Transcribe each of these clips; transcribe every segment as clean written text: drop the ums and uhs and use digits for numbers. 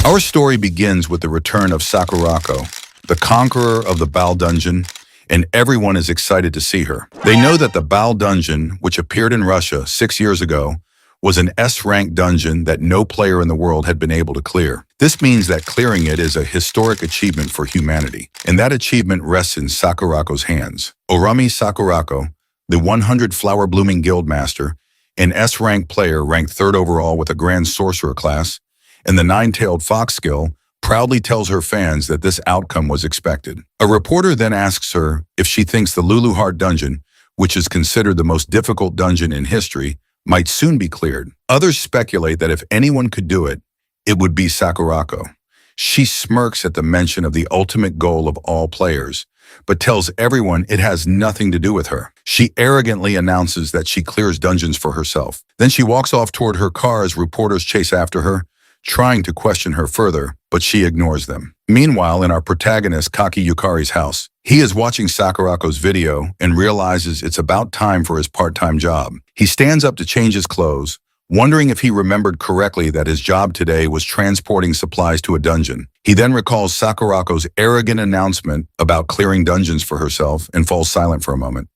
Our story begins with the return of Sakurako, the conqueror of the Baal Dungeon, and everyone is excited to see her. They know that the Baal Dungeon, which appeared in Russia 6 years ago, was an S-rank dungeon that no player in the world had been able to clear. This means that clearing it is a historic achievement for humanity, and that achievement rests in Sakurako's hands. Orami Sakurako, the 100 Flower Blooming Guildmaster, an S-rank player ranked 3rd overall with a Grand Sorcerer class, and the Nine-Tailed Fox skill, proudly tells her fans that this outcome was expected. A reporter then asks her if she thinks the Lulu Heart Dungeon, which is considered the most difficult dungeon in history, might soon be cleared. Others speculate that if anyone could do it, it would be Sakurako. She smirks at the mention of the ultimate goal of all players, but tells everyone it has nothing to do with her. She arrogantly announces that she clears dungeons for herself. Then she walks off toward her car as reporters chase after her, trying to question her further, but she ignores them. Meanwhile, in our protagonist Kaki Yukari's house, he is watching Sakurako's video and realizes it's about time for his part-time job. He stands up to change his clothes, wondering if he remembered correctly that his job today was transporting supplies to a dungeon. He then recalls Sakurako's arrogant announcement about clearing dungeons for herself and falls silent for a moment.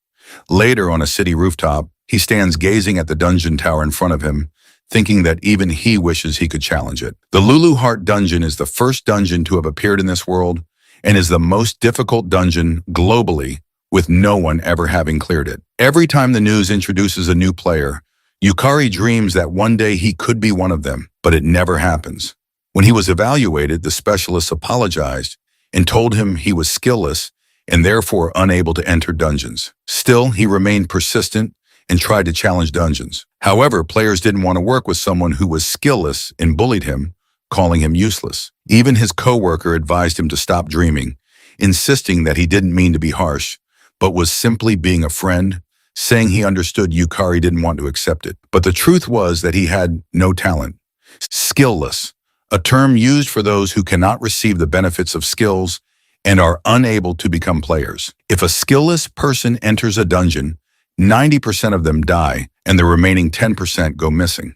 Later, on a city rooftop, he stands gazing at the dungeon tower in front of him, thinking that even he wishes he could challenge it. The Lulu Heart Dungeon is the first dungeon to have appeared in this world and is the most difficult dungeon globally, with no one ever having cleared it. Every time the news introduces a new player, Yukari dreams that one day he could be one of them, but it never happens. When he was evaluated, the specialists apologized and told him he was skillless and therefore unable to enter dungeons. Still, he remained persistent and tried to challenge dungeons. However, players didn't want to work with someone who was skillless and bullied him, calling him useless. Even his coworker advised him to stop dreaming, insisting that he didn't mean to be harsh, but was simply being a friend, saying he understood Yukari didn't want to accept it. But the truth was that he had no talent. Skillless, a term used for those who cannot receive the benefits of skills and are unable to become players. If a skillless person enters a dungeon, 90% of them die, and the remaining 10% go missing.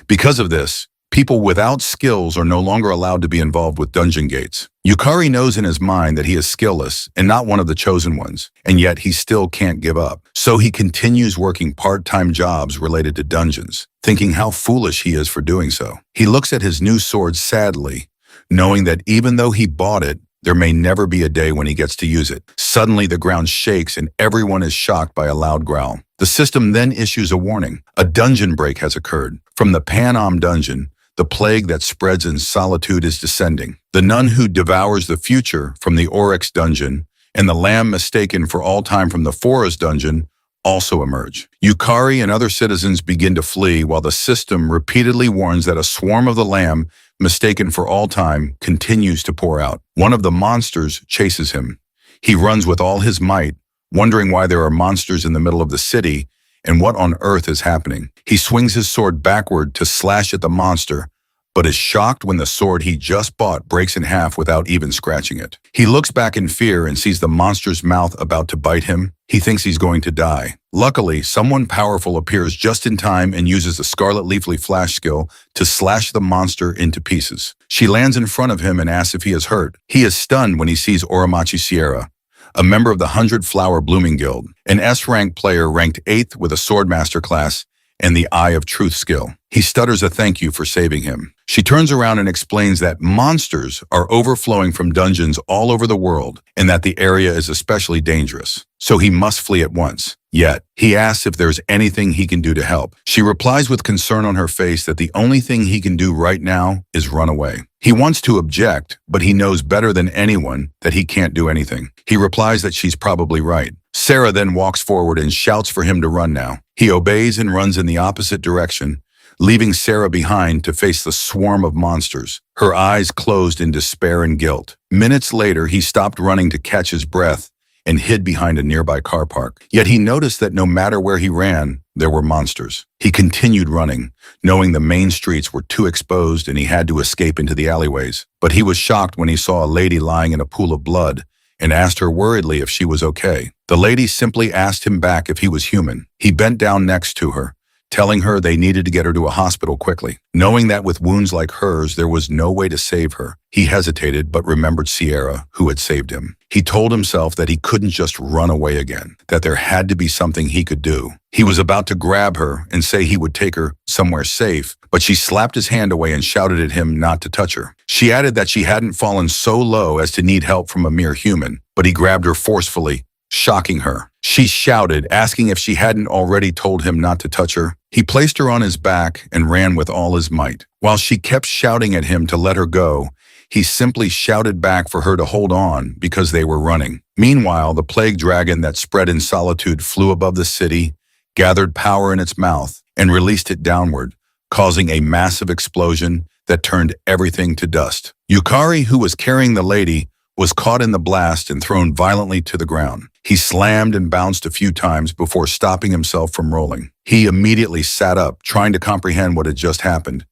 Because of this, people without skills are no longer allowed to be involved with dungeon gates. Yukari knows in his mind that he is skillless and not one of the chosen ones, and yet he still can't give up. So he continues working part-time jobs related to dungeons, thinking how foolish he is for doing so. He looks at his new sword sadly, knowing that even though he bought it, there may never be a day when he gets to use it. Suddenly, the ground shakes and everyone is shocked by a loud growl. The system then issues a warning. A dungeon break has occurred. From the Panam dungeon, the plague that spreads in solitude is descending. The nun who devours the future from the Oryx dungeon and the lamb mistaken for all time from the Forest dungeon also emerge. Yukari and other citizens begin to flee while the system repeatedly warns that a swarm of the lamb mistaken for all time continues to pour out. One of the monsters chases him. He runs with all his might, wondering why there are monsters in the middle of the city and what on earth is happening. He swings his sword backward to slash at the monster, but is shocked when the sword he just bought breaks in half without even scratching it. He looks back in fear and sees the monster's mouth about to bite him. He thinks he's going to die. Luckily, someone powerful appears just in time and uses the Scarlet Leafly Flash skill to slash the monster into pieces. She lands in front of him and asks if he is hurt. He is stunned when he sees Oramachi Sierra, a member of the 100 Flower Blooming Guild, an S-rank player ranked 8th with a Swordmaster class and the Eye of Truth skill. He stutters a thank you for saving him. She turns around and explains that monsters are overflowing from dungeons all over the world and that the area is especially dangerous, so he must flee at once. Yet, he asks if there's anything he can do to help. She replies with concern on her face that the only thing he can do right now is run away. He wants to object, but he knows better than anyone that he can't do anything. He replies that she's probably right. Sarah then walks forward and shouts for him to run now. He obeys and runs in the opposite direction, leaving Sarah behind to face the swarm of monsters, her eyes closed in despair and guilt. Minutes later, he stopped running to catch his breath and hid behind a nearby car park. Yet he noticed that no matter where he ran, there were monsters. He continued running, knowing the main streets were too exposed and he had to escape into the alleyways. But he was shocked when he saw a lady lying in a pool of blood and asked her worriedly if she was okay. The lady simply asked him back if he was human. He bent down next to her, telling her they needed to get her to a hospital quickly. Knowing that with wounds like hers, there was no way to save her, he hesitated but remembered Sierra, who had saved him. He told himself that he couldn't just run away again, that there had to be something he could do. He was about to grab her and say he would take her somewhere safe, but she slapped his hand away and shouted at him not to touch her. She added that she hadn't fallen so low as to need help from a mere human, but he grabbed her forcefully, shocking her. She shouted, asking if she hadn't already told him not to touch her. He placed her on his back and ran with all his might. While she kept shouting at him to let her go, he simply shouted back for her to hold on because they were running. Meanwhile, the plague dragon that spread in solitude flew above the city, gathered power in its mouth, and released it downward, causing a massive explosion that turned everything to dust. Yukari, who was carrying the lady, was caught in the blast and thrown violently to the ground. He slammed and bounced a few times before stopping himself from rolling. He immediately sat up, trying to comprehend what had just happened.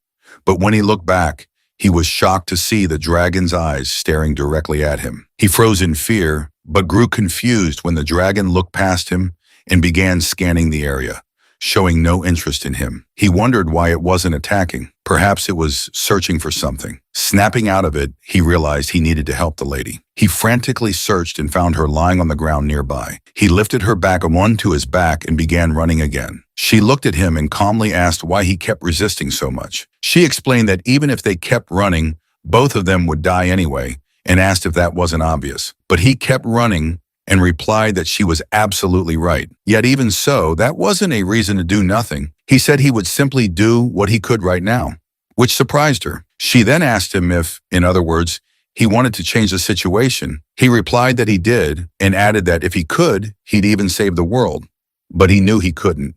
But when he looked back, he was shocked to see the dragon's eyes staring directly at him. He froze in fear, but grew confused when the dragon looked past him and began scanning the area, showing no interest in him. He wondered why it wasn't attacking. Perhaps it was searching for something. Snapping out of it, he realized he needed to help the lady. He frantically searched and found her lying on the ground nearby. He lifted her back onto his back and began running again. She looked at him and calmly asked why he kept resisting so much. She explained that even if they kept running, both of them would die anyway, and asked if that wasn't obvious. But he kept running and replied that she was absolutely right. Yet even so, that wasn't a reason to do nothing. He said he would simply do what he could right now, which surprised her. She then asked him if, in other words, he wanted to change the situation. He replied that he did and added that if he could, he'd even save the world. But he knew he couldn't.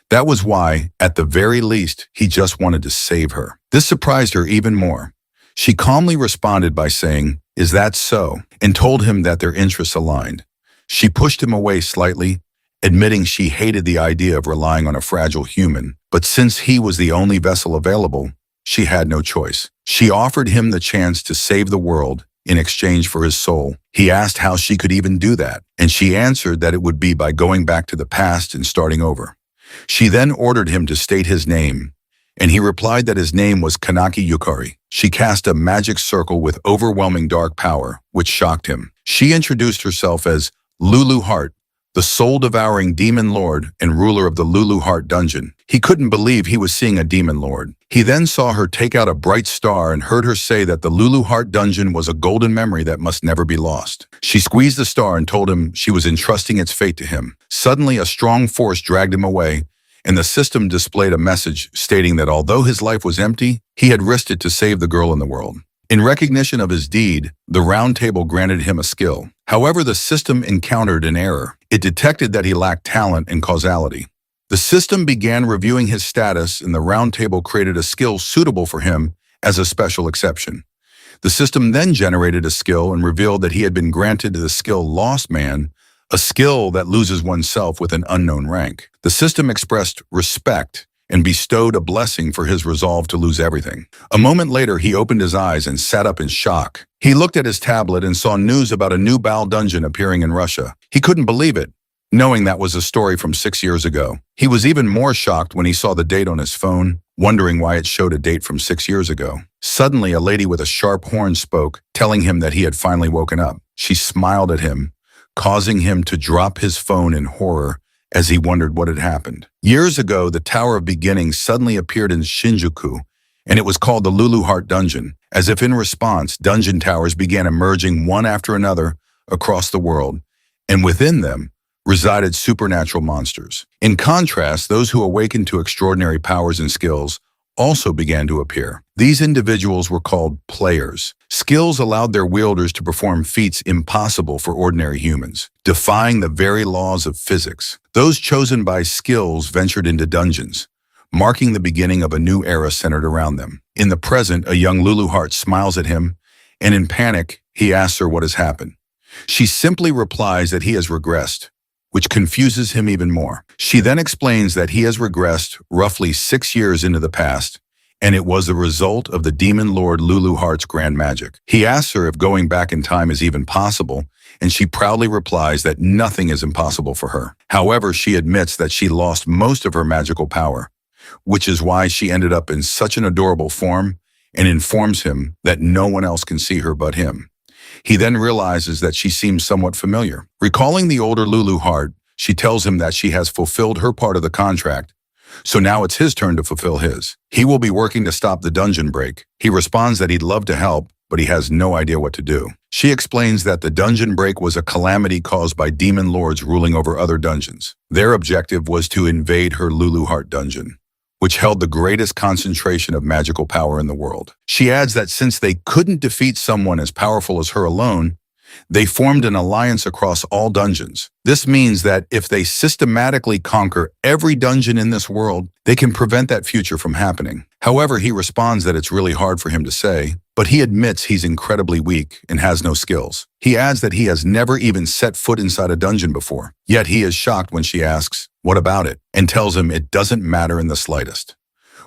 That was why, at the very least, he just wanted to save her. This surprised her even more. She calmly responded by saying, "Is that so?" and told him that their interests aligned. She pushed him away slightly, admitting she hated the idea of relying on a fragile human, but since he was the only vessel available, she had no choice. She offered him the chance to save the world in exchange for his soul. He asked how she could even do that, and she answered that it would be by going back to the past and starting over. She then ordered him to state his name, and he replied that his name was Kanaki Yukari. She cast a magic circle with overwhelming dark power, which shocked him. She introduced herself as Lulu Heart, the soul-devouring demon lord and ruler of the Lulu Heart dungeon. He couldn't believe he was seeing a demon lord. He then saw her take out a bright star and heard her say that the Lulu Heart dungeon was a golden memory that must never be lost. She squeezed the star and told him she was entrusting its fate to him. Suddenly, a strong force dragged him away, and the system displayed a message stating that although his life was empty, he had risked it to save the girl in the world. In recognition of his deed, the round table granted him a skill. However, the system encountered an error. It detected that he lacked talent and causality. The system began reviewing his status, and the round table created a skill suitable for him as a special exception. The system then generated a skill and revealed that he had been granted the skill Lost Man, a skill that loses oneself with an unknown rank. The system expressed respect and bestowed a blessing for his resolve to lose everything. A moment later, he opened his eyes and sat up in shock. He looked at his tablet and saw news about a new Baal dungeon appearing in Russia. He couldn't believe it, knowing that was a story from 6 years ago. He was even more shocked when he saw the date on his phone, wondering why it showed a date from 6 years ago. Suddenly, a lady with a sharp horn spoke, telling him that he had finally woken up. She smiled at him, causing him to drop his phone in horror as he wondered what had happened. Years ago, the Tower of Beginnings suddenly appeared in Shinjuku, and it was called the Lulu Heart Dungeon. As if in response, dungeon towers began emerging one after another across the world, and within them resided supernatural monsters. In contrast, those who awakened to extraordinary powers and skills also began to appear. These individuals were called players. Skills allowed their wielders to perform feats impossible for ordinary humans, defying the very laws of physics. Those chosen by skills ventured into dungeons, marking the beginning of a new era centered around them. In the present, a young Lulu Heart smiles at him, and in panic, he asks her what has happened. She simply replies that he has regressed, which confuses him even more. She then explains that he has regressed roughly 6 years into the past, and it was the result of the demon lord Lulu Heart's grand magic. He asks her if going back in time is even possible, and she proudly replies that nothing is impossible for her. However, she admits that she lost most of her magical power, which is why she ended up in such an adorable form, and informs him that no one else can see her but him. He then realizes that she seems somewhat familiar. Recalling the older Lulu heart, she tells him that she has fulfilled her part of the contract, so now it's his turn to fulfill his. He will be working to stop the dungeon break. He responds that he'd love to help, but he has no idea what to do. She explains that the dungeon break was a calamity caused by demon lords ruling over other dungeons. Their objective was to invade her Lulu Heart dungeon, which held the greatest concentration of magical power in the world. She adds that since they couldn't defeat someone as powerful as her alone, they formed an alliance across all dungeons. This means that if they systematically conquer every dungeon in this world, they can prevent that future from happening. However, he responds that it's really hard for him to say, but he admits he's incredibly weak and has no skills. He adds that he has never even set foot inside a dungeon before. Yet he is shocked when she asks, "What about it?" and tells him it doesn't matter in the slightest.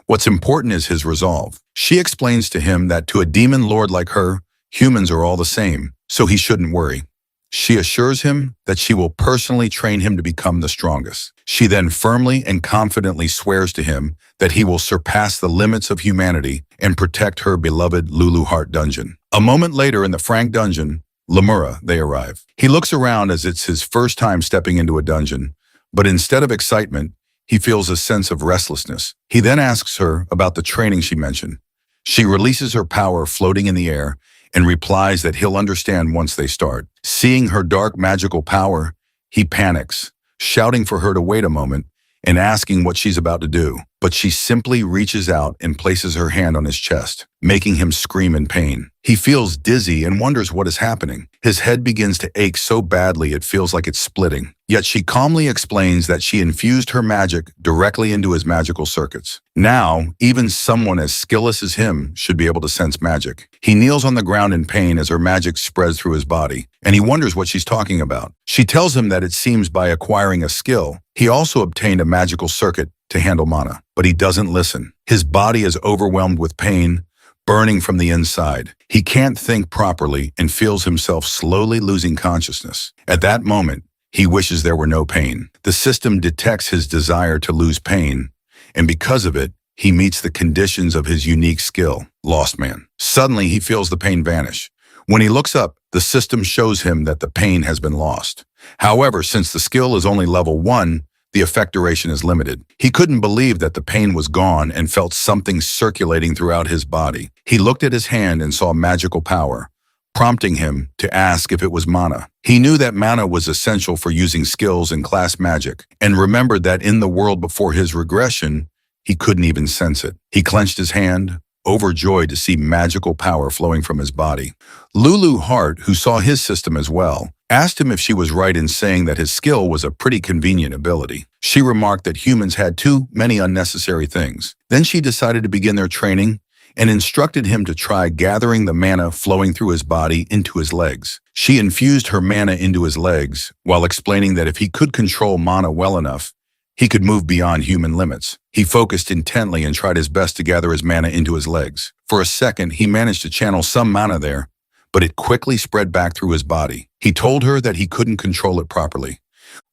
What's important is his resolve. She explains to him that to a demon lord like her, humans are all the same, so he shouldn't worry. She assures him that she will personally train him to become the strongest. She then firmly and confidently swears to him that he will surpass the limits of humanity and protect her beloved Lulu Heart dungeon. A moment later in the Frank dungeon, Lemura, they arrive. He looks around as it's his first time stepping into a dungeon, but instead of excitement, he feels a sense of restlessness. He then asks her about the training she mentioned. She releases her power floating in the air and replies that he'll understand once they start. Seeing her dark magical power, he panics, shouting for her to wait a moment and asking what she's about to do. But she simply reaches out and places her hand on his chest, making him scream in pain. He feels dizzy and wonders what is happening. His head begins to ache so badly it feels like it's splitting. Yet she calmly explains that she infused her magic directly into his magical circuits. Now, even someone as skillless as him should be able to sense magic. He kneels on the ground in pain as her magic spreads through his body, and he wonders what she's talking about. She tells him that it seems by acquiring a skill, he also obtained a magical circuit to handle mana, but he doesn't listen. His body is overwhelmed with pain, burning from the inside. He can't think properly and feels himself slowly losing consciousness. At that moment, he wishes there were no pain. The system detects his desire to lose pain, and because of it, he meets the conditions of his unique skill, Lost Man. Suddenly, he feels the pain vanish. When he looks up, the system shows him that the pain has been lost. However, since the skill is only level 1, the effect duration is limited. He couldn't believe that the pain was gone and felt something circulating throughout his body. He looked at his hand and saw magical power, prompting him to ask if it was mana. He knew that mana was essential for using skills in class magic, and remembered that in the world before his regression, he couldn't even sense it. He clenched his hand, overjoyed to see magical power flowing from his body. Lulu Heart, who saw his system as well, asked him if she was right in saying that his skill was a pretty convenient ability. She remarked that humans had too many unnecessary things. Then she decided to begin their training and instructed him to try gathering the mana flowing through his body into his legs. She infused her mana into his legs while explaining that if he could control mana well enough, he could move beyond human limits. He focused intently and tried his best to gather his mana into his legs. For a second, he managed to channel some mana there, but it quickly spread back through his body. He told her that he couldn't control it properly.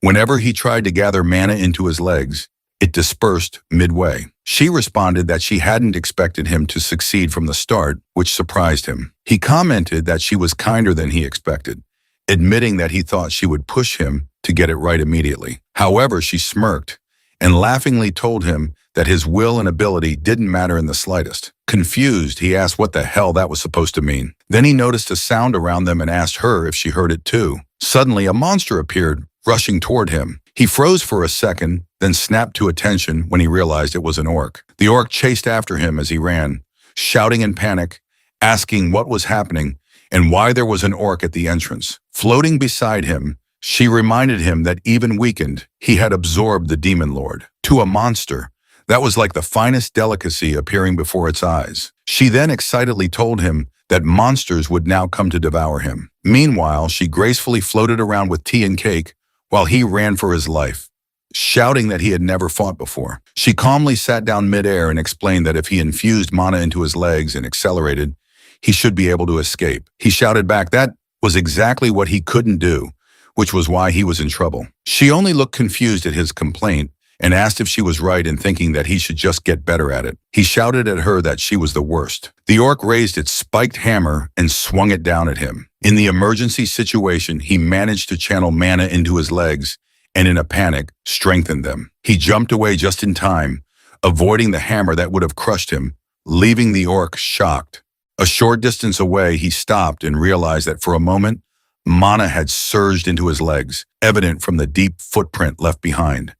Whenever he tried to gather mana into his legs, it dispersed midway. She responded that she hadn't expected him to succeed from the start, which surprised him. He commented that she was kinder than he expected, admitting that he thought she would push him to get it right immediately. However, she smirked and laughingly told him that his will and ability didn't matter in the slightest. Confused, he asked what the hell that was supposed to mean. Then he noticed a sound around them and asked her if she heard it too. Suddenly, a monster appeared, rushing toward him. He froze for a second, then snapped to attention when he realized it was an orc. The orc chased after him as he ran, shouting in panic, asking what was happening and why there was an orc at the entrance. Floating beside him, she reminded him that even weakened, he had absorbed the demon lord. To a monster, that was like the finest delicacy appearing before its eyes. She then excitedly told him that monsters would now come to devour him. Meanwhile, she gracefully floated around with tea and cake while he ran for his life, shouting that he had never fought before. She calmly sat down midair and explained that if he infused mana into his legs and accelerated, he should be able to escape. He shouted back that was exactly what he couldn't do, which was why he was in trouble. She only looked confused at his complaint and asked if she was right in thinking that he should just get better at it. He shouted at her that she was the worst. The orc raised its spiked hammer and swung it down at him. In the emergency situation, he managed to channel mana into his legs and, in a panic, strengthened them. He jumped away just in time, avoiding the hammer that would have crushed him, leaving the orc shocked. A short distance away, he stopped and realized that for a moment, mana had surged into his legs, evident from the deep footprint left behind.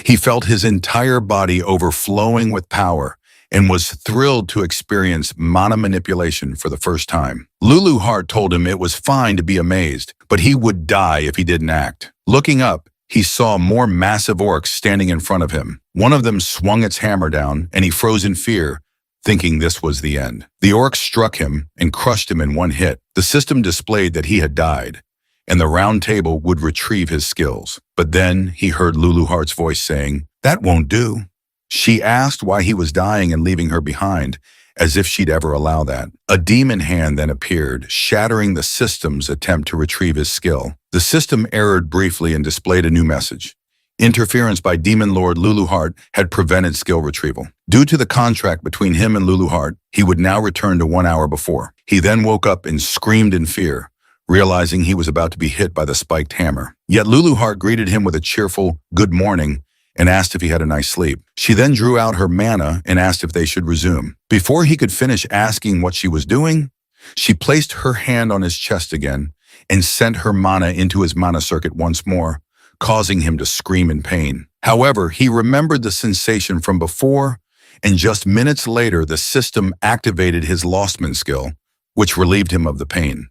He felt his entire body overflowing with power and was thrilled to experience mana manipulation for the first time. Lulu Heart told him it was fine to be amazed, but he would die if he didn't act. Looking up, he saw more massive orcs standing in front of him. One of them swung its hammer down, and he froze in fear, thinking this was the end. The orc struck him and crushed him in one hit. The system displayed that he had died, and the round table would retrieve his skills. But then he heard Lulu Heart's voice saying, "That won't do." She asked why he was dying and leaving her behind, as if she'd ever allow that. A demon hand then appeared, shattering the system's attempt to retrieve his skill. The system errored briefly and displayed a new message. Interference by Demon Lord Lulu Heart had prevented skill retrieval. Due to the contract between him and Lulu Heart, he would now return to 1 hour before. He then woke up and screamed in fear, realizing he was about to be hit by the spiked hammer. Yet Lulu Heart greeted him with a cheerful "good morning" and asked if he had a nice sleep. She then drew out her mana and asked if they should resume. Before he could finish asking what she was doing, she placed her hand on his chest again and sent her mana into his mana circuit once more, causing him to scream in pain. However, he remembered the sensation from before, and just minutes later, the system activated his Lostman skill, which relieved him of the pain.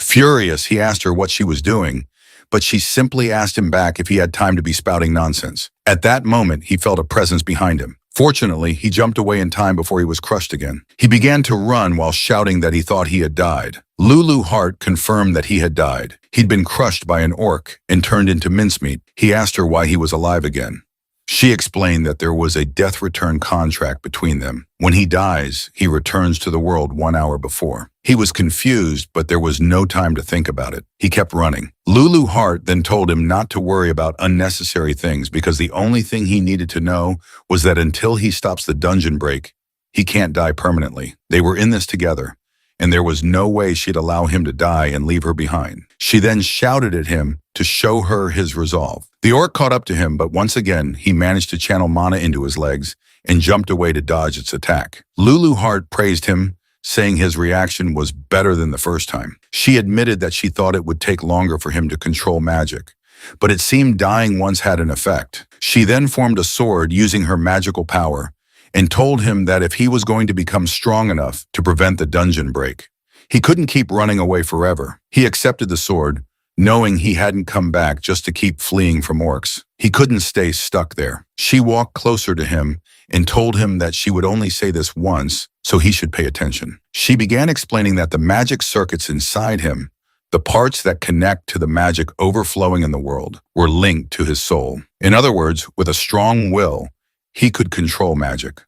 Furious, he asked her what she was doing, but she simply asked him back if he had time to be spouting nonsense. At that moment, he felt a presence behind him. Fortunately, he jumped away in time before he was crushed again. He began to run while shouting that he thought he had died. Lulu Heart confirmed that he had died. He'd been crushed by an orc and turned into mincemeat. He asked her why he was alive again. She explained that there was a death return contract between them. When he dies, he returns to the world 1 hour before. He was confused, but there was no time to think about it. He kept running. Lulu Heart then told him not to worry about unnecessary things because the only thing he needed to know was that until he stops the dungeon break, he can't die permanently. They were in this together, and there was no way she'd allow him to die and leave her behind. She then shouted at him to show her his resolve. The orc caught up to him, but once again, he managed to channel mana into his legs and jumped away to dodge its attack. Lulu Heart praised him, saying his reaction was better than the first time. She admitted that she thought it would take longer for him to control magic, but it seemed dying once had an effect. She then formed a sword using her magical power and told him that if he was going to become strong enough to prevent the dungeon break, he couldn't keep running away forever. He accepted the sword, knowing he hadn't come back just to keep fleeing from orcs. He couldn't stay stuck there. She walked closer to him and told him that she would only say this once, so he should pay attention. She began explaining that the magic circuits inside him, the parts that connect to the magic overflowing in the world, were linked to his soul. In other words, with a strong will, he could control magic.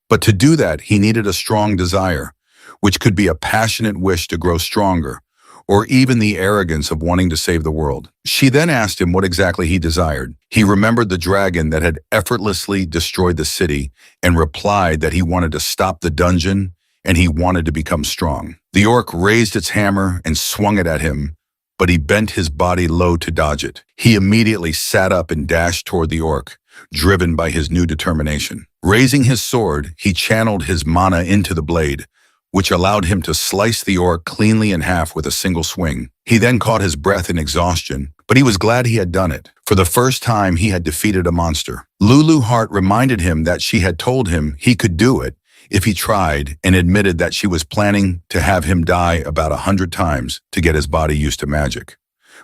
But to do that, he needed a strong desire, which could be a passionate wish to grow stronger, or even the arrogance of wanting to save the world. She then asked him what exactly he desired. He remembered the dragon that had effortlessly destroyed the city and replied that he wanted to stop the dungeon and he wanted to become strong. The orc raised its hammer and swung it at him, but he bent his body low to dodge it. He immediately sat up and dashed toward the orc, driven by his new determination. Raising his sword, he channeled his mana into the blade, which allowed him to slice the orc cleanly in half with a single swing. He then caught his breath in exhaustion, but he was glad he had done it. For the first time, he had defeated a monster. Lulu Heart reminded him that she had told him he could do it if he tried, and admitted that she was planning to have him die about 100 times to get his body used to magic.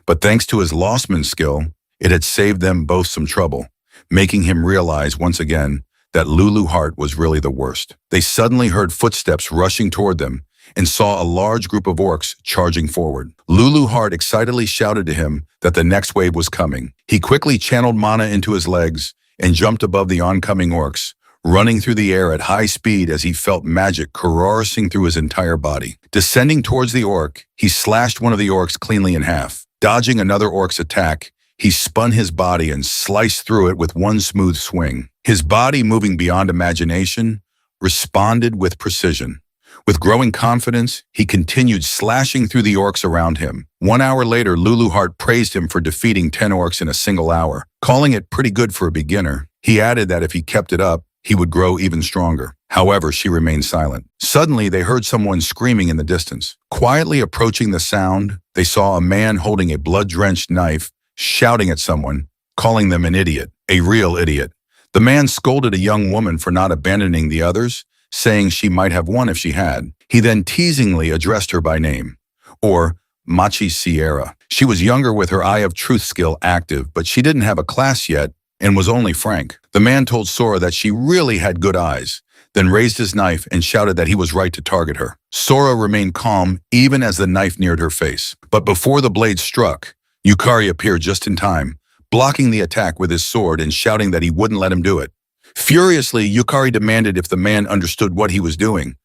But thanks to his Lostman skill, it had saved them both some trouble, making him realize once again that Lulu Heart was really the worst. They suddenly heard footsteps rushing toward them and saw a large group of orcs charging forward. Lulu Heart excitedly shouted to him that the next wave was coming. He quickly channeled mana into his legs and jumped above the oncoming orcs, running through the air at high speed as he felt magic coursing through his entire body. Descending towards the orc, he slashed one of the orcs cleanly in half. Dodging another orc's attack, he spun his body and sliced through it with one smooth swing. His body, moving beyond imagination, responded with precision. With growing confidence, he continued slashing through the orcs around him. 1 hour later, Lulu Heart praised him for defeating 10 orcs in a single hour, calling it pretty good for a beginner. He added that if he kept it up, he would grow even stronger. However, she remained silent. Suddenly, they heard someone screaming in the distance. Quietly approaching the sound, they saw a man holding a blood-drenched knife, shouting at someone, calling them an idiot, a real idiot. The man scolded a young woman for not abandoning the others, saying she might have won if she had. He then teasingly addressed her by name, or Machi Sierra. She was younger with her Eye of Truth skill active, but she didn't have a class yet and was only frank. The man told Sora that she really had good eyes, then raised his knife and shouted that he was right to target her. Sora remained calm even as the knife neared her face. But before the blade struck, Yukari appeared just in time, blocking the attack with his sword and shouting that he wouldn't let him do it. Furiously, Yukari demanded if the man understood what he was doing,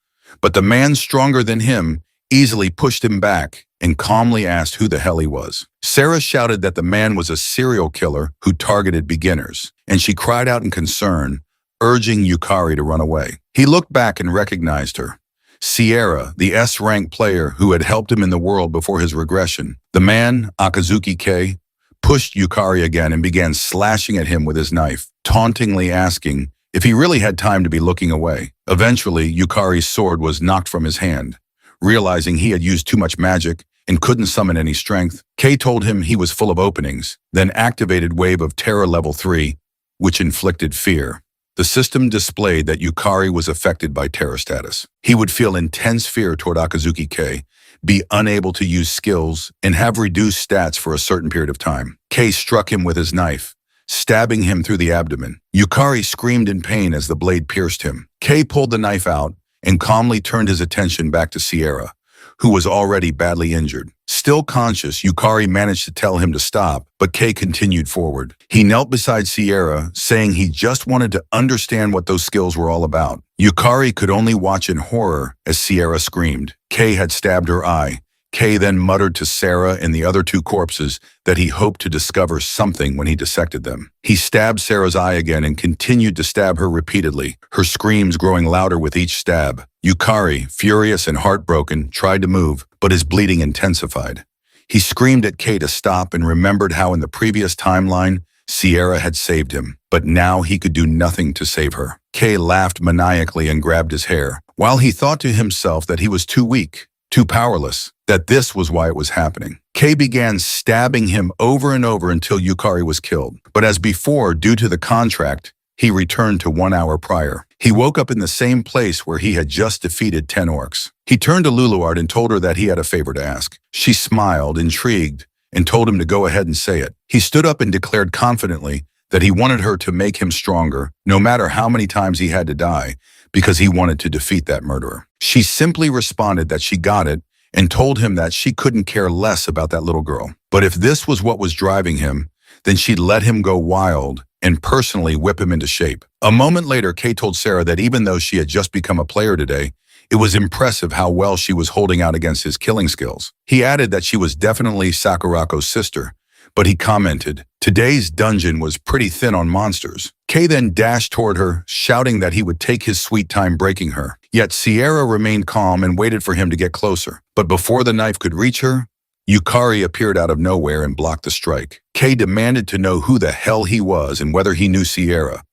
but the man stronger than him easily pushed him back and calmly asked who the hell he was. Sarah shouted that the man was a serial killer who targeted beginners, and she cried out in concern, urging Yukari to run away. He looked back and recognized her. Sierra, the S-rank player who had helped him in the world before his regression. The man, Akazuki K, pushed Yukari again and began slashing at him with his knife, tauntingly asking if he really had time to be looking away. Eventually, Yukari's sword was knocked from his hand. Realizing he had used too much magic and couldn't summon any strength, Kei told him he was full of openings, then activated Wave of Terror Level 3, which inflicted fear. The system displayed that Yukari was affected by terror status. He would feel intense fear toward Akazuki Kei, be unable to use skills, and have reduced stats for a certain period of time. Kei struck him with his knife, stabbing him through the abdomen. Yukari screamed in pain as the blade pierced him. Kei pulled the knife out and calmly turned his attention back to Sierra, who was already badly injured. Still conscious, Yukari managed to tell him to stop, but Kei continued forward. He knelt beside Sierra, saying he just wanted to understand what those skills were all about. Yukari could only watch in horror as Sierra screamed. Kei had stabbed her eye. Kei then muttered to Sarah and the other two corpses that he hoped to discover something when he dissected them. He stabbed Sarah's eye again and continued to stab her repeatedly, her screams growing louder with each stab. Yukari, furious and heartbroken, tried to move, but his bleeding intensified. He screamed at Kei to stop and remembered how in the previous timeline, Sierra had saved him, but now he could do nothing to save her. Kei laughed maniacally and grabbed his hair, while he thought to himself that he was too weak, too powerless, that this was why it was happening. Kei began stabbing him over and over until Yukari was killed. But as before, due to the contract, he returned to 1 hour prior. He woke up in the same place where he had just defeated 10 orcs. He turned to Luluart and told her that he had a favor to ask. She smiled, intrigued, and told him to go ahead and say it. He stood up and declared confidently that he wanted her to make him stronger, no matter how many times he had to die, because he wanted to defeat that murderer. She simply responded that she got it and told him that she couldn't care less about that little girl. But if this was what was driving him, then she'd let him go wild and personally whip him into shape. A moment later, Kei told Sarah that even though she had just become a player today, it was impressive how well she was holding out against his killing skills. He added that she was definitely Sakurako's sister, but he commented, today's dungeon was pretty thin on monsters. Kei then dashed toward her, shouting that he would take his sweet time breaking her. Yet Sierra remained calm and waited for him to get closer. But before the knife could reach her, Yukari appeared out of nowhere and blocked the strike. Kei demanded to know who the hell he was and whether he knew Sierra.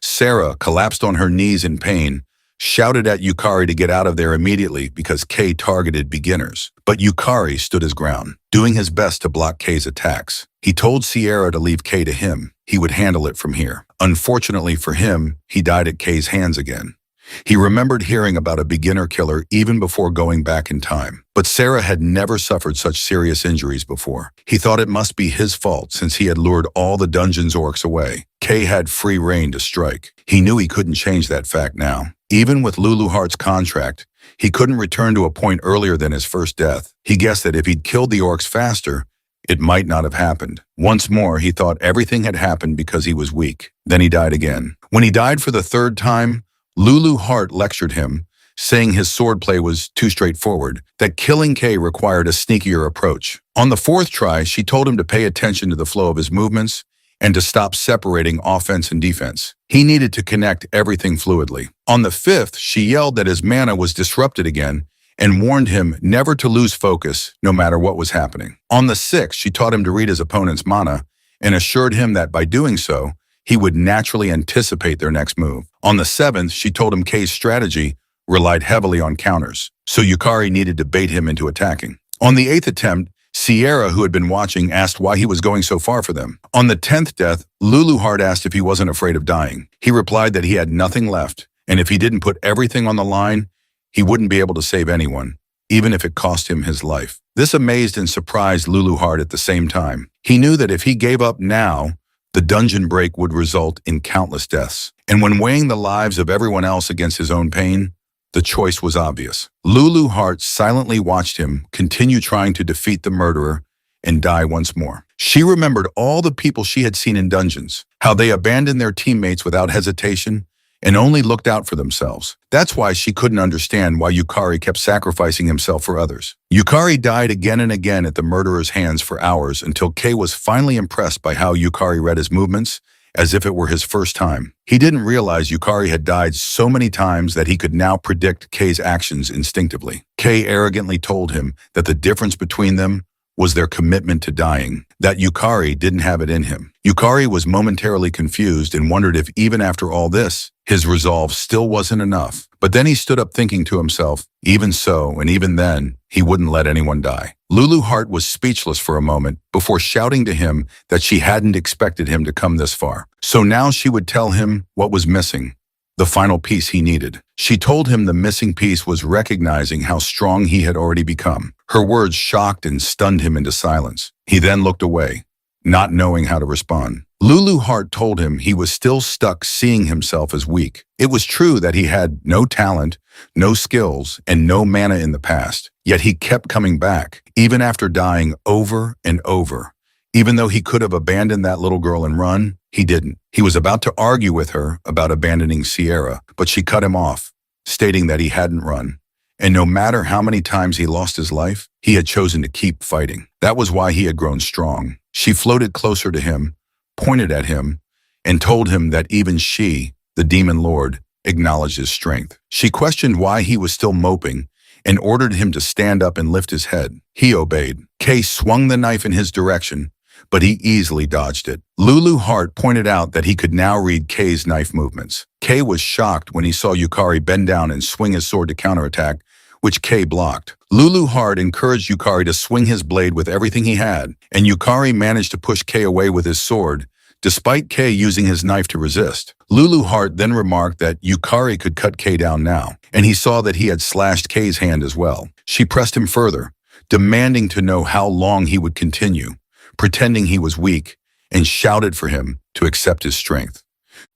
Sarah collapsed on her knees in pain, shouted at Yukari to get out of there immediately because Kei targeted beginners. But Yukari stood his ground, doing his best to block Kei's attacks. He told Sierra to leave Kei to him. He would handle it from here. Unfortunately for him, he died at Kei's hands again. He remembered hearing about a beginner killer even before going back in time. But Sarah had never suffered such serious injuries before. He thought it must be his fault since he had lured all the dungeon's orcs away. Kei had free reign to strike. He knew he couldn't change that fact now. Even with Lulu Heart's contract, he couldn't return to a point earlier than his first death. He guessed that if he'd killed the orcs faster, it might not have happened. Once more, he thought everything had happened because he was weak. Then he died again. When he died for the third time, Lulu Heart lectured him, saying his swordplay was too straightforward, that killing Kay required a sneakier approach. On the fourth try, she told him to pay attention to the flow of his movements and to stop separating offense and defense. He needed to connect everything fluidly. On the fifth, she yelled that his mana was disrupted again and warned him never to lose focus no matter what was happening. On the sixth, she taught him to read his opponent's mana and assured him that by doing so, he would naturally anticipate their next move. On the seventh, she told him Kay's strategy relied heavily on counters, so Yukari needed to bait him into attacking. On the eighth attempt, Sierra, who had been watching, asked why he was going so far for them. On the 10th death, Luluhart asked if he wasn't afraid of dying. He replied that he had nothing left, and if he didn't put everything on the line, he wouldn't be able to save anyone, even if it cost him his life. This amazed and surprised Luluhart at the same time. He knew that if he gave up now, the dungeon break would result in countless deaths. And when weighing the lives of everyone else against his own pain, the choice was obvious. Luluhart silently watched him continue trying to defeat the murderer and die once more. She remembered all the people she had seen in dungeons, how they abandoned their teammates without hesitation and only looked out for themselves. That's why she couldn't understand why Yukari kept sacrificing himself for others. Yukari died again and again at the murderer's hands for hours until Kay was finally impressed by how Yukari read his movements as if it were his first time. He didn't realize Yukari had died so many times that he could now predict Kay's actions instinctively. Kay arrogantly told him that the difference between them was their commitment to dying, that Yukari didn't have it in him. Yukari was momentarily confused and wondered if even after all this, his resolve still wasn't enough. But then he stood up thinking to himself, even so, and even then, he wouldn't let anyone die. Luluhart was speechless for a moment before shouting to him that she hadn't expected him to come this far. So now she would tell him what was missing, the final piece he needed. She told him the missing piece was recognizing how strong he had already become. Her words shocked and stunned him into silence. He then looked away, not knowing how to respond. Luluhart told him he was still stuck seeing himself as weak. It was true that he had no talent, no skills, and no mana in the past, yet he kept coming back, even after dying over and over. Even though he could have abandoned that little girl and run, he didn't. He was about to argue with her about abandoning Sierra, but she cut him off, stating that he hadn't run. And no matter how many times he lost his life, he had chosen to keep fighting. That was why he had grown strong. She floated closer to him, pointed at him, and told him that even she, the demon lord, acknowledged his strength. She questioned why he was still moping and ordered him to stand up and lift his head. He obeyed. Kay swung the knife in his direction, but he easily dodged it. Luluhart pointed out that he could now read Kay's knife movements. Kay was shocked when he saw Yukari bend down and swing his sword to counterattack, which Kay blocked. Luluhart encouraged Yukari to swing his blade with everything he had, and Yukari managed to push Kay away with his sword, despite Kay using his knife to resist. Luluhart then remarked that Yukari could cut Kay down now, and he saw that he had slashed Kay's hand as well. She pressed him further, demanding to know how long he would continue, pretending he was weak, and shouted for him to accept his strength.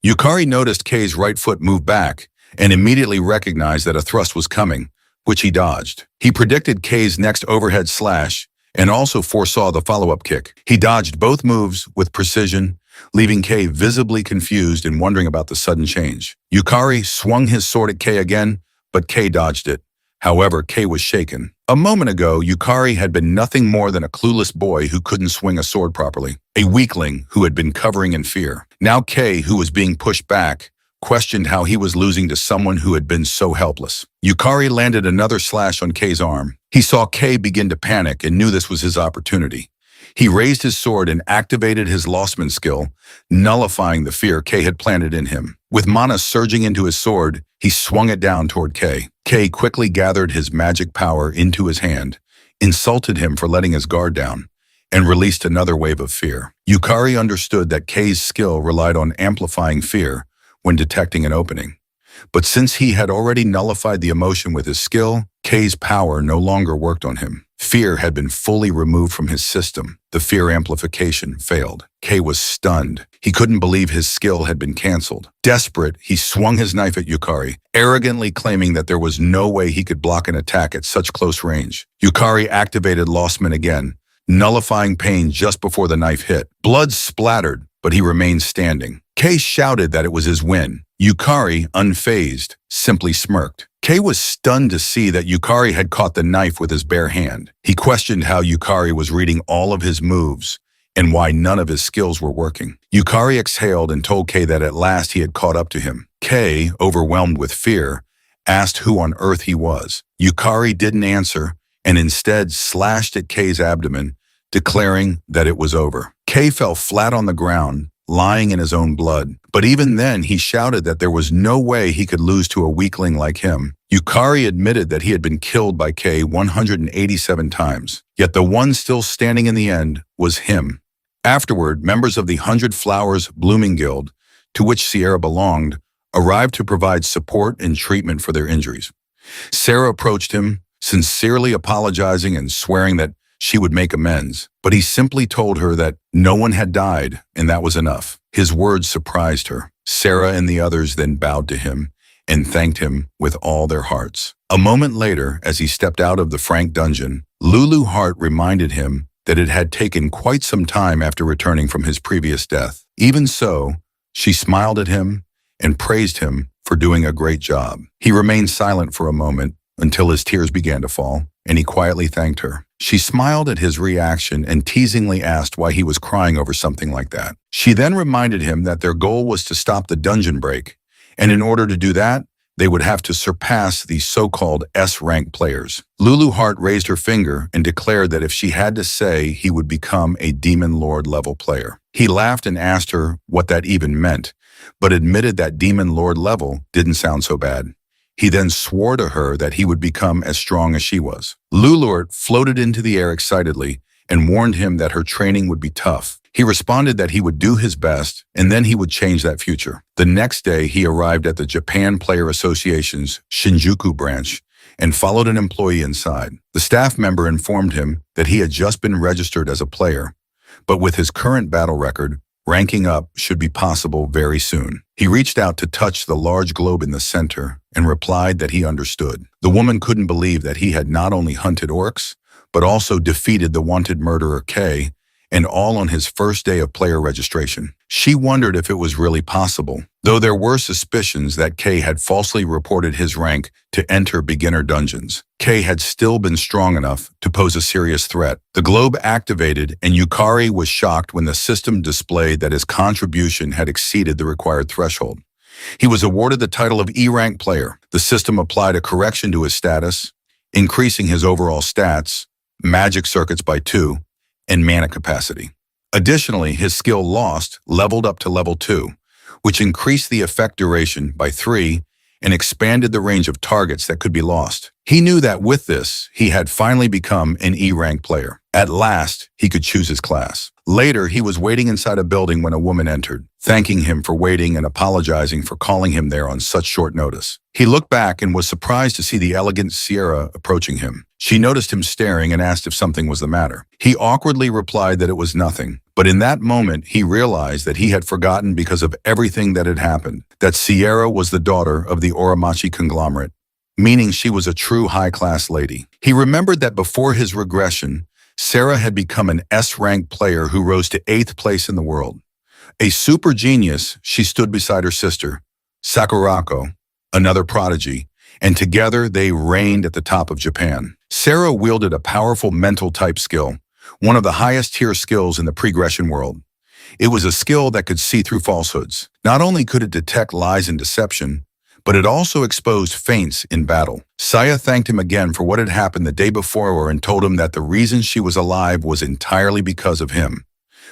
Yukari noticed Kay's right foot move back and immediately recognized that a thrust was coming, which he dodged. He predicted Kay's next overhead slash and also foresaw the follow-up kick. He dodged both moves with precision, leaving Kay visibly confused and wondering about the sudden change. Yukari swung his sword at Kay again, but Kay dodged it. However, Kay was shaken. A moment ago, Yukari had been nothing more than a clueless boy who couldn't swing a sword properly, a weakling who had been covering in fear. Now Kay, who was being pushed back, questioned how he was losing to someone who had been so helpless. Yukari landed another slash on Kay's arm. He saw Kay begin to panic and knew this was his opportunity. He raised his sword and activated his Lostman skill, nullifying the fear Kay had planted in him. With mana surging into his sword, he swung it down toward Kay. Kay quickly gathered his magic power into his hand, insulted him for letting his guard down, and released another wave of fear. Yukari understood that Kay's skill relied on amplifying fear when detecting an opening. But since he had already nullified the emotion with his skill, Kay's power no longer worked on him. Fear had been fully removed from his system. The fear amplification failed. Kay was stunned. He couldn't believe his skill had been canceled. Desperate, he swung his knife at Yukari, arrogantly claiming that there was no way he could block an attack at such close range. Yukari activated Lostman again, nullifying pain just before the knife hit. Blood splattered, but he remained standing. Kay shouted that it was his win. Yukari, unfazed, simply smirked. Kay was stunned to see that Yukari had caught the knife with his bare hand. He questioned how Yukari was reading all of his moves and why none of his skills were working. Yukari exhaled and told Kay that at last he had caught up to him. Kay, overwhelmed with fear, asked who on earth he was. Yukari didn't answer and instead slashed at Kay's abdomen, declaring that it was over. Kay fell flat on the ground, lying in his own blood. But even then, he shouted that there was no way he could lose to a weakling like him. Yukari admitted that he had been killed by Kay 187 times, yet the one still standing in the end was him. Afterward, members of the 100 Flowers Blooming Guild, to which Sierra belonged, arrived to provide support and treatment for their injuries. Sarah approached him, sincerely apologizing and swearing that she would make amends, but he simply told her that no one had died, and that was enough. His words surprised her. Sarah and the others then bowed to him and thanked him with all their hearts. A moment later, as he stepped out of the Frank dungeon, Lulu Hart reminded him that it had taken quite some time after returning from his previous death. Even so, she smiled at him and praised him for doing a great job. He remained silent for a moment until his tears began to fall, and he quietly thanked her. She smiled at his reaction and teasingly asked why he was crying over something like that. She then reminded him that their goal was to stop the dungeon break, and in order to do that, they would have to surpass the so-called S-rank players. Lulu Hart raised her finger and declared that if she had to say, he would become a Demon Lord level player. He laughed and asked her what that even meant, but admitted that Demon Lord level didn't sound so bad. He then swore to her that he would become as strong as she was. Lulurt floated into the air excitedly and warned him that her training would be tough. He responded that he would do his best and then he would change that future. The next day, he arrived at the Japan Player Association's Shinjuku branch and followed an employee inside. The staff member informed him that he had just been registered as a player, but with his current battle record, ranking up should be possible very soon. He reached out to touch the large globe in the center and replied that he understood. The woman couldn't believe that he had not only hunted orcs, but also defeated the wanted murderer Kay, and all on his first day of player registration. She wondered if it was really possible, though there were suspicions that Kay had falsely reported his rank to enter beginner dungeons. Kay had still been strong enough to pose a serious threat. The globe activated, and Yukari was shocked when the system displayed that his contribution had exceeded the required threshold. He was awarded the title of E-rank player. The system applied a correction to his status, increasing his overall stats, magic circuits by 2, and mana capacity. Additionally, his skill Lost leveled up to level 2, which increased the effect duration by 3 and expanded the range of targets that could be lost. He knew that with this, he had finally become an E-rank player. At last, he could choose his class. Later, he was waiting inside a building when a woman entered, thanking him for waiting and apologizing for calling him there on such short notice. He looked back and was surprised to see the elegant Sierra approaching him. She noticed him staring and asked if something was the matter. He awkwardly replied that it was nothing, but in that moment, he realized that he had forgotten because of everything that had happened, that Sierra was the daughter of the Oromachi conglomerate, meaning she was a true high-class lady. He remembered that before his regression, Sarah had become an S-rank player who rose to 8th place in the world. A super genius, she stood beside her sister, Sakurako, another prodigy, and together they reigned at the top of Japan. Sarah wielded a powerful mental type skill, one of the highest tier skills in the pregression world. It was a skill that could see through falsehoods. Not only could it detect lies and deception, but it also exposed feints in battle. Saya thanked him again for what had happened the day before and told him that the reason she was alive was entirely because of him.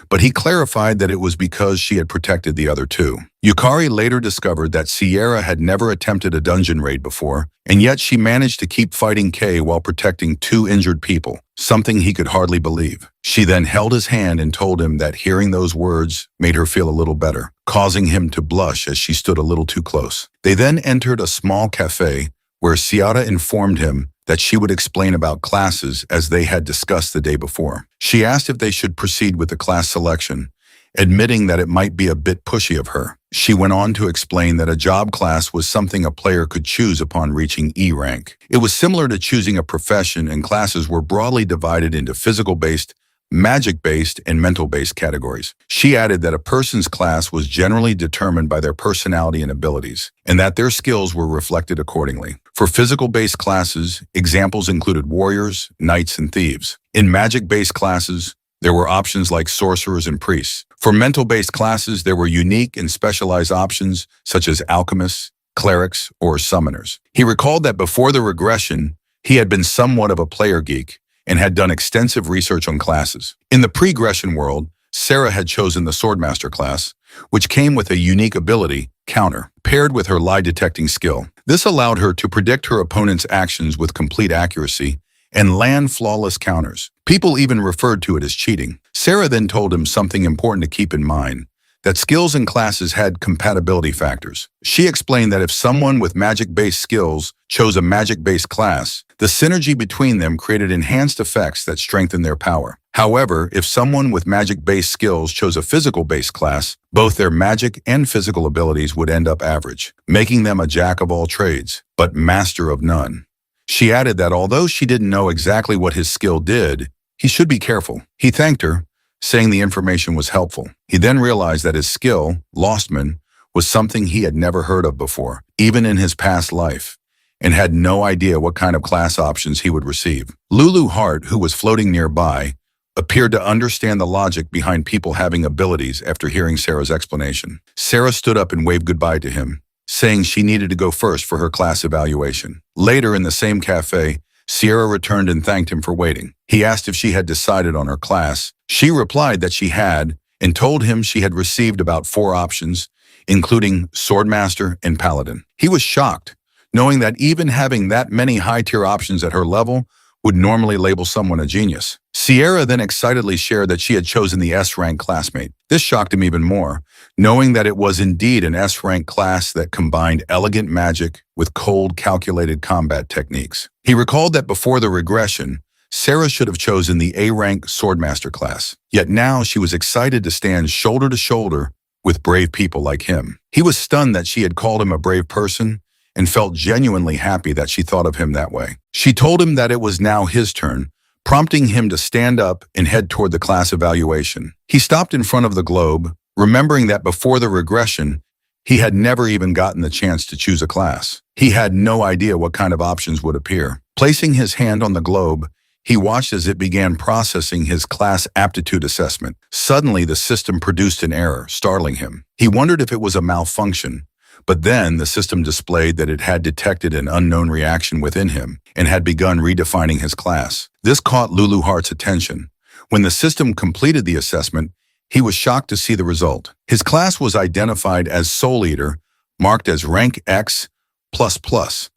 But he clarified that it was because she had protected the other two. Yukari later discovered that Sierra had never attempted a dungeon raid before, and yet she managed to keep fighting Kay while protecting 2 injured people, something he could hardly believe. She then held his hand and told him that hearing those words made her feel a little better, causing him to blush as she stood a little too close. They then entered a small cafe where Sierra informed him that she would explain about classes as they had discussed the day before. She asked if they should proceed with the class selection, admitting that it might be a bit pushy of her. She went on to explain that a job class was something a player could choose upon reaching E rank. It was similar to choosing a profession, and classes were broadly divided into physical-based, magic-based and mental-based categories. She added that a person's class was generally determined by their personality and abilities, and that their skills were reflected accordingly. For physical-based classes, examples included warriors, knights, and thieves. In magic-based classes, there were options like sorcerers and priests. For mental-based classes, there were unique and specialized options such as alchemists, clerics, or summoners. He recalled that before the regression, he had been somewhat of a player geek and had done extensive research on classes. In the pre-gression world, Sarah had chosen the Swordmaster class, which came with a unique ability, counter, paired with her lie-detecting skill. This allowed her to predict her opponent's actions with complete accuracy and land flawless counters. People even referred to it as cheating. Sarah then told him something important to keep in mind, that skills and classes had compatibility factors. She explained that if someone with magic-based skills chose a magic-based class, the synergy between them created enhanced effects that strengthened their power. However, if someone with magic-based skills chose a physical-based class, both their magic and physical abilities would end up average, making them a jack of all trades, but master of none. She added that although she didn't know exactly what his skill did, he should be careful. He thanked her, saying the information was helpful. He then realized that his skill, Lostman, was something he had never heard of before, even in his past life, and had no idea what kind of class options he would receive. Lulu Hart, who was floating nearby, appeared to understand the logic behind people having abilities after hearing Sarah's explanation. Sarah stood up and waved goodbye to him, saying she needed to go first for her class evaluation. Later in the same cafe, Sierra returned and thanked him for waiting. He asked if she had decided on her class. She replied that she had, and told him she had received about 4 options, including Swordmaster and Paladin. He was shocked, knowing that even having that many high-tier options at her level would normally label someone a genius. Sierra then excitedly shared that she had chosen the S-rank classmate. This shocked him even more, knowing that it was indeed an S-rank class that combined elegant magic with cold, calculated combat techniques. He recalled that before the regression, Sarah should have chosen the A-rank Swordmaster class. Yet now she was excited to stand shoulder to shoulder with brave people like him. He was stunned that she had called him a brave person and felt genuinely happy that she thought of him that way. She told him that it was now his turn, prompting him to stand up and head toward the class evaluation. He stopped in front of the globe, remembering that before the regression, he had never even gotten the chance to choose a class. He had no idea what kind of options would appear. Placing his hand on the globe, he watched as it began processing his class aptitude assessment. Suddenly, the system produced an error, startling him. He wondered if it was a malfunction, but then the system displayed that it had detected an unknown reaction within him and had begun redefining his class. This caught Lulu Hart's attention. When the system completed the assessment, he was shocked to see the result. His class was identified as Soul Eater, marked as rank X++.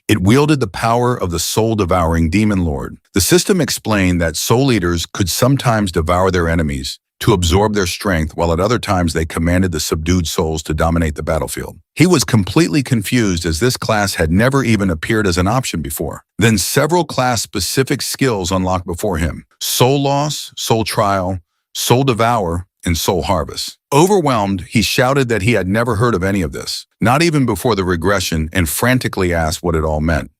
It wielded the power of the soul-devouring demon lord. The system explained that soul eaters could sometimes devour their enemies to absorb their strength, while at other times they commanded the subdued souls to dominate the battlefield. He was completely confused as this class had never even appeared as an option before. Then several class-specific skills unlocked before him: Soul Loss, Soul Trial, Soul Devour, and Soul Harvest. Overwhelmed, he shouted that he had never heard of any of this, not even before the regression, and frantically asked what it all meant.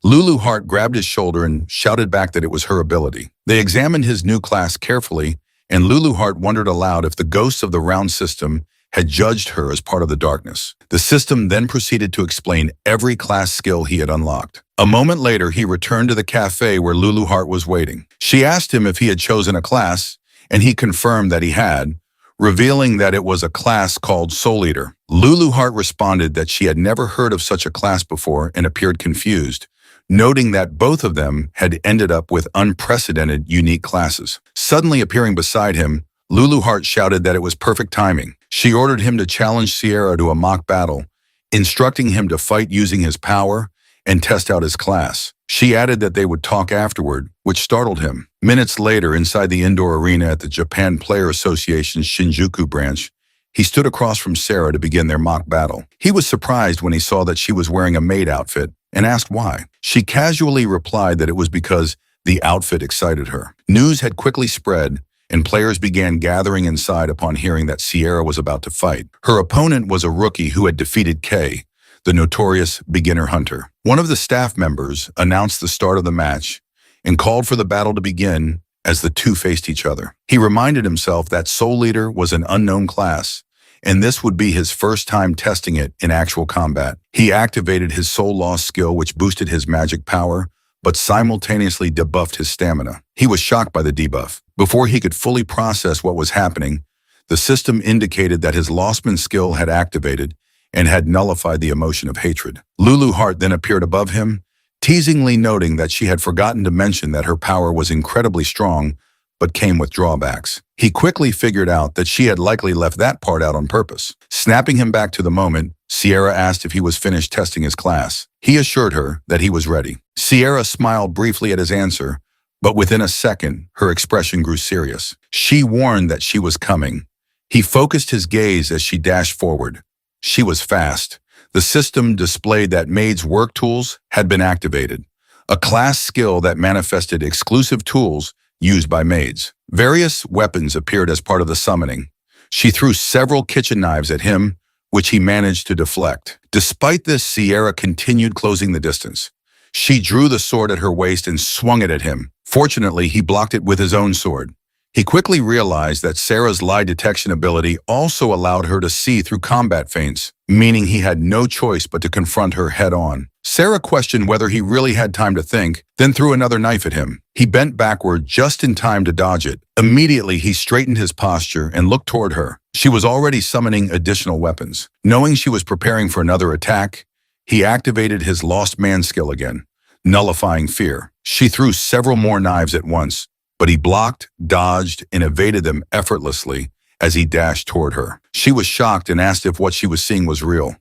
Lulu Hart grabbed his shoulder and shouted back that it was her ability. They examined his new class carefully, and Lulu Hart wondered aloud if the ghosts of the round system had judged her as part of the darkness. The system then proceeded to explain every class skill he had unlocked. A moment later, he returned to the cafe where Lulu Hart was waiting. She asked him if he had chosen a class, and he confirmed that he had, revealing that it was a class called Soul Eater. Lulu Hart responded that she had never heard of such a class before and appeared confused, noting that both of them had ended up with unprecedented, unique classes. Suddenly appearing beside him, Lulu Hart shouted that it was perfect timing. She ordered him to challenge Sierra to a mock battle, instructing him to fight using his power and test out his class. She added that they would talk afterward, which startled him. Minutes later, inside the indoor arena at the Japan Player Association's Shinjuku branch, he stood across from Sarah to begin their mock battle. He was surprised when he saw that she was wearing a maid outfit and asked why. She casually replied that it was because the outfit excited her. News had quickly spread, and players began gathering inside upon hearing that Sierra was about to fight. Her opponent was a rookie who had defeated Kay, the notorious beginner hunter. One of the staff members announced the start of the match and called for the battle to begin as the two faced each other. He reminded himself that Soul Eater was an unknown class, and this would be his first time testing it in actual combat. He activated his Soul Loss skill, which boosted his magic power, but simultaneously debuffed his stamina. He was shocked by the debuff. Before he could fully process what was happening, the system indicated that his Lostman skill had activated and had nullified the emotion of hatred. Lulu Hart then appeared above him, teasingly noting that she had forgotten to mention that her power was incredibly strong, but came with drawbacks. He quickly figured out that she had likely left that part out on purpose. Snapping him back to the moment, Sierra asked if he was finished testing his class. He assured her that he was ready. Sierra smiled briefly at his answer, but within a second, her expression grew serious. She warned that she was coming. He focused his gaze as she dashed forward. She was fast. The system displayed that Maid's work tools had been activated, a class skill that manifested exclusive tools used by maids. Various weapons appeared as part of the summoning. She threw several kitchen knives at him, which he managed to deflect. Despite this, Sierra continued closing the distance. She drew the sword at her waist and swung it at him. Fortunately, he blocked it with his own sword. He quickly realized that Sarah's lie detection ability also allowed her to see through combat feints, meaning he had no choice but to confront her head-on. Sarah questioned whether he really had time to think, then threw another knife at him. He bent backward just in time to dodge it. Immediately, he straightened his posture and looked toward her. She was already summoning additional weapons. Knowing she was preparing for another attack, he activated his Lost Man skill again, nullifying fear. She threw several more knives at once, but he blocked, dodged, and evaded them effortlessly as he dashed toward her. She was shocked and asked if what she was seeing was real.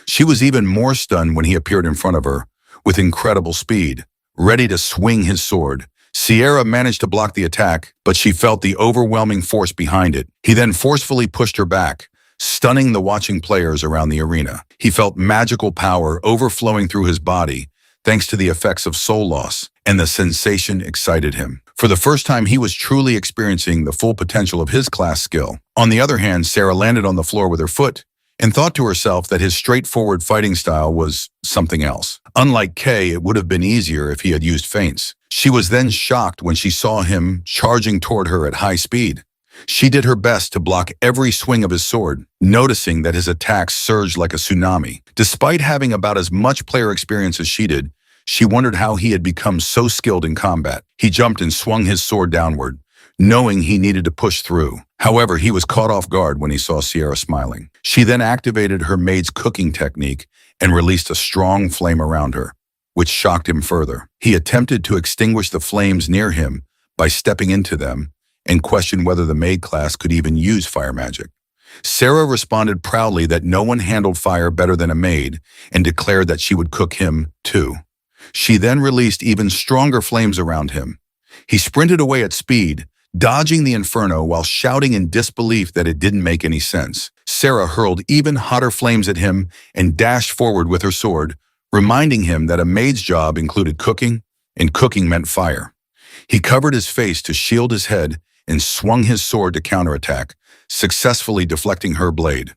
She was even more stunned when he appeared in front of her, with incredible speed, ready to swing his sword. Sierra managed to block the attack, but she felt the overwhelming force behind it. He then forcefully pushed her back, stunning the watching players around the arena. He felt magical power overflowing through his body, thanks to the effects of soul loss, and the sensation excited him. For the first time, he was truly experiencing the full potential of his class skill. On the other hand, Sarah landed on the floor with her foot and thought to herself that his straightforward fighting style was something else. Unlike Kay, it would have been easier if he had used feints. She was then shocked when she saw him charging toward her at high speed. She did her best to block every swing of his sword, noticing that his attacks surged like a tsunami. Despite having about as much player experience as she did, she wondered how he had become so skilled in combat. He jumped and swung his sword downward, knowing he needed to push through. However, he was caught off guard when he saw Sierra smiling. She then activated her maid's cooking technique and released a strong flame around her, which shocked him further. He attempted to extinguish the flames near him by stepping into them and questioned whether the maid class could even use fire magic. Sarah responded proudly that no one handled fire better than a maid and declared that she would cook him too. She then released even stronger flames around him. He sprinted away at speed, dodging the inferno while shouting in disbelief that it didn't make any sense. Sarah hurled even hotter flames at him and dashed forward with her sword, reminding him that a maid's job included cooking, and cooking meant fire. He covered his face to shield his head and swung his sword to counterattack, successfully deflecting her blade.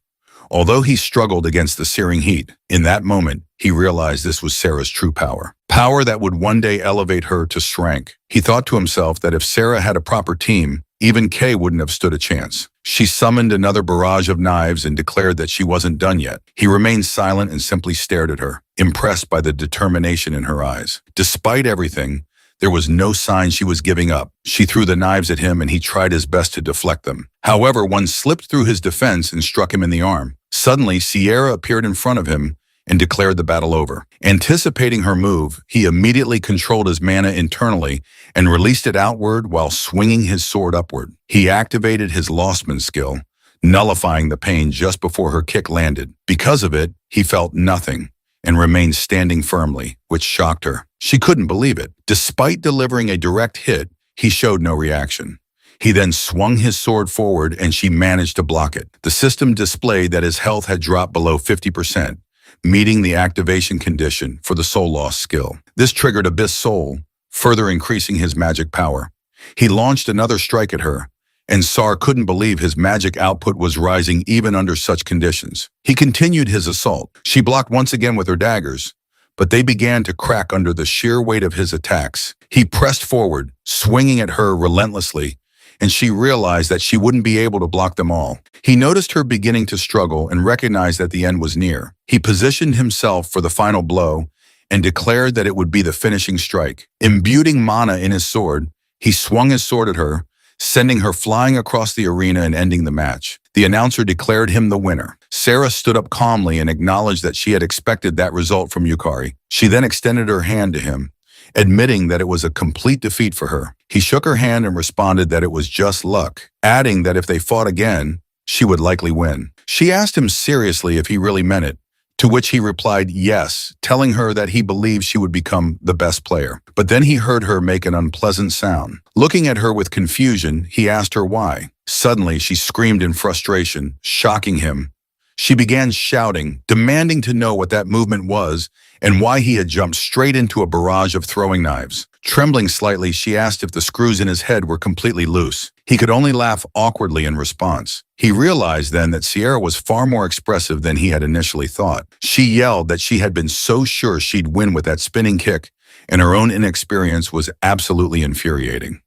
Although he struggled against the searing heat, in that moment, he realized this was Sarah's true power. Power that would one day elevate her to strength. He thought to himself that if Sarah had a proper team, even Kay wouldn't have stood a chance. She summoned another barrage of knives and declared that she wasn't done yet. He remained silent and simply stared at her, impressed by the determination in her eyes. Despite everything, there was no sign she was giving up. She threw the knives at him and he tried his best to deflect them. However, one slipped through his defense and struck him in the arm. Suddenly, Sierra appeared in front of him and declared the battle over. Anticipating her move, he immediately controlled his mana internally and released it outward while swinging his sword upward. He activated his Lostman skill, nullifying the pain just before her kick landed. Because of it, he felt nothing and remained standing firmly, which shocked her. She couldn't believe it. Despite delivering a direct hit, he showed no reaction. He then swung his sword forward and she managed to block it. The system displayed that his health had dropped below 50%, meeting the activation condition for the soul loss skill. This triggered Abyss Soul, further increasing his magic power. He launched another strike at her, and Sar couldn't believe his magic output was rising even under such conditions. He continued his assault. She blocked once again with her daggers, but they began to crack under the sheer weight of his attacks. He pressed forward, swinging at her relentlessly, and she realized that she wouldn't be able to block them all. He noticed her beginning to struggle and recognized that the end was near. He positioned himself for the final blow and declared that it would be the finishing strike. Imbuing mana in his sword, he swung his sword at her, sending her flying across the arena and ending the match. The announcer declared him the winner. Sarah stood up calmly and acknowledged that she had expected that result from Yukari. She then extended her hand to him, admitting that it was a complete defeat for her. He shook her hand and responded that it was just luck, adding that if they fought again, she would likely win. She asked him seriously if he really meant it, to which he replied yes, telling her that he believed she would become the best player. But then he heard her make an unpleasant sound. Looking at her with confusion, he asked her why. Suddenly, she screamed in frustration, shocking him. She began shouting, demanding to know what that movement was and why he had jumped straight into a barrage of throwing knives. Trembling slightly, she asked if the screws in his head were completely loose. He could only laugh awkwardly in response. He realized then that Sierra was far more expressive than he had initially thought. She yelled that she had been so sure she'd win with that spinning kick, and her own inexperience was absolutely infuriating.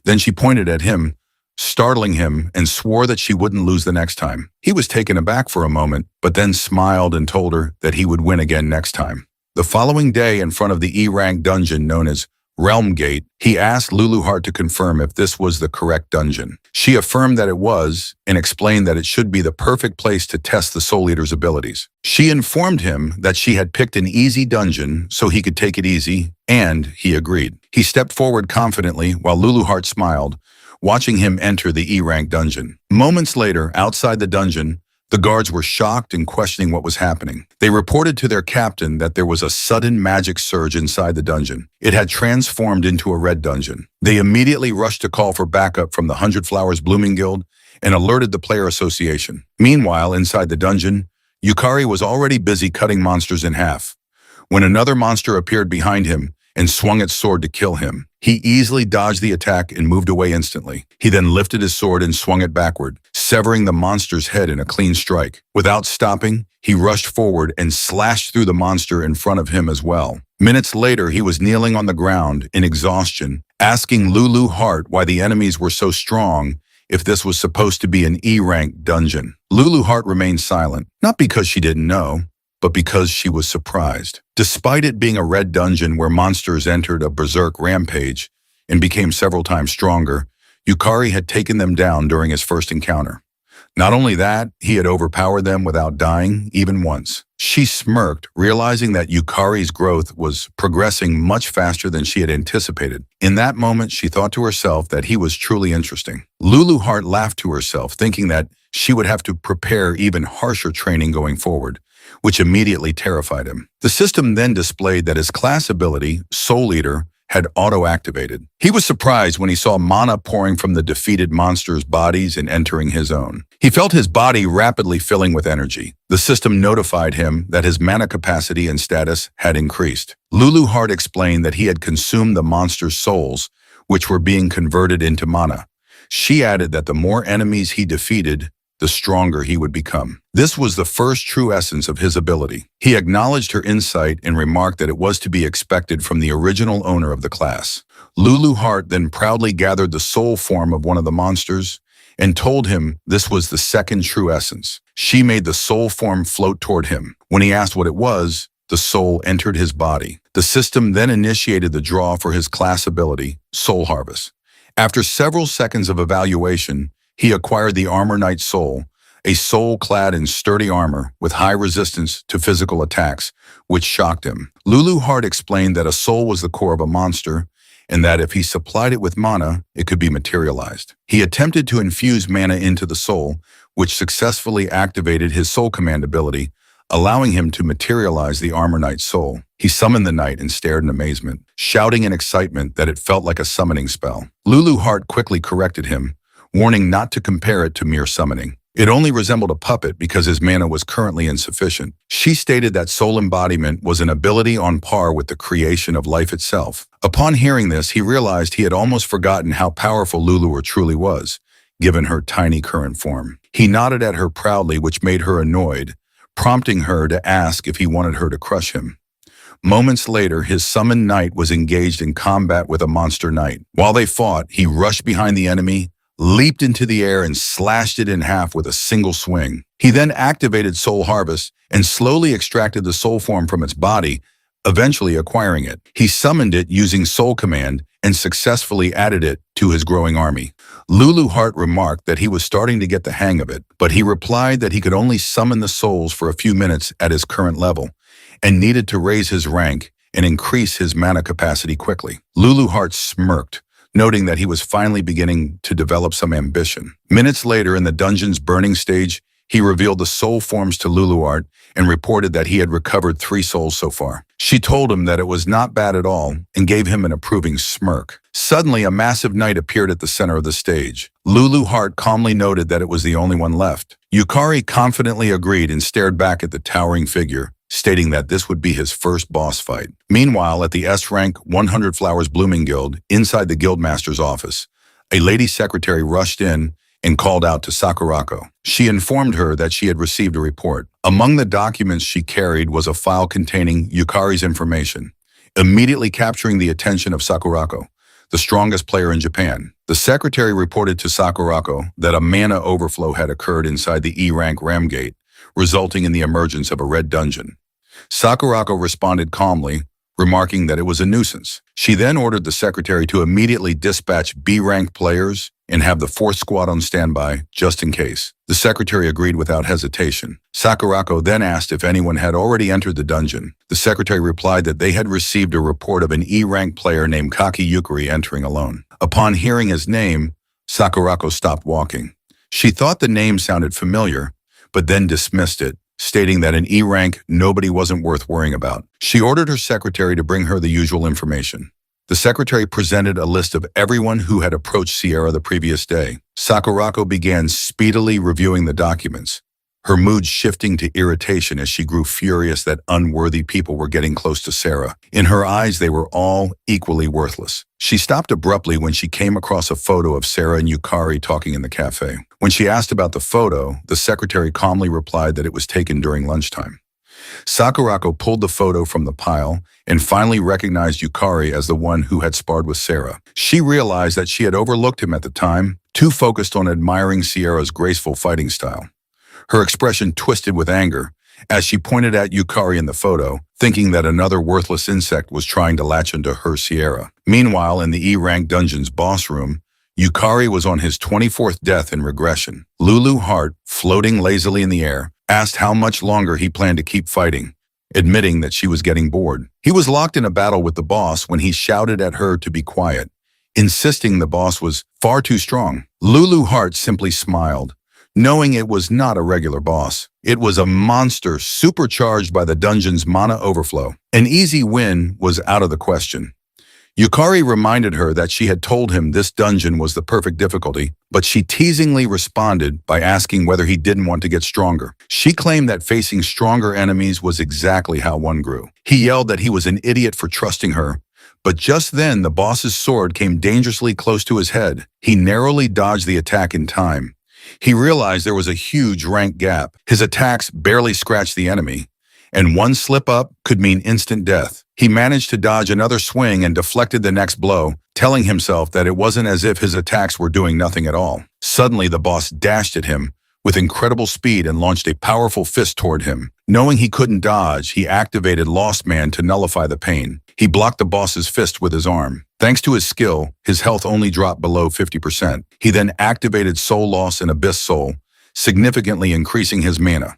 Then she pointed at him, startling him, and swore that she wouldn't lose the next time. He was taken aback for a moment, but then smiled and told her that he would win again next time. The following day, in front of the E-rank dungeon known as Realm Gate, he asked Luluheart to confirm if this was the correct dungeon. She affirmed that it was and explained that it should be the perfect place to test the Soul Eater's abilities. She informed him that she had picked an easy dungeon so he could take it easy, and he agreed. He stepped forward confidently while Luluheart smiled, watching him enter the E-rank dungeon. Moments later, outside the dungeon, the guards were shocked and questioning what was happening. They reported to their captain that there was a sudden magic surge inside the dungeon. It had transformed into a red dungeon. They immediately rushed to call for backup from the 100 Flowers Blooming Guild and alerted the player association. Meanwhile, inside the dungeon, Yukari was already busy cutting monsters in half, when another monster appeared behind him and swung its sword to kill him. He easily dodged the attack and moved away instantly. He then lifted his sword and swung it backward, severing the monster's head in a clean strike. Without stopping, he rushed forward and slashed through the monster in front of him as well. Minutes later, he was kneeling on the ground in exhaustion, asking Luluheart why the enemies were so strong if this was supposed to be an E-rank dungeon. Luluheart remained silent, not because she didn't know, but because she was surprised. Despite it being a red dungeon where monsters entered a berserk rampage and became several times stronger, Yukari had taken them down during his first encounter. Not only that, he had overpowered them without dying even once. She smirked, realizing that Yukari's growth was progressing much faster than she had anticipated. In that moment, she thought to herself that he was truly interesting. Luluheart laughed to herself, thinking that she would have to prepare even harsher training going forward, which immediately terrified him. The system then displayed that his class ability, Soul Eater, had auto-activated. He was surprised when he saw mana pouring from the defeated monsters' bodies and entering his own. He felt his body rapidly filling with energy. The system notified him that his mana capacity and status had increased. Luluheart explained that he had consumed the monsters' souls, which were being converted into mana. She added that the more enemies he defeated, the stronger he would become. This was the first true essence of his ability. He acknowledged her insight and remarked that it was to be expected from the original owner of the class. Luluheart then proudly gathered the soul form of one of the monsters and told him this was the second true essence. She made the soul form float toward him. When he asked what it was, the soul entered his body. The system then initiated the draw for his class ability, Soul Harvest. After several seconds of evaluation, he acquired the Armor Knight Soul, a soul clad in sturdy armor with high resistance to physical attacks, which shocked him. Luluheart explained that a soul was the core of a monster, and that if he supplied it with mana, it could be materialized. He attempted to infuse mana into the soul, which successfully activated his soul command ability, allowing him to materialize the Armor Knight's soul. He summoned the knight and stared in amazement, shouting in excitement that it felt like a summoning spell. Luluheart quickly corrected him, warning not to compare it to mere summoning. It only resembled a puppet because his mana was currently insufficient. She stated that soul embodiment was an ability on par with the creation of life itself. Upon hearing this, he realized he had almost forgotten how powerful Luluheart truly was, given her tiny current form. He nodded at her proudly, which made her annoyed, prompting her to ask if he wanted her to crush him. Moments later, his summoned knight was engaged in combat with a monster knight. While they fought, he rushed behind the enemy, leaped into the air, and slashed it in half with a single swing. He then activated Soul Harvest and slowly extracted the soul form from its body, eventually acquiring it. He summoned it using Soul Command and successfully added it to his growing army. Lulu Hart remarked that he was starting to get the hang of it, but he replied that he could only summon the souls for a few minutes at his current level and needed to raise his rank and increase his mana capacity quickly. Lulu Hart smirked, noting that he was finally beginning to develop some ambition. Minutes later, in the dungeon's burning stage, he revealed the soul forms to Luluart and reported that he had recovered 3 souls so far. She told him that it was not bad at all and gave him an approving smirk. Suddenly, a massive knight appeared at the center of the stage. Lulu Hart calmly noted that it was the only one left. Yukari confidently agreed and stared back at the towering figure, stating that this would be his first boss fight. Meanwhile, at the S-Rank 100 Flowers Blooming Guild, inside the Guildmaster's office, a lady secretary rushed in and called out to Sakurako. She informed her that she had received a report. Among the documents she carried was a file containing Yukari's information, immediately capturing the attention of Sakurako, the strongest player in Japan. The secretary reported to Sakurako that a mana overflow had occurred inside the E-Rank Ram Gate, resulting in the emergence of a red dungeon. Sakurako responded calmly, remarking that it was a nuisance. She then ordered the secretary to immediately dispatch B-rank players and have the 4th squad on standby, just in case. The secretary agreed without hesitation. Sakurako then asked if anyone had already entered the dungeon. The secretary replied that they had received a report of an E-rank player named Kaki Yukari entering alone. Upon hearing his name, Sakurako stopped walking. She thought the name sounded familiar, but then dismissed it, stating that in E-rank, nobody wasn't worth worrying about. She ordered her secretary to bring her the usual information. The secretary presented a list of everyone who had approached Sierra the previous day. Sakurako began speedily reviewing the documents, her mood shifting to irritation as she grew furious that unworthy people were getting close to Sarah. In her eyes, they were all equally worthless. She stopped abruptly when she came across a photo of Sarah and Yukari talking in the cafe. When she asked about the photo, the secretary calmly replied that it was taken during lunchtime. Sakurako pulled the photo from the pile and finally recognized Yukari as the one who had sparred with Sarah. She realized that she had overlooked him at the time, too focused on admiring Sierra's graceful fighting style. Her expression twisted with anger as she pointed at Yukari in the photo, thinking that another worthless insect was trying to latch into her Sierra. Meanwhile, in the E-Rank Dungeon's boss room, Yukari was on his 24th death in regression. Lulu Hart, floating lazily in the air, asked how much longer he planned to keep fighting, admitting that she was getting bored. He was locked in a battle with the boss when he shouted at her to be quiet, insisting the boss was far too strong. Lulu Hart simply smiled, knowing it was not a regular boss. It was a monster supercharged by the dungeon's mana overflow. An easy win was out of the question. Yukari reminded her that she had told him this dungeon was the perfect difficulty, but she teasingly responded by asking whether he didn't want to get stronger. She claimed that facing stronger enemies was exactly how one grew. He yelled that he was an idiot for trusting her, but just then the boss's sword came dangerously close to his head. He narrowly dodged the attack in time. He realized there was a huge rank gap. His attacks barely scratched the enemy, and one slip up could mean instant death. He managed to dodge another swing and deflected the next blow, telling himself that it wasn't as if his attacks were doing nothing at all. Suddenly, the boss dashed at him with incredible speed and launched a powerful fist toward him. Knowing he couldn't dodge, he activated Lost Man to nullify the pain. He blocked the boss's fist with his arm. Thanks to his skill, his health only dropped below 50%. He then activated Soul Loss and Abyss Soul, significantly increasing his mana.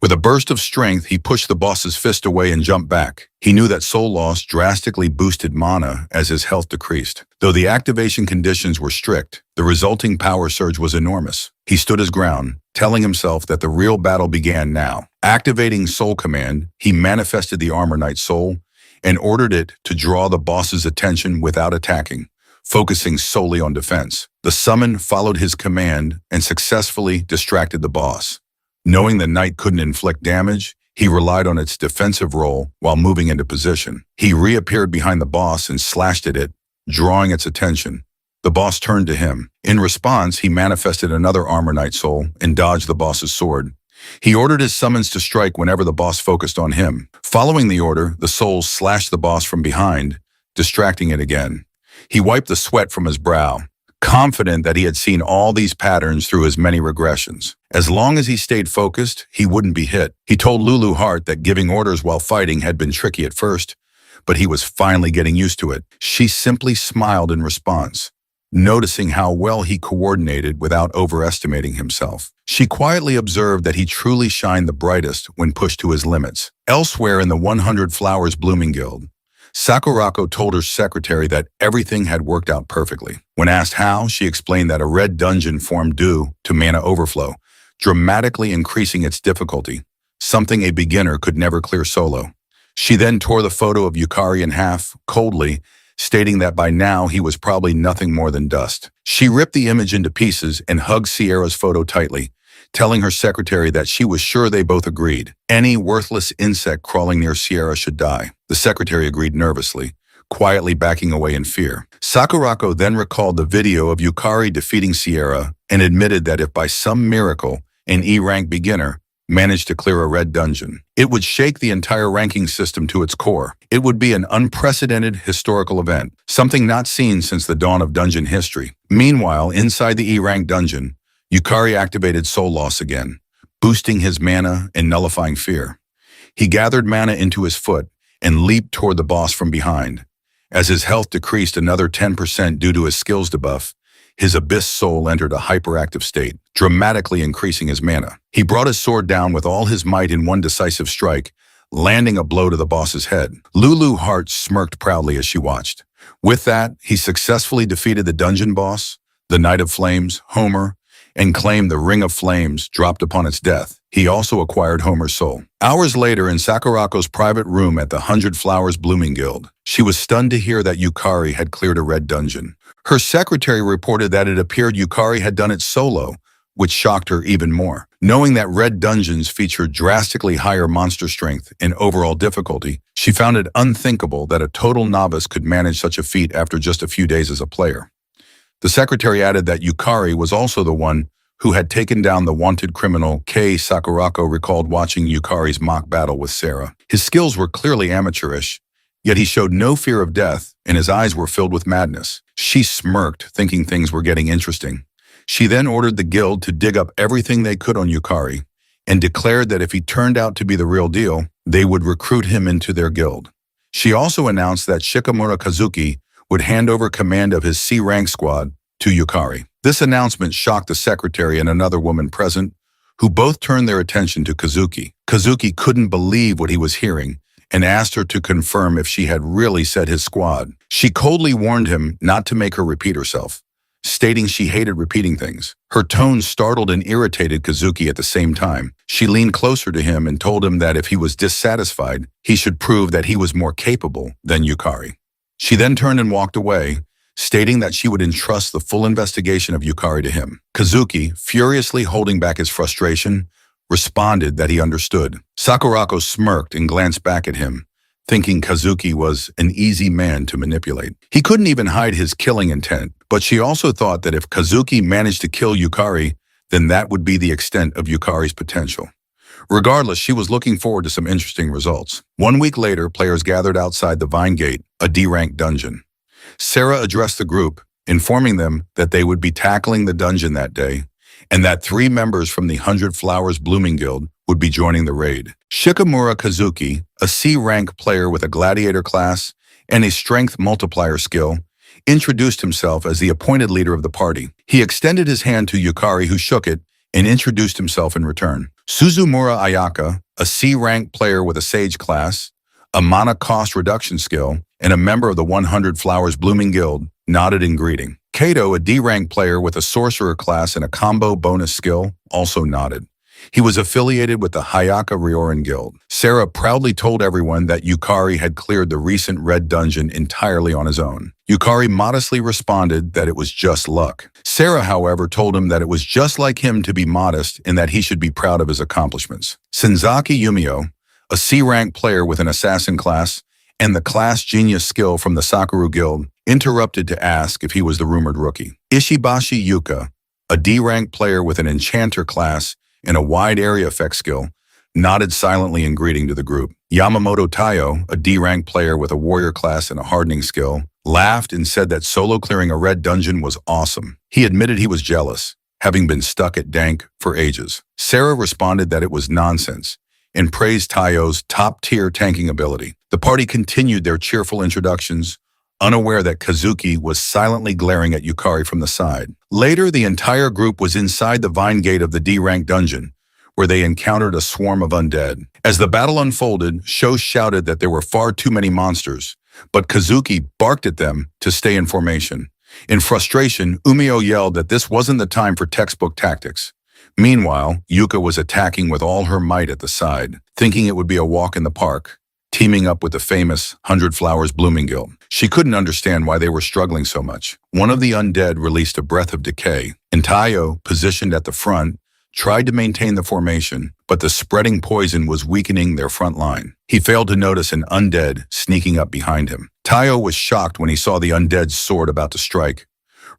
With a burst of strength, he pushed the boss's fist away and jumped back. He knew that Soul Loss drastically boosted mana as his health decreased. Though the activation conditions were strict, the resulting power surge was enormous. He stood his ground, telling himself that the real battle began now. Activating Soul Command, he manifested the Armor Knight Soul and ordered it to draw the boss's attention without attacking, focusing solely on defense. The summon followed his command and successfully distracted the boss. Knowing the knight couldn't inflict damage, he relied on its defensive role while moving into position. He reappeared behind the boss and slashed at it, drawing its attention. The boss turned to him. In response, he manifested another Armor Knight Soul and dodged the boss's sword. He ordered his summons to strike whenever the boss focused on him. Following the order, the souls slashed the boss from behind, distracting it again. He wiped the sweat from his brow, confident that he had seen all these patterns through his many regressions. As long as he stayed focused, he wouldn't be hit. He told Lulu Hart that giving orders while fighting had been tricky at first, but he was finally getting used to it. She simply smiled in response, noticing how well he coordinated without overestimating himself. She quietly observed that he truly shined the brightest when pushed to his limits. Elsewhere in the 100 Flowers Blooming Guild, Sakurako told her secretary that everything had worked out perfectly. When asked how, she explained that a red dungeon formed due to mana overflow, dramatically increasing its difficulty, something a beginner could never clear solo. She then tore the photo of Yukari in half, coldly, stating that by now he was probably nothing more than dust. She ripped the image into pieces and hugged Sierra's photo tightly, telling her secretary that she was sure they both agreed. Any worthless insect crawling near Sierra should die. The secretary agreed nervously, quietly backing away in fear. Sakurako then recalled the video of Yukari defeating Sierra and admitted that if by some miracle an E-rank beginner managed to clear a red dungeon, it would shake the entire ranking system to its core. It would be an unprecedented historical event, something not seen since the dawn of dungeon history. Meanwhile, inside the E-rank dungeon, Yukari activated Soul Loss again, boosting his mana and nullifying fear. He gathered mana into his foot and leaped toward the boss from behind. As his health decreased another 10% due to his skills debuff, his abyss soul entered a hyperactive state, dramatically increasing his mana. He brought his sword down with all his might in one decisive strike, landing a blow to the boss's head. Lulu Hart smirked proudly as she watched. With that, he successfully defeated the dungeon boss, the Knight of Flames, Homer, and claimed the Ring of Flames dropped upon its death. He also acquired Homer's soul. Hours later, in Sakurako's private room at the 100 Flowers Blooming Guild, she was stunned to hear that Yukari had cleared a red dungeon. Her secretary reported that it appeared Yukari had done it solo, which shocked her even more. Knowing that red dungeons featured drastically higher monster strength and overall difficulty, she found it unthinkable that a total novice could manage such a feat after just a few days as a player. The secretary added that Yukari was also the one who had taken down the wanted criminal Kei. Sakurako recalled watching Yukari's mock battle with Sarah. His skills were clearly amateurish, yet he showed no fear of death, and his eyes were filled with madness. She smirked, thinking things were getting interesting. She then ordered the guild to dig up everything they could on Yukari, and declared that if he turned out to be the real deal, they would recruit him into their guild. She also announced that Shikamura Kazuki would hand over command of his C-rank squad to Yukari. This announcement shocked the secretary and another woman present, who both turned their attention to Kazuki. Kazuki couldn't believe what he was hearing and asked her to confirm if she had really said his squad. She coldly warned him not to make her repeat herself, stating she hated repeating things. Her tone startled and irritated Kazuki at the same time. She leaned closer to him and told him that if he was dissatisfied, he should prove that he was more capable than Yukari. She then turned and walked away, stating that she would entrust the full investigation of Yukari to him. Kazuki, furiously holding back his frustration, responded that he understood. Sakurako smirked and glanced back at him, thinking Kazuki was an easy man to manipulate. He couldn't even hide his killing intent, but she also thought that if Kazuki managed to kill Yukari, then that would be the extent of Yukari's potential. Regardless, she was looking forward to some interesting results. 1 week later, players gathered outside the Vine Gate, a D-rank dungeon. Sarah addressed the group, informing them that they would be tackling the dungeon that day, and that 3 members from the 100 Flowers Blooming Guild would be joining the raid. Shikamura Kazuki, a C-rank player with a gladiator class and a strength multiplier skill, introduced himself as the appointed leader of the party. He extended his hand to Yukari, who shook it, and introduced himself in return. Suzumura Ayaka, a C-rank player with a Sage class, a mana cost reduction skill, and a member of the 100 Flowers Blooming Guild, nodded in greeting. Kato, a D-rank player with a sorcerer class and a combo bonus skill, also nodded. He was affiliated with the Hayaka Ryorin Guild. Sarah proudly told everyone that Yukari had cleared the recent red dungeon entirely on his own. Yukari modestly responded that it was just luck. Sarah, however, told him that it was just like him to be modest and that he should be proud of his accomplishments. Senzaki Yumio, a C-rank player with an assassin class and the class genius skill from the Sakura Guild, interrupted to ask if he was the rumored rookie. Ishibashi Yuka, a D-rank player with an enchanter class and a wide area effect skill, nodded silently in greeting to the group. Yamamoto Taiyo, a D-rank player with a warrior class and a hardening skill, laughed and said that solo clearing a red dungeon was awesome. He admitted he was jealous, having been stuck at Dank for ages. Sarah responded that it was nonsense and praised Taiyo's top-tier tanking ability. The party continued their cheerful introductions, unaware that Kazuki was silently glaring at Yukari from the side. Later, the entire group was inside the vine gate of the D-rank dungeon, where they encountered a swarm of undead. As the battle unfolded, Sho shouted that there were far too many monsters, but Kazuki barked at them to stay in formation. In frustration, Umio yelled that this wasn't the time for textbook tactics. Meanwhile, Yuka was attacking with all her might at the side, thinking it would be a walk in the park, teaming up with the famous 100 Flowers Blooming Guild. She couldn't understand why they were struggling so much. One of the undead released a breath of decay, and Taiyo, positioned at the front, tried to maintain the formation, but the spreading poison was weakening their front line. He failed to notice an undead sneaking up behind him. Taiyo was shocked when he saw the undead's sword about to strike.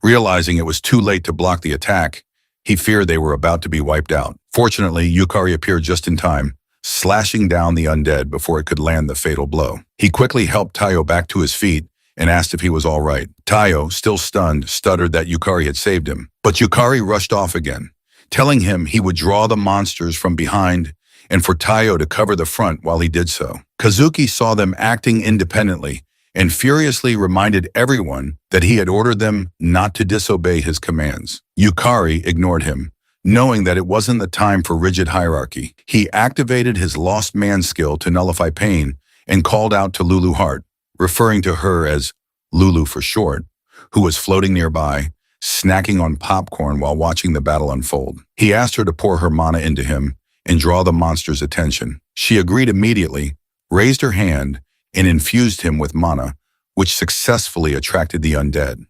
Realizing it was too late to block the attack, he feared they were about to be wiped out. Fortunately, Yukari appeared just in time, slashing down the undead before it could land the fatal blow. He quickly helped Taiyo back to his feet and asked if he was all right. Taiyo, still stunned, stuttered that Yukari had saved him. But Yukari rushed off again, telling him he would draw the monsters from behind and for Taiyo to cover the front while he did so. Kazuki saw them acting independently and furiously reminded everyone that he had ordered them not to disobey his commands. Yukari ignored him, knowing that it wasn't the time for rigid hierarchy. He activated his lost man skill to nullify pain and called out to Lulu Hart, referring to her as Lulu for short, who was floating nearby, snacking on popcorn while watching the battle unfold. He asked her to pour her mana into him and draw the monster's attention. She agreed immediately, raised her hand, and infused him with mana, which successfully attracted the undead.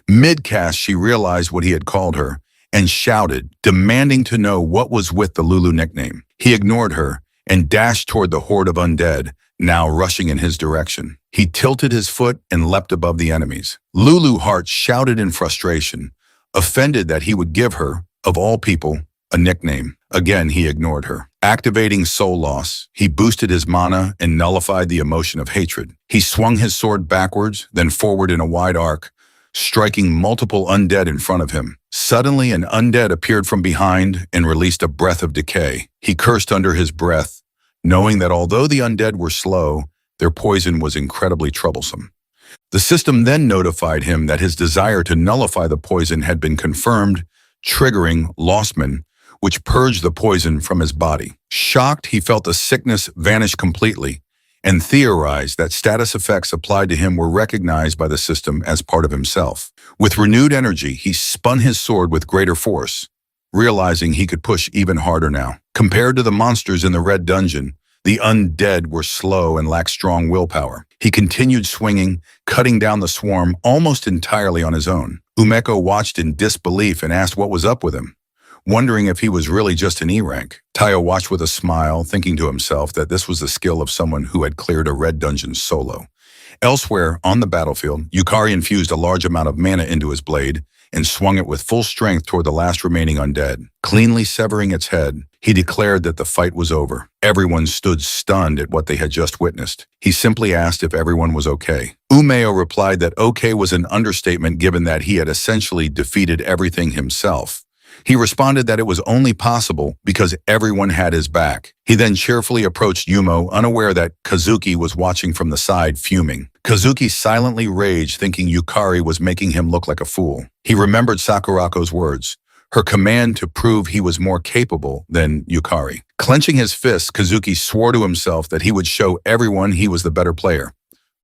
Mid-cast, she realized what he had called her and shouted, demanding to know what was with the Lulu nickname. He ignored her and dashed toward the horde of undead, now rushing in his direction. He tilted his foot and leapt above the enemies. Lulu Hart shouted in frustration, offended that he would give her, of all people, a nickname. Again, he ignored her. Activating Soul Loss, he boosted his mana and nullified the emotion of hatred. He swung his sword backwards, then forward in a wide arc, striking multiple undead in front of him. Suddenly, an undead appeared from behind and released a breath of decay. He cursed under his breath, knowing that although the undead were slow, their poison was incredibly troublesome. The system then notified him that his desire to nullify the poison had been confirmed, triggering Lostman, which purged the poison from his body. Shocked, he felt the sickness vanish completely and theorized that status effects applied to him were recognized by the system as part of himself. With renewed energy, he spun his sword with greater force, realizing he could push even harder now. Compared to the monsters in the red dungeon, the undead were slow and lacked strong willpower. He continued swinging, cutting down the swarm almost entirely on his own. Umeko watched in disbelief and asked what was up with him, wondering if he was really just an E-rank. Taiyo watched with a smile, thinking to himself that this was the skill of someone who had cleared a red dungeon solo. Elsewhere, on the battlefield, Yukari infused a large amount of mana into his blade and swung it with full strength toward the last remaining undead. Cleanly severing its head, he declared that the fight was over. Everyone stood stunned at what they had just witnessed. He simply asked if everyone was okay. Umeo replied that okay was an understatement given that he had essentially defeated everything himself. He responded that it was only possible because everyone had his back. He then cheerfully approached Yumo, unaware that Kazuki was watching from the side, fuming. Kazuki silently raged, thinking Yukari was making him look like a fool. He remembered Sakurako's words, her command to prove he was more capable than Yukari. Clenching his fists, Kazuki swore to himself that he would show everyone he was the better player.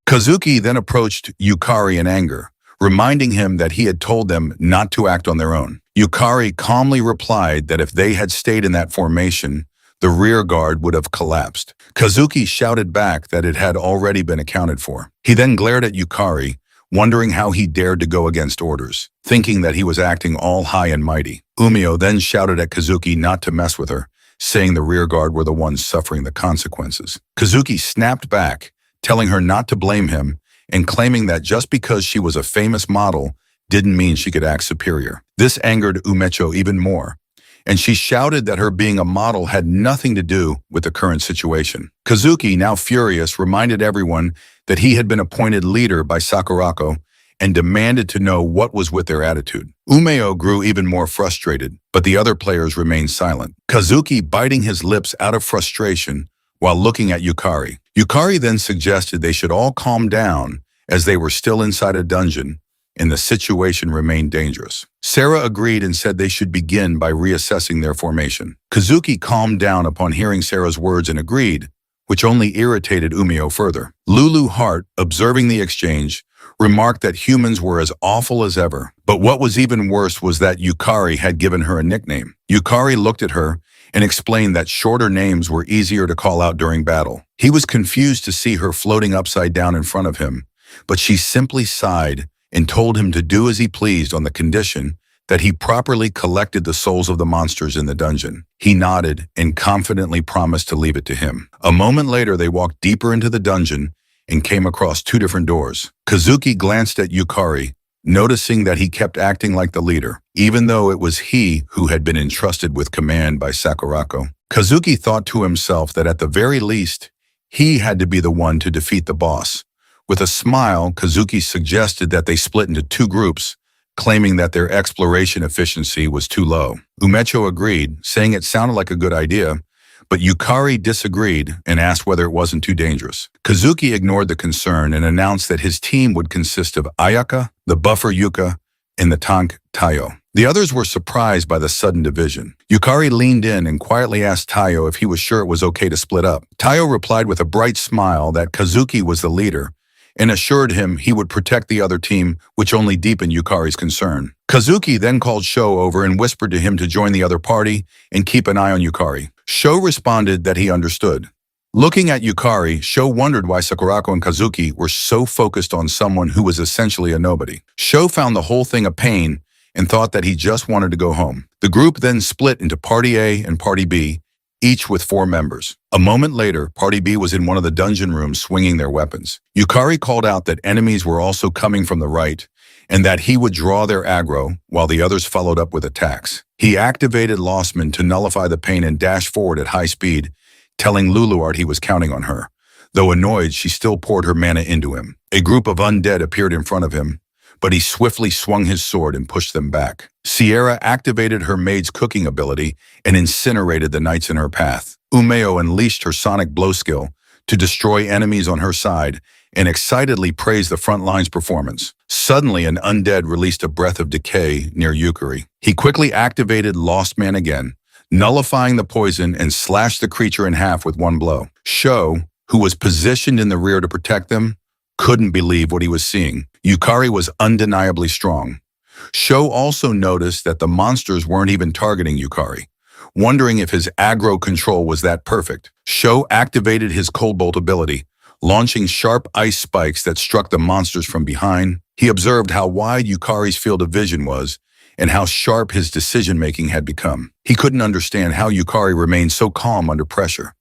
Kazuki then approached Yukari in anger, reminding him that he had told them not to act on their own. Yukari calmly replied that if they had stayed in that formation, the rear guard would have collapsed. Kazuki shouted back that it had already been accounted for. He then glared at Yukari, wondering how he dared to go against orders, thinking that he was acting all high and mighty. Umio then shouted at Kazuki not to mess with her, saying the rear guard were the ones suffering the consequences. Kazuki snapped back, telling her not to blame him, and claiming that just because she was a famous model didn't mean she could act superior. This angered Umecho even more, and she shouted that her being a model had nothing to do with the current situation. Kazuki, now furious, reminded everyone that he had been appointed leader by Sakurako and demanded to know what was with their attitude. Umeo grew even more frustrated, but the other players remained silent. Kazuki biting his lips out of frustration while looking at Yukari. Yukari then suggested they should all calm down as they were still inside a dungeon and the situation remained dangerous. Sarah agreed and said they should begin by reassessing their formation. Kazuki calmed down upon hearing Sarah's words and agreed, which only irritated Umeo further. Lulu Hart, observing the exchange, remarked that humans were as awful as ever. But what was even worse was that Yukari had given her a nickname. Yukari looked at her and explained that shorter names were easier to call out during battle. He was confused to see her floating upside down in front of him, but she simply sighed and told him to do as he pleased on the condition that he properly collected the souls of the monsters in the dungeon. He nodded and confidently promised to leave it to him. A moment later, they walked deeper into the dungeon and came across two different doors. Kazuki glanced at Yukari, noticing that he kept acting like the leader, even though it was he who had been entrusted with command by Sakurako. Kazuki thought to himself that at the very least, he had to be the one to defeat the boss. With a smile, Kazuki suggested that they split into two groups, claiming that their exploration efficiency was too low. Umecho agreed, saying it sounded like a good idea, but Yukari disagreed and asked whether it wasn't too dangerous. Kazuki ignored the concern and announced that his team would consist of Ayaka, the buffer Yuka, and the tank Tayo. The others were surprised by the sudden division. Yukari leaned in and quietly asked Tayo if he was sure it was okay to split up. Tayo replied with a bright smile that Kazuki was the leader and assured him he would protect the other team, which only deepened Yukari's concern. Kazuki then called Sho over and whispered to him to join the other party and keep an eye on Yukari. Sho responded that he understood. Looking at Yukari, Sho wondered why Sakurako and Kazuki were so focused on someone who was essentially a nobody. Sho found the whole thing a pain and thought that he just wanted to go home. The group then split into Party A and Party B, each with 4 members. A moment later, Party B was in one of the dungeon rooms swinging their weapons. Yukari called out that enemies were also coming from the right and that he would draw their aggro while the others followed up with attacks. He activated Lostman to nullify the pain and dashed forward at high speed, telling Luluart he was counting on her. Though annoyed, she still poured her mana into him. A group of undead appeared in front of him, but he swiftly swung his sword and pushed them back. Sierra activated her maid's cooking ability and incinerated the knights in her path. Umeo unleashed her sonic blow skill to destroy enemies on her side and excitedly praised the front line's performance. Suddenly, an undead released a breath of decay near Yukari. He quickly activated Lost Man again, nullifying the poison and slashed the creature in half with one blow. Sho, who was positioned in the rear to protect them, couldn't believe what he was seeing. Yukari was undeniably strong. Sho also noticed that the monsters weren't even targeting Yukari, wondering if his aggro control was that perfect. Sho activated his Cold Bolt ability, launching sharp ice spikes that struck the monsters from behind. He observed how wide Yukari's field of vision was and how sharp his decision-making had become. He couldn't understand how Yukari remained so calm under pressure.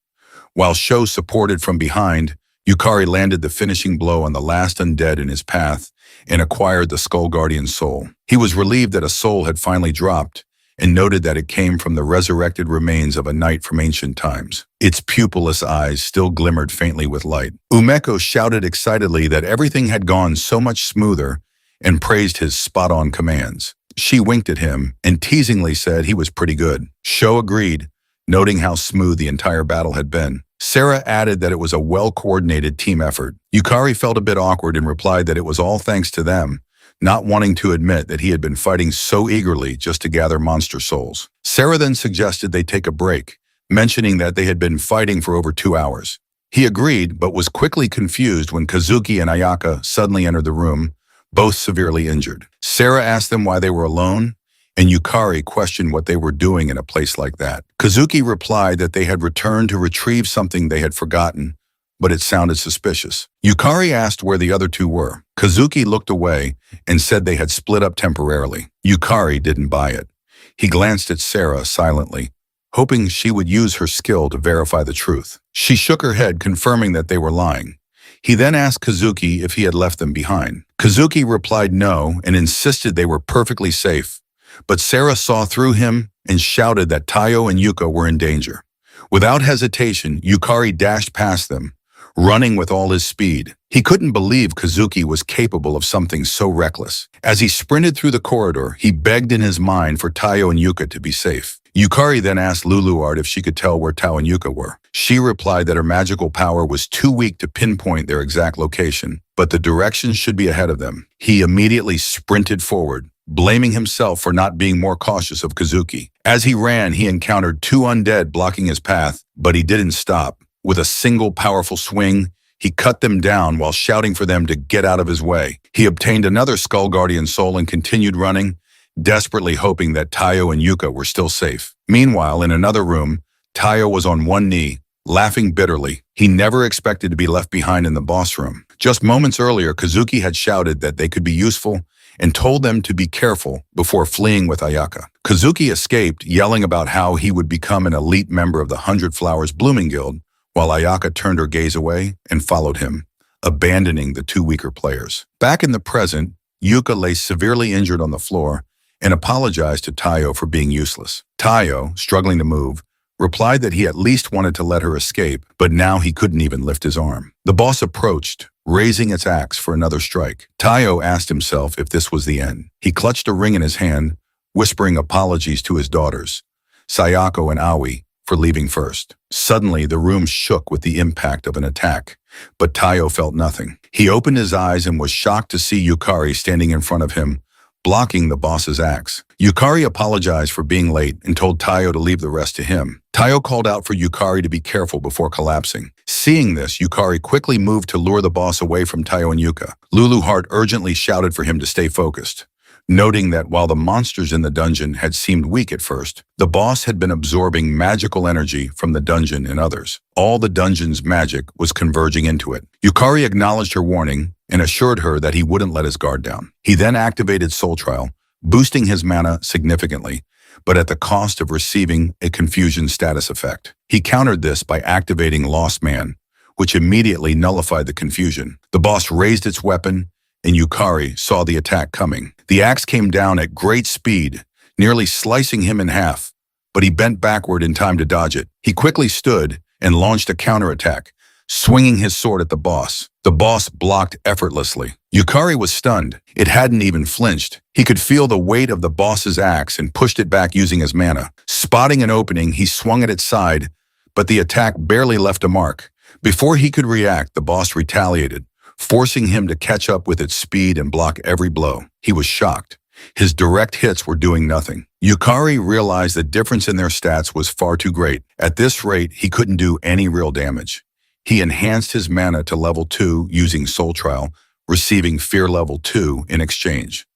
While Sho supported from behind, Yukari landed the finishing blow on the last undead in his path and acquired the Skull Guardian's soul. He was relieved that a soul had finally dropped and noted that it came from the resurrected remains of a knight from ancient times. Its pupilless eyes still glimmered faintly with light. Umeko shouted excitedly that everything had gone so much smoother and praised his spot-on commands. She winked at him and teasingly said he was pretty good. Sho agreed, noting how smooth the entire battle had been. Sarah added that it was a well-coordinated team effort. Yukari felt a bit awkward and replied that it was all thanks to them, not wanting to admit that he had been fighting so eagerly just to gather monster souls. Sarah then suggested they take a break, mentioning that they had been fighting for over 2 hours. He agreed, but was quickly confused when Kazuki and Ayaka suddenly entered the room, both severely injured. Sarah asked them why they were alone, and Yukari questioned what they were doing in a place like that. Kazuki replied that they had returned to retrieve something they had forgotten, but it sounded suspicious. Yukari asked where the other two were. Kazuki looked away and said they had split up temporarily. Yukari didn't buy it. He glanced at Sarah silently, hoping she would use her skill to verify the truth. She shook her head, confirming that they were lying. He then asked Kazuki if he had left them behind. Kazuki replied no and insisted they were perfectly safe, But Sarah saw through him and shouted that Tayo and Yuka were in danger. Without hesitation, Yukari dashed past them, running with all his speed. He couldn't believe Kazuki was capable of something so reckless. As he sprinted through the corridor, he begged in his mind for Tayo and Yuka to be safe. Yukari then asked Luluart if she could tell where Tao and Yuka were. She replied that her magical power was too weak to pinpoint their exact location, but the directions should be ahead of them. He immediately sprinted forward, blaming himself for not being more cautious of Kazuki. As he ran, he encountered two undead blocking his path, but he didn't stop. With a single powerful swing, he cut them down while shouting for them to get out of his way. He obtained another Skull Guardian soul and continued running, desperately hoping that Tayo and Yuka were still safe. Meanwhile, in another room, Tayo was on one knee, laughing bitterly. He never expected to be left behind in the boss room. Just moments earlier, Kazuki had shouted that they could be useful and told them to be careful before fleeing with Ayaka. Kazuki escaped, yelling about how he would become an elite member of the 100 Flowers Blooming Guild, while Ayaka turned her gaze away and followed him, abandoning the two weaker players. Back in the present, Yuka lay severely injured on the floor and apologized to Tayo for being useless. Tayo, struggling to move, replied that he at least wanted to let her escape, but now he couldn't even lift his arm. The boss approached, raising its axe for another strike. Tayo asked himself if this was the end. He clutched a ring in his hand, whispering apologies to his daughters, Sayako and Aoi, for leaving first. Suddenly, the room shook with the impact of an attack, but Tayo felt nothing. He opened his eyes and was shocked to see Yukari standing in front of him, blocking the boss's axe. Yukari apologized for being late and told Tayo to leave the rest to him. Tayo called out for Yukari to be careful before collapsing. Seeing this, Yukari quickly moved to lure the boss away from Tayo and Yuka. Luluart urgently shouted for him to stay focused, noting that while the monsters in the dungeon had seemed weak at first, the boss had been absorbing magical energy from the dungeon and others. All the dungeon's magic was converging into it. Yukari acknowledged her warning and assured her that he wouldn't let his guard down. He then activated Soul Trial, boosting his mana significantly, but at the cost of receiving a confusion status effect. He countered this by activating Lost Man, which immediately nullified the confusion. The boss raised its weapon, and Yukari saw the attack coming. The axe came down at great speed, nearly slicing him in half, but he bent backward in time to dodge it. He quickly stood and launched a counterattack, swinging his sword at the boss. The boss blocked effortlessly. Yukari was stunned. It hadn't even flinched. He could feel the weight of the boss's axe and pushed it back using his mana. Spotting an opening, he swung at its side, but the attack barely left a mark. Before he could react, the boss retaliated, forcing him to catch up with its speed and block every blow. He was shocked. His direct hits were doing nothing. Yukari realized the difference in their stats was far too great. At this rate, he couldn't do any real damage. He enhanced his mana to level 2 using Soul Trial, receiving Fear level 2 in exchange.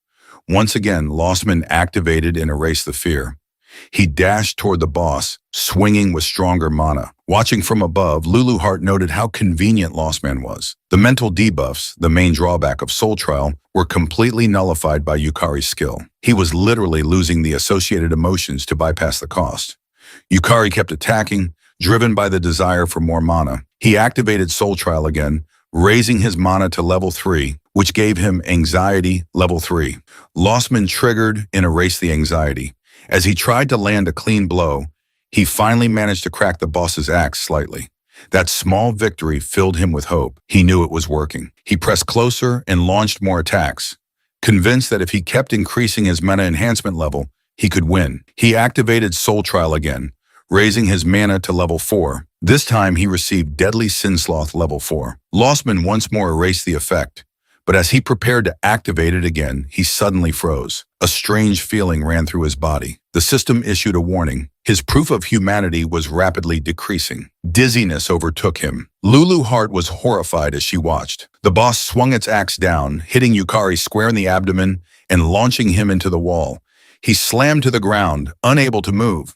Once again, Lostman activated and erased the fear. He dashed toward the boss, swinging with stronger mana. Watching from above, Luluart noted how convenient Lostman was. The mental debuffs, the main drawback of Soul Trial, were completely nullified by Yukari's skill. He was literally losing the associated emotions to bypass the cost. Yukari kept attacking, driven by the desire for more mana. He activated Soul Trial again, raising his mana to level 3, which gave him Anxiety level 3. Lostman triggered and erased the anxiety. As he tried to land a clean blow, he finally managed to crack the boss's axe slightly. That small victory filled him with hope. He knew it was working. He pressed closer and launched more attacks, convinced that if he kept increasing his mana enhancement level, he could win. He activated Soul Trial again, raising his mana to level 4. This time he received Deadly Sinsloth level 4. Lostman once more erased the effect, but as he prepared to activate it again, he suddenly froze. A strange feeling ran through his body. The system issued a warning. His proof of humanity was rapidly decreasing. Dizziness overtook him. Luluart was horrified as she watched. The boss swung its axe down, hitting Yukari square in the abdomen and launching him into the wall. He slammed to the ground, unable to move.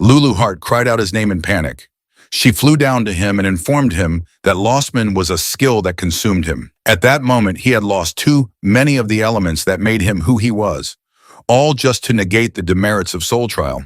Luluart cried out his name in panic. She flew down to him and informed him that Lostman was a skill that consumed him. At that moment, he had lost too many of the elements that made him who he was, all just to negate the demerits of Soul Trial.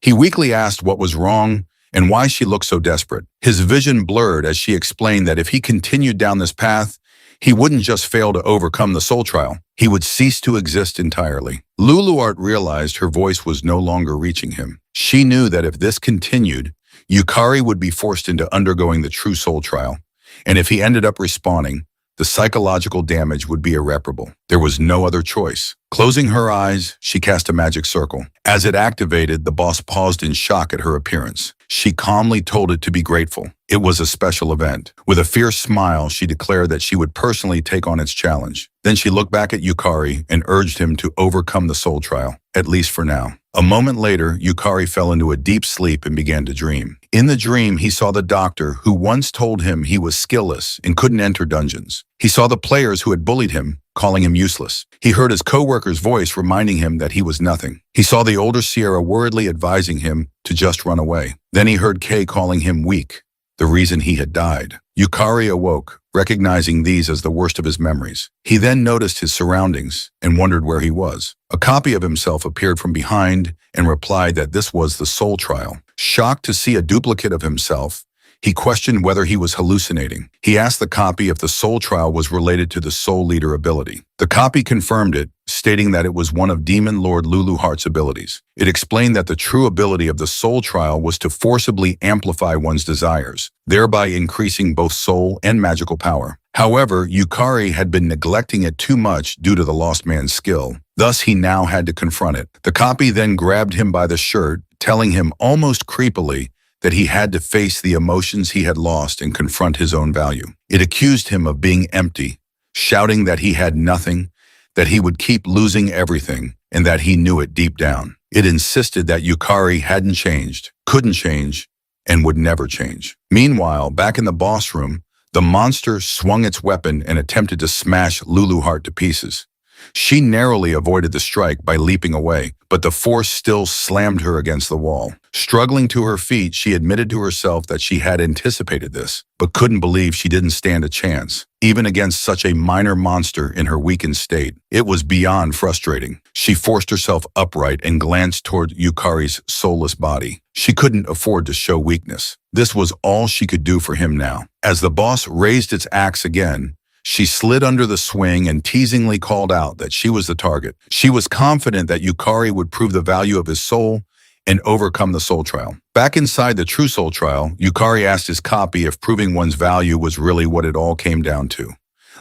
He weakly asked what was wrong and why she looked so desperate. His vision blurred as she explained that if he continued down this path, He wouldn't just fail to overcome the soul trial. He would cease to exist entirely. Luluart realized her voice was no longer reaching him. She knew that if this continued, Yukari would be forced into undergoing the true soul trial. And if he ended up responding, the psychological damage would be irreparable. There was no other choice. Closing her eyes, she cast a magic circle. As it activated, the boss paused in shock at her appearance. She calmly told it to be grateful. It was a special event. With a fierce smile, she declared that she would personally take on its challenge. Then she looked back at Yukari and urged him to overcome the soul trial, at least for now. A moment later, Yukari fell into a deep sleep and began to dream. In the dream, he saw the doctor who once told him he was skillless and couldn't enter dungeons. He saw the players who had bullied him, calling him useless. He heard his co-worker's voice reminding him that he was nothing. He saw the older Sierra worriedly advising him to just run away. Then he heard Kay calling him weak, the reason he had died. Yukari awoke, recognizing these as the worst of his memories. He then noticed his surroundings and wondered where he was. A copy of himself appeared from behind and replied that this was the soul trial. Shocked to see a duplicate of himself, he questioned whether he was hallucinating. He asked the copy if the soul trial was related to the soul leader ability. The copy confirmed it, stating that it was one of Demon Lord Luluhart's abilities. It explained that the true ability of the soul trial was to forcibly amplify one's desires, thereby increasing both soul and magical power. However, Yukari had been neglecting it too much due to the lost man's skill. Thus, he now had to confront it. The copy then grabbed him by the shirt, telling him almost creepily that he had to face the emotions he had lost and confront his own value. It accused him of being empty, shouting that he had nothing, that he would keep losing everything, and that he knew it deep down. It insisted that Yukari hadn't changed, couldn't change, and would never change. Meanwhile, back in the boss room, the monster swung its weapon and attempted to smash Luluhart to pieces. She narrowly avoided the strike by leaping away, but the force still slammed her against the wall. Struggling to her feet, she admitted to herself that she had anticipated this, but couldn't believe she didn't stand a chance, even against such a minor monster in her weakened state. It was beyond frustrating. She forced herself upright and glanced toward Yukari's soulless body. She couldn't afford to show weakness. This was all she could do for him now. As the boss raised its axe again, she slid under the swing and teasingly called out that she was the target. She was confident that Yukari would prove the value of his soul and overcome the soul trial. Back inside the true soul trial, Yukari asked his copy if proving one's value was really what it all came down to.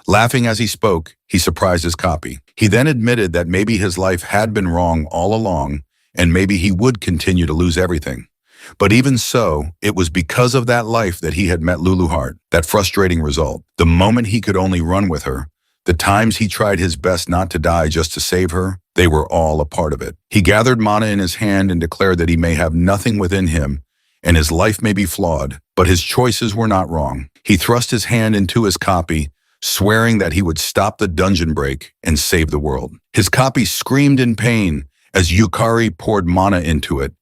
Laughing as he spoke, he surprised his copy. He then admitted that maybe his life had been wrong all along, and maybe he would continue to lose everything. But even so, it was because of that life that he had met Luluhart, that frustrating result. The moment he could only run with her, the times he tried his best not to die just to save her, they were all a part of it. He gathered mana in his hand and declared that he may have nothing within him, and his life may be flawed, but his choices were not wrong. He thrust his hand into his copy, swearing that he would stop the dungeon break and save the world. His copy screamed in pain as Yukari poured mana into it,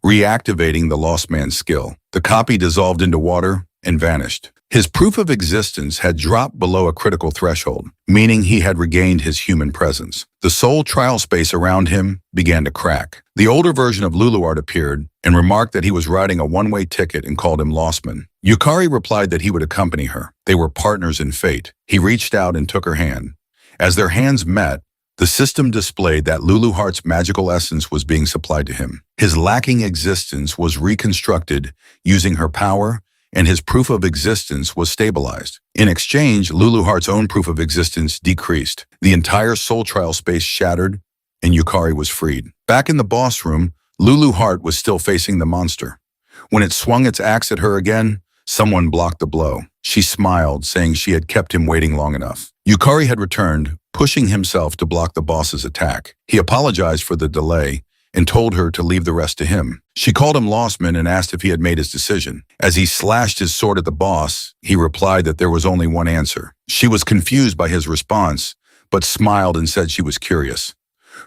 reactivating the lost man's skill. The copy dissolved into water and vanished. His proof of existence had dropped below a critical threshold, meaning he had regained his human presence. The soul trial space around him began to crack. The older version of Luluart appeared and remarked that he was riding a one-way ticket and called him Lostman. Yukari replied that he would accompany her. They were partners in fate. He reached out and took her hand. As their hands met, the system displayed that Luluhart's magical essence was being supplied to him. His lacking existence was reconstructed using her power, and his proof of existence was stabilized. In exchange, Luluhart's own proof of existence decreased. The entire soul trial space shattered, and Yukari was freed. Back in the boss room, Luluhart was still facing the monster. When it swung its axe at her again, someone blocked the blow. She smiled, saying she had kept him waiting long enough. Yukari had returned, pushing himself to block the boss's attack. He apologized for the delay and told her to leave the rest to him. She called him Lostman and asked if he had made his decision. As he slashed his sword at the boss, he replied that there was only one answer. She was confused by his response, but smiled and said she was curious.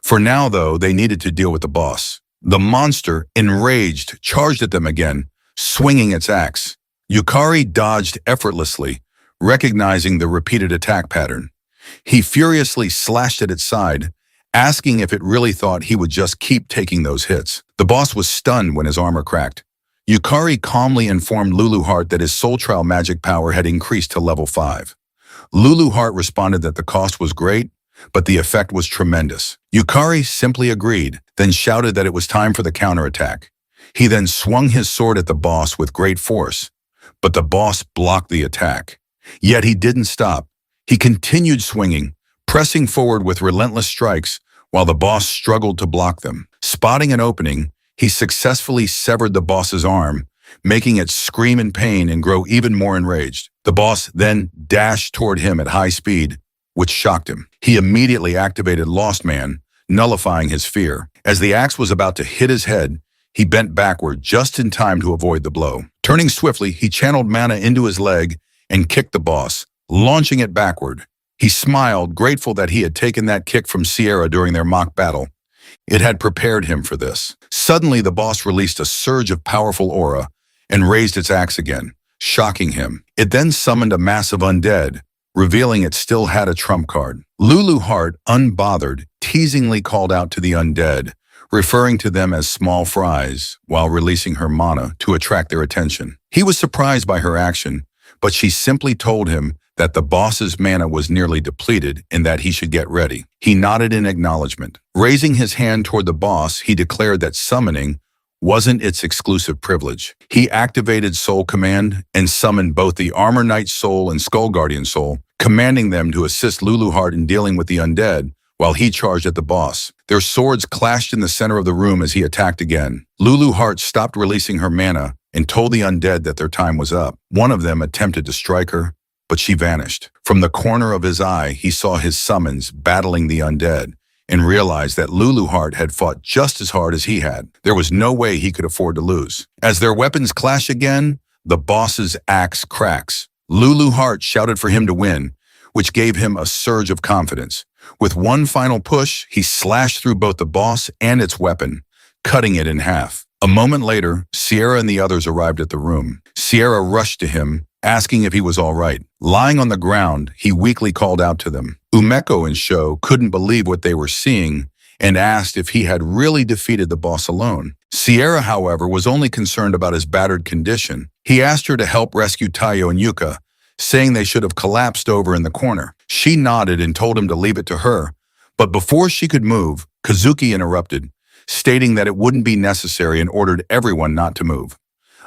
For now, though, they needed to deal with the boss. The monster, enraged, charged at them again, swinging its axe. Yukari dodged effortlessly, recognizing the repeated attack pattern. He furiously slashed at its side, asking if it really thought he would just keep taking those hits. The boss was stunned when his armor cracked. Yukari calmly informed Luluhart that his soul trial magic power had increased to level 5. Lulu Heart responded that the cost was great, but the effect was tremendous. Yukari simply agreed, then shouted that it was time for the counterattack. He then swung his sword at the boss with great force, but the boss blocked the attack. Yet he didn't stop. He continued swinging, pressing forward with relentless strikes while the boss struggled to block them. Spotting an opening, he successfully severed the boss's arm, making it scream in pain and grow even more enraged. The boss then dashed toward him at high speed, which shocked him. He immediately activated Lost Man, nullifying his fear. As the axe was about to hit his head, he bent backward just in time to avoid the blow. Turning swiftly, he channeled mana into his leg and kicked the boss, launching it backward. He smiled, grateful that he had taken that kick from Sierra during their mock battle. It had prepared him for this. Suddenly, the boss released a surge of powerful aura and raised its axe again, shocking him. It then summoned a mass of undead, revealing it still had a trump card. Lulu Heart, unbothered, teasingly called out to the undead, referring to them as small fries, while releasing her mana to attract their attention. He was surprised by her action, but she simply told him that the boss's mana was nearly depleted and that he should get ready. He nodded in acknowledgement. Raising his hand toward the boss, he declared that summoning wasn't its exclusive privilege. He activated Soul Command and summoned both the Armor Knight Soul and Skull Guardian Soul, commanding them to assist Lulu Heart in dealing with the undead while he charged at the boss. Their swords clashed in the center of the room as he attacked again. Lulu Heart stopped releasing her mana and told the undead that their time was up. One of them attempted to strike her, but she vanished. From the corner of his eye, he saw his summons battling the undead and realized that Lulu Heart had fought just as hard as he had. There was no way he could afford to lose. As their weapons clash again, the boss's axe cracks. Lulu Heart shouted for him to win, which gave him a surge of confidence. With one final push, he slashed through both the boss and its weapon, cutting it in half. A moment later, Sierra and the others arrived at the room. Sierra rushed to him, asking if he was all right. Lying on the ground, he weakly called out to them. Umeko and Sho couldn't believe what they were seeing and asked if he had really defeated the boss alone. Sierra, however, was only concerned about his battered condition. He asked her to help rescue Tayo and Yuka, saying they should have collapsed over in the corner. She nodded and told him to leave it to her, but before she could move, Kazuki interrupted, stating that it wouldn't be necessary and ordered everyone not to move.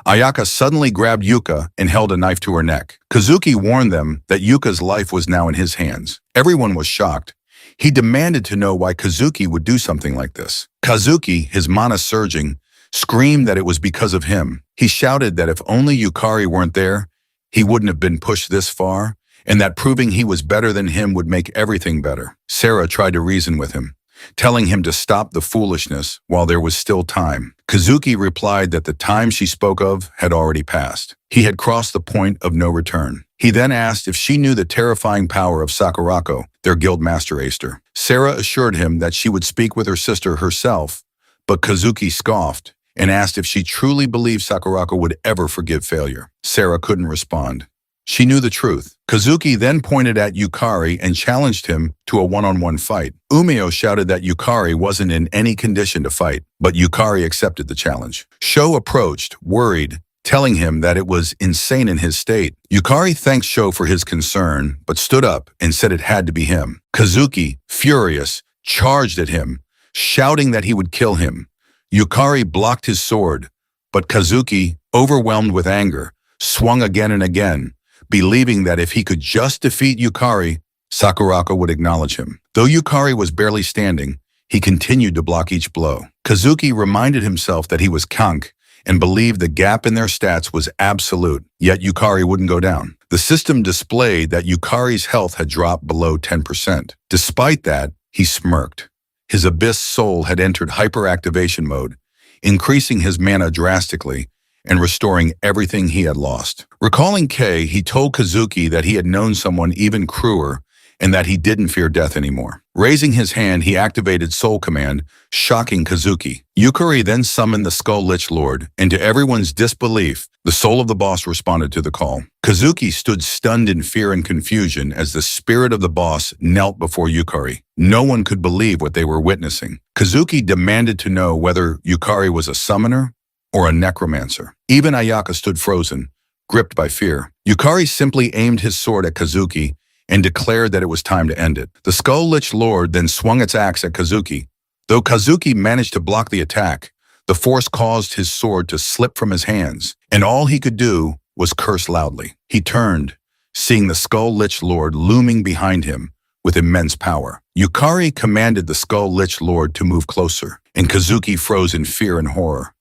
Ayaka suddenly grabbed Yuka and held a knife to her neck. Kazuki warned them that Yuka's life was now in his hands. Everyone was shocked. He demanded to know why Kazuki would do something like this. Kazuki, his mana surging, screamed that it was because of him. He shouted that if only Yukari weren't there, he wouldn't have been pushed this far, and that proving he was better than him would make everything better. Sarah tried to reason with him, telling him to stop the foolishness while there was still time. Kazuki replied that the time she spoke of had already passed. He had crossed the point of no return. He then asked if she knew the terrifying power of Sakurako, their guild master aster. Sarah assured him that she would speak with her sister herself, but Kazuki scoffed and asked if she truly believed Sakurako would ever forgive failure. Sarah couldn't respond. She knew the truth. Kazuki then pointed at Yukari and challenged him to a one-on-one fight. Umeo shouted that Yukari wasn't in any condition to fight, but Yukari accepted the challenge. Sho approached, worried, telling him that it was insane in his state. Yukari thanked Sho for his concern, but stood up and said it had to be him. Kazuki, furious, charged at him, shouting that he would kill him. Yukari blocked his sword, but Kazuki, overwhelmed with anger, swung again and again, believing that if he could just defeat Yukari, Sakurako would acknowledge him. Though Yukari was barely standing, he continued to block each blow. Kazuki reminded himself that he was Kank and believed the gap in their stats was absolute, yet Yukari wouldn't go down. The system displayed that Yukari's health had dropped below 10%. Despite that, he smirked. His Abyss soul had entered hyperactivation mode, increasing his mana drastically and restoring everything he had lost. Recalling Kei, he told Kazuki that he had known someone even crueler and that he didn't fear death anymore. Raising his hand, he activated Soul Command, shocking Kazuki. Yukari then summoned the Skull Lich Lord, and to everyone's disbelief, the soul of the boss responded to the call. Kazuki stood stunned in fear and confusion as the spirit of the boss knelt before Yukari. No one could believe what they were witnessing. Kazuki demanded to know whether Yukari was a summoner or a necromancer. Even Ayaka stood frozen, gripped by fear. Yukari simply aimed his sword at Kazuki and declared that it was time to end it. The Skull-Lich Lord then swung its axe at Kazuki. Though Kazuki managed to block the attack, the force caused his sword to slip from his hands, and all he could do was curse loudly. He turned, seeing the Skull-Lich Lord looming behind him with immense power. Yukari commanded the Skull-Lich Lord to move closer, and Kazuki froze in fear and horror.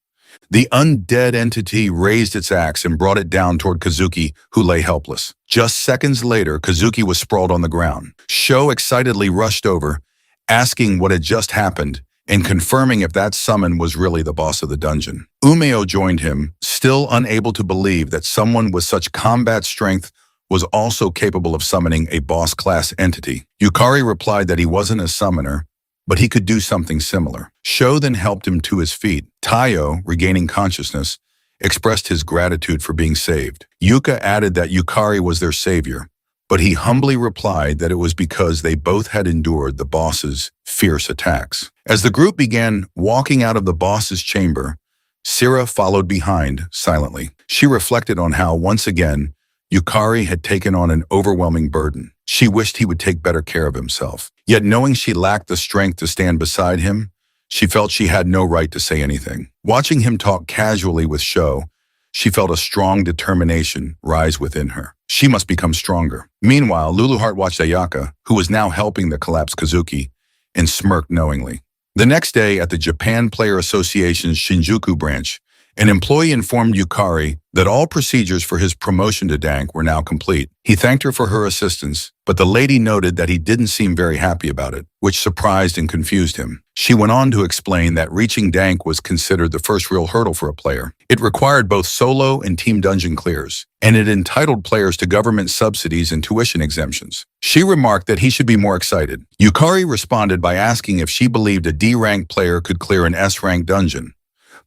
The undead entity raised its axe and brought it down toward Kazuki, who lay helpless. Just seconds later, Kazuki was sprawled on the ground. Sho excitedly rushed over, asking what had just happened and confirming if that summon was really the boss of the dungeon. Umeo joined him, still unable to believe that someone with such combat strength was also capable of summoning a boss-class entity. Yukari replied that he wasn't a summoner, but he could do something similar. Sho then helped him to his feet. Taiyo, regaining consciousness, expressed his gratitude for being saved. Yuka added that Yukari was their savior, but he humbly replied that it was because they both had endured the boss's fierce attacks. As the group began walking out of the boss's chamber, Sira followed behind silently. She reflected on how, once again, Yukari had taken on an overwhelming burden. She wished he would take better care of himself. Yet knowing she lacked the strength to stand beside him, she felt she had no right to say anything. Watching him talk casually with Sho, she felt a strong determination rise within her. She must become stronger. Meanwhile, Luluheart watched Ayaka, who was now helping the collapsed Kazuki, and smirked knowingly. The next day, at the Japan Player Association's Shinjuku branch, an employee informed Yukari that all procedures for his promotion to Dank were now complete. He thanked her for her assistance, but the lady noted that he didn't seem very happy about it, which surprised and confused him. She went on to explain that reaching Dank was considered the first real hurdle for a player. It required both solo and team dungeon clears, and it entitled players to government subsidies and tuition exemptions. She remarked that he should be more excited. Yukari responded by asking if she believed a D-ranked player could clear an S-ranked dungeon.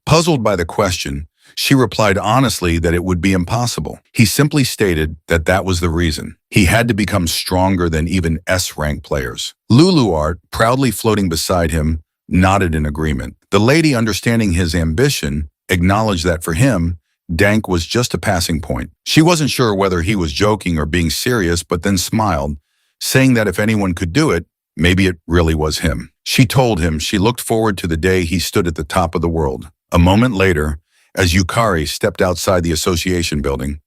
Puzzled by the question, she replied honestly that it would be impossible. He simply stated that that was the reason. He had to become stronger than even S-rank players. Luluheart, proudly floating beside him, nodded in agreement. The lady, understanding his ambition, acknowledged that for him, Dank was just a passing point. She wasn't sure whether he was joking or being serious, but then smiled, saying that if anyone could do it, maybe it really was him. She told him she looked forward to the day he stood at the top of the world. A moment later, as Yukari stepped outside the association building,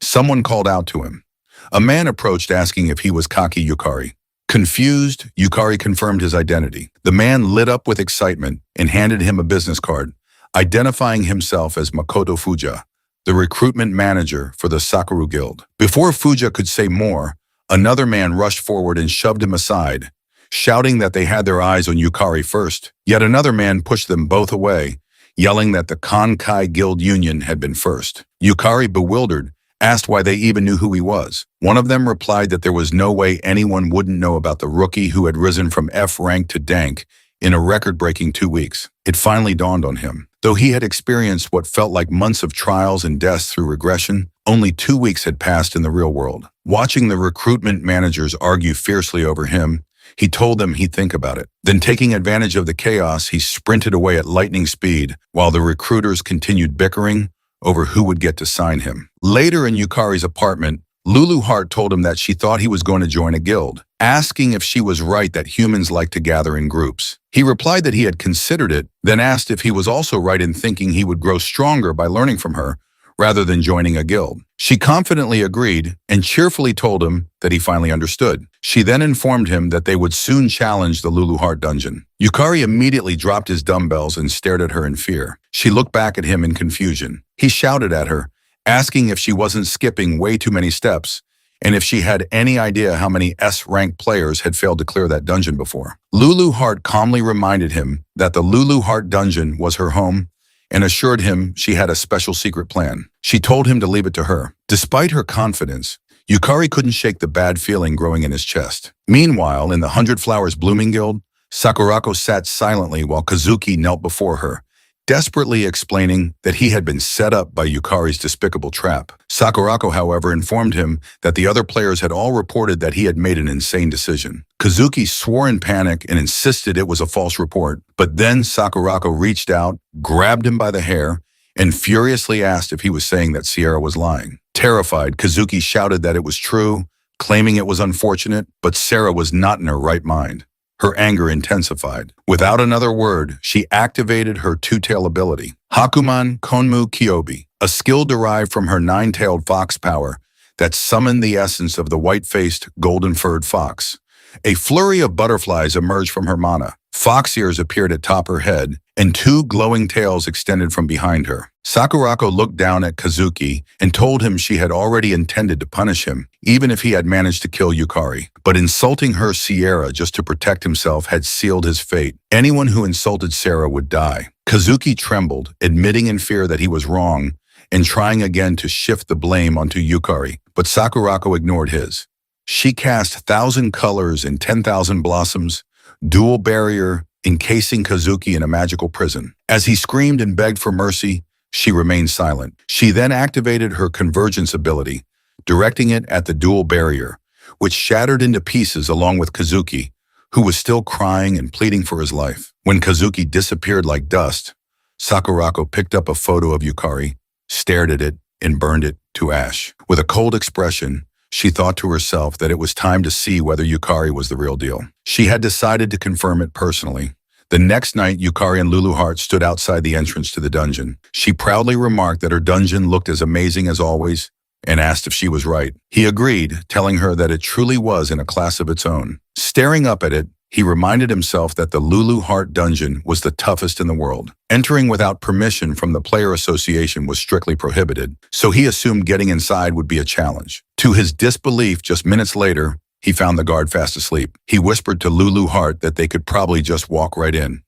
someone called out to him. A man approached asking if he was Kaki Yukari. Confused, Yukari confirmed his identity. The man lit up with excitement and handed him a business card, identifying himself as Makoto Fuja, the recruitment manager for the Sakura Guild. Before Fuja could say more, another man rushed forward and shoved him aside, shouting that they had their eyes on Yukari first. Yet another man pushed them both away, yelling that the Konkai Guild Union had been first. Yukari, bewildered, asked why they even knew who he was. One of them replied that there was no way anyone wouldn't know about the rookie who had risen from F rank to Dank in a record-breaking 2 weeks. It finally dawned on him. Though he had experienced what felt like months of trials and deaths through regression, only 2 weeks had passed in the real world. Watching the recruitment managers argue fiercely over him, he told them he'd think about it. Then, taking advantage of the chaos, he sprinted away at lightning speed while the recruiters continued bickering over who would get to sign him. Later in Yukari's apartment, Luluheart told him that she thought he was going to join a guild, asking if she was right that humans like to gather in groups. He replied that he had considered it, then asked if he was also right in thinking he would grow stronger by learning from her, rather than joining a guild. She confidently agreed and cheerfully told him that he finally understood. She then informed him that they would soon challenge the Luluheart dungeon. Yukari immediately dropped his dumbbells and stared at her in fear. She looked back at him in confusion. He shouted at her, asking if she wasn't skipping way too many steps and if she had any idea how many S-ranked players had failed to clear that dungeon before. Luluheart calmly reminded him that the Luluheart dungeon was her home and assured him she had a special secret plan. She told him to leave it to her. Despite her confidence, Yukari couldn't shake the bad feeling growing in his chest. Meanwhile, in the 100 Flowers Blooming Guild, Sakurako sat silently while Kazuki knelt before her, desperately explaining that he had been set up by Yukari's despicable trap. Sakurako, however, informed him that the other players had all reported that he had made an insane decision. Kazuki swore in panic and insisted it was a false report, but then Sakurako reached out, grabbed him by the hair, and furiously asked if he was saying that Sierra was lying. Terrified, Kazuki shouted that it was true, claiming it was unfortunate, but Sarah was not in her right mind. Her anger intensified. Without another word, she activated her two-tail ability, Hakuman Konmu Kyobi, a skill derived from her nine-tailed fox power that summoned the essence of the white-faced, golden-furred fox. A flurry of butterflies emerged from her mana. Fox ears appeared atop her head, and two glowing tails extended from behind her. Sakurako looked down at Kazuki and told him she had already intended to punish him, even if he had managed to kill Yukari. But insulting her Sierra just to protect himself had sealed his fate. Anyone who insulted Sarah would die. Kazuki trembled, admitting in fear that he was wrong, and trying again to shift the blame onto Yukari, but Sakurako ignored his. She cast 1,000 colors and 10,000 blossoms, dual barrier, encasing Kazuki in a magical prison. As he screamed and begged for mercy, she remained silent. She then activated her convergence ability, directing it at the dual barrier, which shattered into pieces along with Kazuki, who was still crying and pleading for his life. When Kazuki disappeared like dust, Sakurako picked up a photo of Yukari, stared at it, and burned it to ash. With a cold expression, she thought to herself that it was time to see whether Yukari was the real deal. She had decided to confirm it personally. The next night, Yukari and Lulu Heart stood outside the entrance to the dungeon. She proudly remarked that her dungeon looked as amazing as always and asked if she was right. He agreed, telling her that it truly was in a class of its own. Staring up at it, he reminded himself that the Lulu Heart dungeon was the toughest in the world. Entering without permission from the player association was strictly prohibited, so he assumed getting inside would be a challenge. To his disbelief, just minutes later, he found the guard fast asleep. He whispered to Lulu Heart that they could probably just walk right in.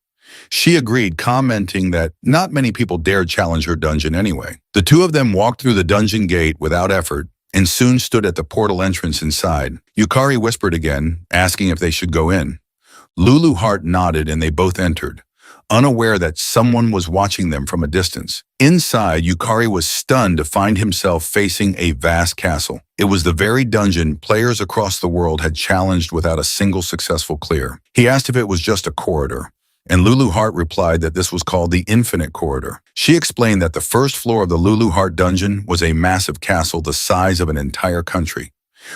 She agreed, commenting that not many people dared challenge her dungeon anyway. The two of them walked through the dungeon gate without effort and soon stood at the portal entrance inside. Yukari whispered again, asking if they should go in. Lulu Heart nodded and they both entered, unaware that someone was watching them from a distance. Inside, Yukari was stunned to find himself facing a vast castle. It was the very dungeon players across the world had challenged without a single successful clear. He asked if it was just a corridor, and Lulu Heart replied that this was called the Infinite Corridor. She explained that the first floor of the Lulu Heart dungeon was a massive castle the size of an entire country.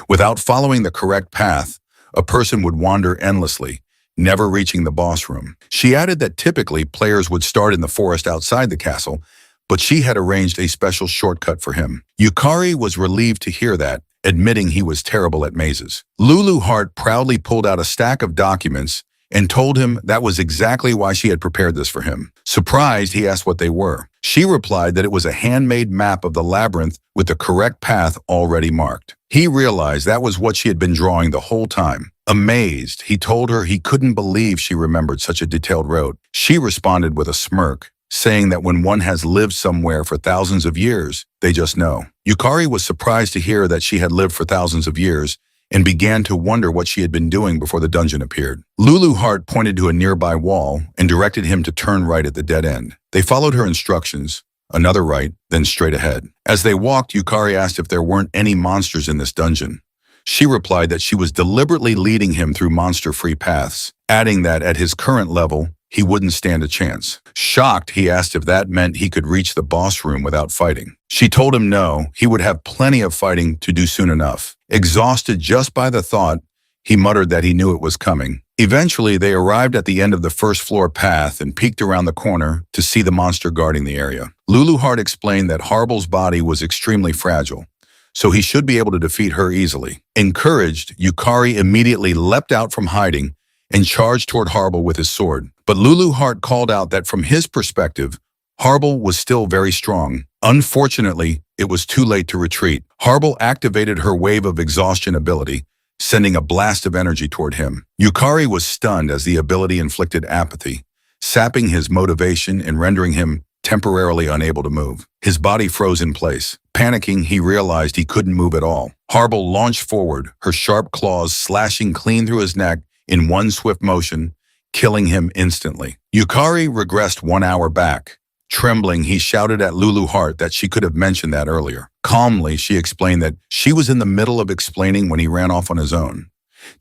Without following the correct path, a person would wander endlessly, never reaching the boss room. She added that typically players would start in the forest outside the castle, but she had arranged a special shortcut for him. Yukari was relieved to hear that, admitting he was terrible at mazes. Lulu Heart proudly pulled out a stack of documents and told him that was exactly why she had prepared this for him. Surprised, he asked what they were. She replied that it was a handmade map of the labyrinth with the correct path already marked. He realized that was what she had been drawing the whole time. Amazed, he told her he couldn't believe she remembered such a detailed route. She responded with a smirk, saying that when one has lived somewhere for thousands of years, they just know. Yukari was surprised to hear that she had lived for thousands of years and began to wonder what she had been doing before the dungeon appeared. Lulu Heart pointed to a nearby wall and directed him to turn right at the dead end. They followed her instructions, another right, then straight ahead. As they walked, Yukari asked if there weren't any monsters in this dungeon. She replied that she was deliberately leading him through monster-free paths, adding that at his current level, he wouldn't stand a chance. Shocked, he asked if that meant he could reach the boss room without fighting. She told him no, he would have plenty of fighting to do soon enough. Exhausted just by the thought, he muttered that he knew it was coming. Eventually, they arrived at the end of the first floor path and peeked around the corner to see the monster guarding the area. Lulu Heart explained that Harble's body was extremely fragile, so he should be able to defeat her easily. Encouraged, Yukari immediately leapt out from hiding and charged toward Harble with his sword. But Lulu Heart called out that from his perspective, Harble was still very strong. Unfortunately, it was too late to retreat. Harble activated her wave of exhaustion ability, sending a blast of energy toward him. Yukari was stunned as the ability inflicted apathy, sapping his motivation and rendering him temporarily unable to move. His body froze in place. Panicking, he realized he couldn't move at all. Harble launched forward, her sharp claws slashing clean through his neck in one swift motion, killing him instantly. Yukari regressed 1 hour back. Trembling, he shouted at Lulu Heart that she could have mentioned that earlier. Calmly, she explained that she was in the middle of explaining when he ran off on his own.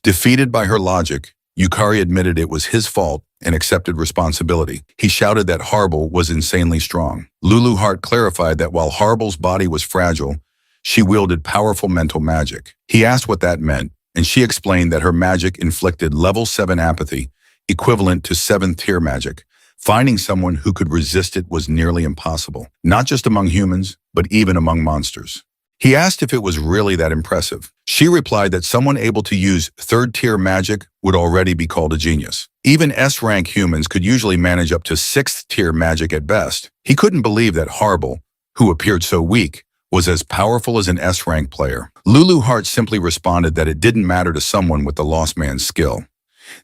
Defeated by her logic, Yukari admitted it was his fault and accepted responsibility. He shouted that Harble was insanely strong. Lulu Heart clarified that while Harble's body was fragile, she wielded powerful mental magic. He asked what that meant, and she explained that her magic inflicted level 7 apathy, equivalent to 7th tier magic. Finding someone who could resist it was nearly impossible, not just among humans, but even among monsters. He asked if it was really that impressive. She replied that someone able to use 3rd tier magic would already be called a genius. Even S-rank humans could usually manage up to 6th tier magic at best. He couldn't believe that Harble, who appeared so weak, was as powerful as an S-rank player. Lulu Hart simply responded that it didn't matter to someone with the lost man's skill.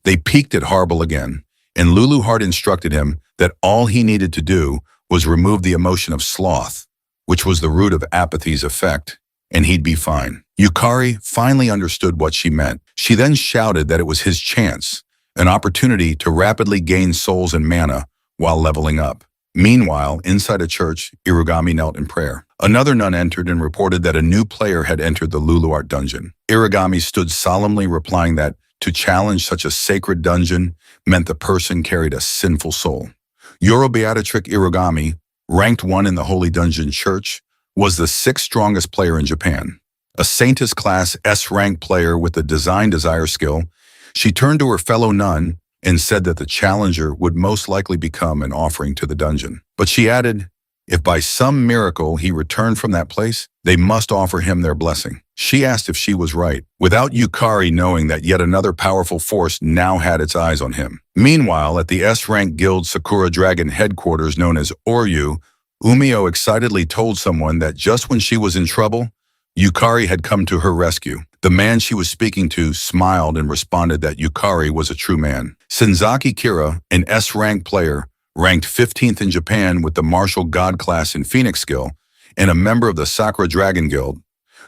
They peeked at Harble again, and Lulu Hart instructed him that all he needed to do was remove the emotion of sloth, which was the root of apathy's effect, and he'd be fine. Yukari finally understood what she meant. She then shouted that it was his chance, an opportunity to rapidly gain souls and mana while leveling up. Meanwhile, inside a church, Irugami knelt in prayer. Another nun entered and reported that a new player had entered the Lulu Art dungeon. Irugami stood solemnly, replying that to challenge such a sacred dungeon meant the person carried a sinful soul. Yoro Beatrice Irugami, ranked 1 in the Holy Dungeon Church, was the 6th strongest player in Japan. A Saintess class S-rank player with the Design Desire skill, she turned to her fellow nun and said that the challenger would most likely become an offering to the dungeon. But she added, if by some miracle he returned from that place, they must offer him their blessing. She asked if she was right, without Yukari knowing that yet another powerful force now had its eyes on him. Meanwhile, at the S-rank guild Sakura Dragon headquarters known as Oryu, Umio excitedly told someone that just when she was in trouble, Yukari had come to her rescue. The man she was speaking to smiled and responded that Yukari was a true man. Senzaki Kira, an S-rank player, ranked 15th in Japan with the Martial God class in Phoenix skill, and a member of the Sakura Dragon Guild,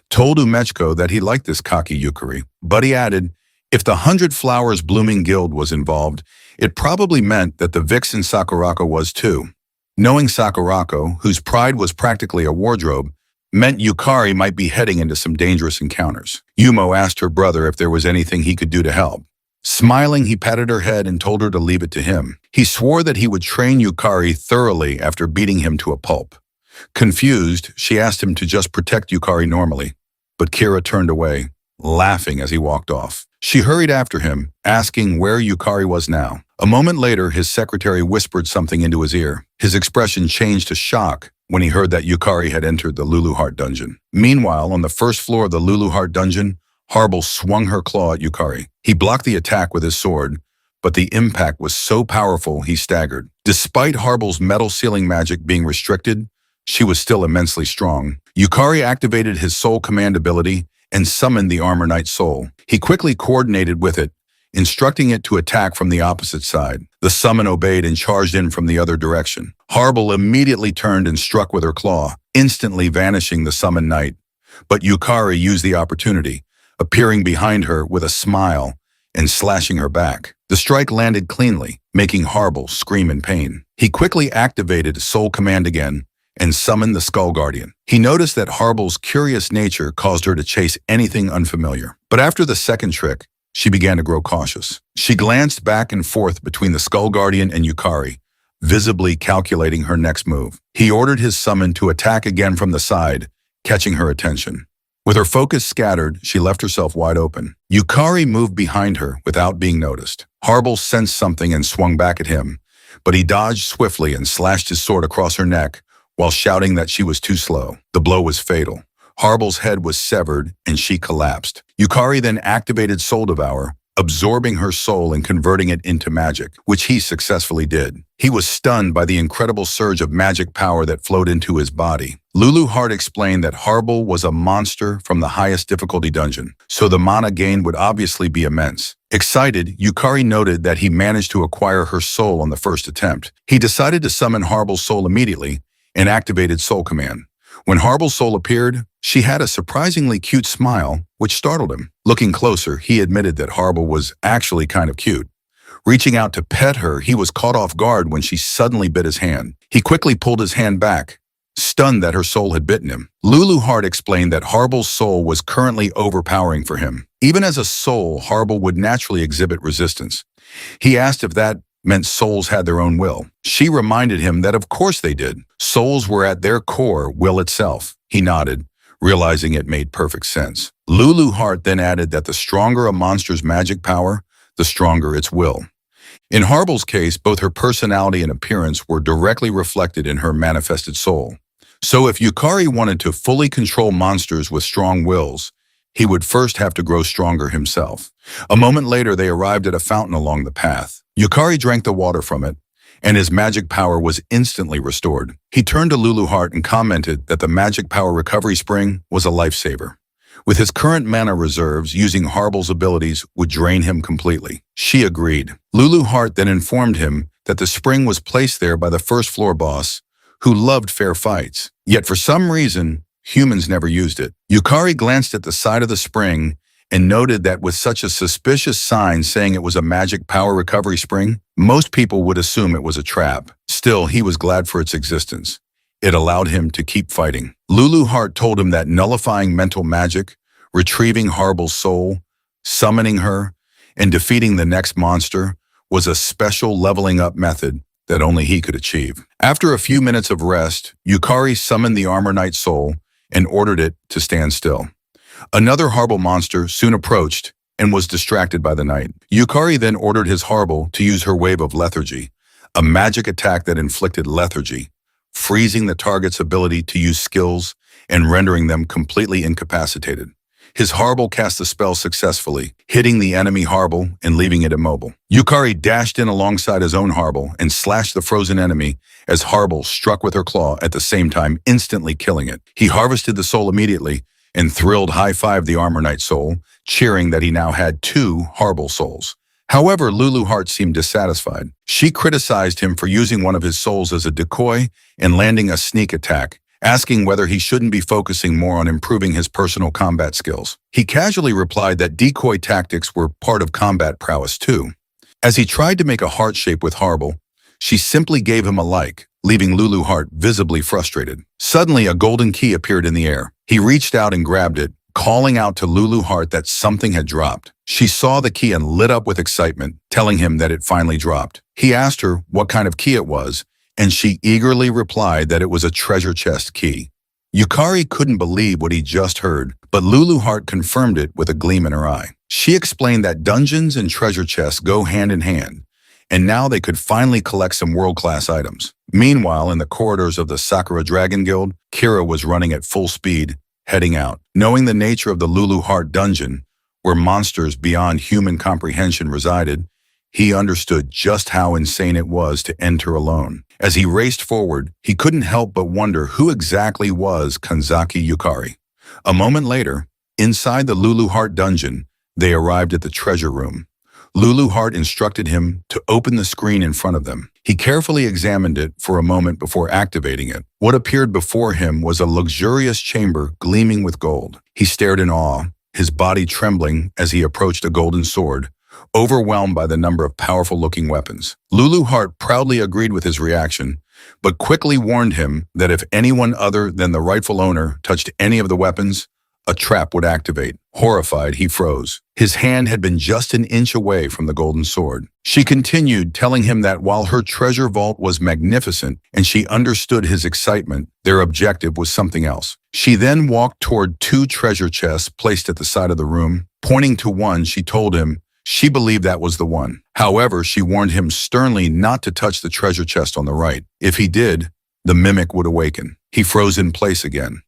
told Umechiko that he liked this cocky Yukari. But he added, if the 100 Flowers Blooming Guild was involved, it probably meant that the vixen Sakurako was too. Knowing Sakurako, whose pride was practically a wardrobe, meant Yukari might be heading into some dangerous encounters. Yumo asked her brother if there was anything he could do to help. Smiling, he patted her head and told her to leave it to him. He swore that he would train Yukari thoroughly after beating him to a pulp. Confused, she asked him to just protect Yukari normally, but Kira turned away, laughing as he walked off. She hurried after him, asking where Yukari was now. A moment later, his secretary whispered something into his ear. His expression changed to shock when he heard that Yukari had entered the Lulu Heart dungeon. Meanwhile, on the first floor of the Lulu Heart dungeon, Harble swung her claw at Yukari. He blocked the attack with his sword, but the impact was so powerful he staggered. Despite Harble's metal sealing magic being restricted, she was still immensely strong. Yukari activated his soul command ability and summoned the Armor Knight soul. He quickly coordinated with it, instructing it to attack from the opposite side. The summon obeyed and charged in from the other direction. Harble immediately turned and struck with her claw, instantly vanishing the summoned knight. But Yukari used the opportunity, appearing behind her with a smile and slashing her back. The strike landed cleanly, making Harble scream in pain. He quickly activated Soul Command again and summoned the Skull Guardian. He noticed that Harble's curious nature caused her to chase anything unfamiliar. But after the second trick, she began to grow cautious. She glanced back and forth between the Skull Guardian and Yukari, visibly calculating her next move. He ordered his summon to attack again from the side, catching her attention. With her focus scattered, she left herself wide open. Yukari moved behind her without being noticed. Harble sensed something and swung back at him, but he dodged swiftly and slashed his sword across her neck while shouting that she was too slow. The blow was fatal. Harble's head was severed and she collapsed. Yukari then activated Soul Devour, absorbing her soul and converting it into magic, which he successfully did. He was stunned by the incredible surge of magic power that flowed into his body. Lulu Hart explained that Harble was a monster from the highest difficulty dungeon, so the mana gain would obviously be immense. Excited, Yukari noted that he managed to acquire her soul on the first attempt. He decided to summon Harble's soul immediately and activated Soul Command. When Harble's soul appeared, she had a surprisingly cute smile, which startled him. Looking closer, he admitted that Harble was actually kind of cute. Reaching out to pet her, he was caught off guard when she suddenly bit his hand. He quickly pulled his hand back, stunned that her soul had bitten him. Lulu Hart explained that Harble's soul was currently overpowering for him. Even as a soul, Harble would naturally exhibit resistance. He asked if that meant souls had their own will. She reminded him that of course they did. Souls were at their core will itself. He nodded, realizing it made perfect sense. Lulu Hart then added that the stronger a monster's magic power, the stronger its will. In Harble's case, both her personality and appearance were directly reflected in her manifested soul. So if Yukari wanted to fully control monsters with strong wills, he would first have to grow stronger himself. A moment later, they arrived at a fountain along the path. Yukari drank the water from it, and his magic power was instantly restored. He turned to Lulu Hart and commented that the magic power recovery spring was a lifesaver. With his current mana reserves, using Harble's abilities would drain him completely. She agreed. Lulu Hart then informed him that the spring was placed there by the first floor boss, who loved fair fights. Yet for some reason, humans never used it. Yukari glanced at the side of the spring and noted that with such a suspicious sign saying it was a magic power recovery spring, most people would assume it was a trap. Still, he was glad for its existence. It allowed him to keep fighting. Lulu Hart told him that nullifying mental magic, retrieving Harble's soul, summoning her, and defeating the next monster was a special leveling up method that only he could achieve. After a few minutes of rest, Yukari summoned the Armor Knight soul and ordered it to stand still. Another Harble monster soon approached and was distracted by the knight. Yukari then ordered his Harble to use her Wave of Lethargy, a magic attack that inflicted lethargy, freezing the target's ability to use skills and rendering them completely incapacitated. His Harble cast the spell successfully, hitting the enemy Harble and leaving it immobile. Yukari dashed in alongside his own Harble and slashed the frozen enemy as Harble struck with her claw at the same time, instantly killing it. He harvested the soul immediately and thrilled high-fived the Armor Knight soul, cheering that he now had 2 Harble souls. However, Lulu Hart seemed dissatisfied. She criticized him for using one of his souls as a decoy and landing a sneak attack, asking whether he shouldn't be focusing more on improving his personal combat skills. He casually replied that decoy tactics were part of combat prowess too. As he tried to make a heart shape with Harble, she simply gave him a like, leaving Lulu Hart visibly frustrated. Suddenly, a golden key appeared in the air. He reached out and grabbed it, calling out to Lulu Hart that something had dropped. She saw the key and lit up with excitement, telling him that it finally dropped. He asked her what kind of key it was, and she eagerly replied that it was a treasure chest key. Yukari couldn't believe what he just heard, but Lulu Hart confirmed it with a gleam in her eye. She explained that dungeons and treasure chests go hand in hand, and now they could finally collect some world-class items. Meanwhile, in the corridors of the Sakura Dragon Guild, Kira was running at full speed, heading out. Knowing the nature of the Lulu Hart dungeon, where monsters beyond human comprehension resided, he understood just how insane it was to enter alone. As he raced forward, he couldn't help but wonder who exactly was Kanzaki Yukari. A moment later, inside the Lulu Hart dungeon, they arrived at the treasure room. Lulu Hart instructed him to open the screen in front of them. He carefully examined it for a moment before activating it. What appeared before him was a luxurious chamber gleaming with gold. He stared in awe, his body trembling as he approached a golden sword, overwhelmed by the number of powerful-looking weapons. Lulu Hart proudly agreed with his reaction, but quickly warned him that if anyone other than the rightful owner touched any of the weapons, a trap would activate. Horrified, he froze. His hand had been just an inch away from the golden sword. She continued, telling him that while her treasure vault was magnificent and she understood his excitement, their objective was something else. She then walked toward 2 treasure chests placed at the side of the room. Pointing to one, she told him she believed that was the one. However, she warned him sternly not to touch the treasure chest on the right. If he did, the mimic would awaken. He froze in place again.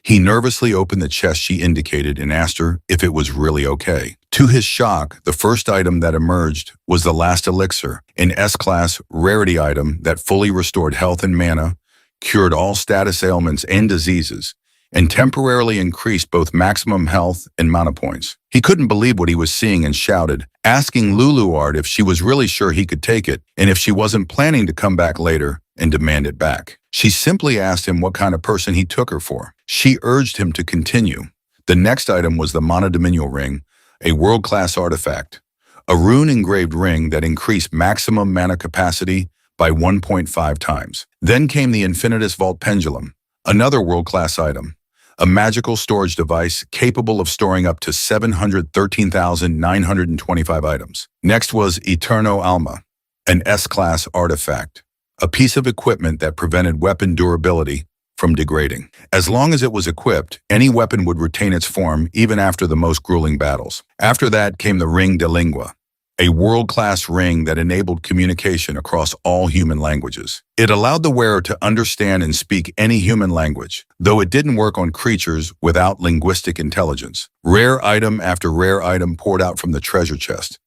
He nervously opened the chest she indicated and asked her if it was really okay. To his shock, the first item that emerged was the last elixir, an S-class rarity item that fully restored health and mana, cured all status ailments and diseases, and temporarily increased both maximum health and mana points. He couldn't believe what he was seeing and shouted, asking Lulu Hart if she was really sure he could take it and if she wasn't planning to come back later and demand it back. She simply asked him what kind of person he took her for. She urged him to continue. The next item was the Monodominial Ring, a world-class artifact, a rune-engraved ring that increased maximum mana capacity by 1.5 times. Then came the Infinitus Vault Pendulum, another world-class item, a magical storage device capable of storing up to 713,925 items. Next was Eterno Alma, an S-class artifact, a piece of equipment that prevented weapon durability from degrading. As long as it was equipped, any weapon would retain its form even after the most grueling battles. After that came the ring de lingua, a world-class ring that enabled communication across all human languages. It allowed the wearer to understand and speak any human language, though it didn't work on creatures without linguistic intelligence. Rare item after rare item poured out from the treasure chest,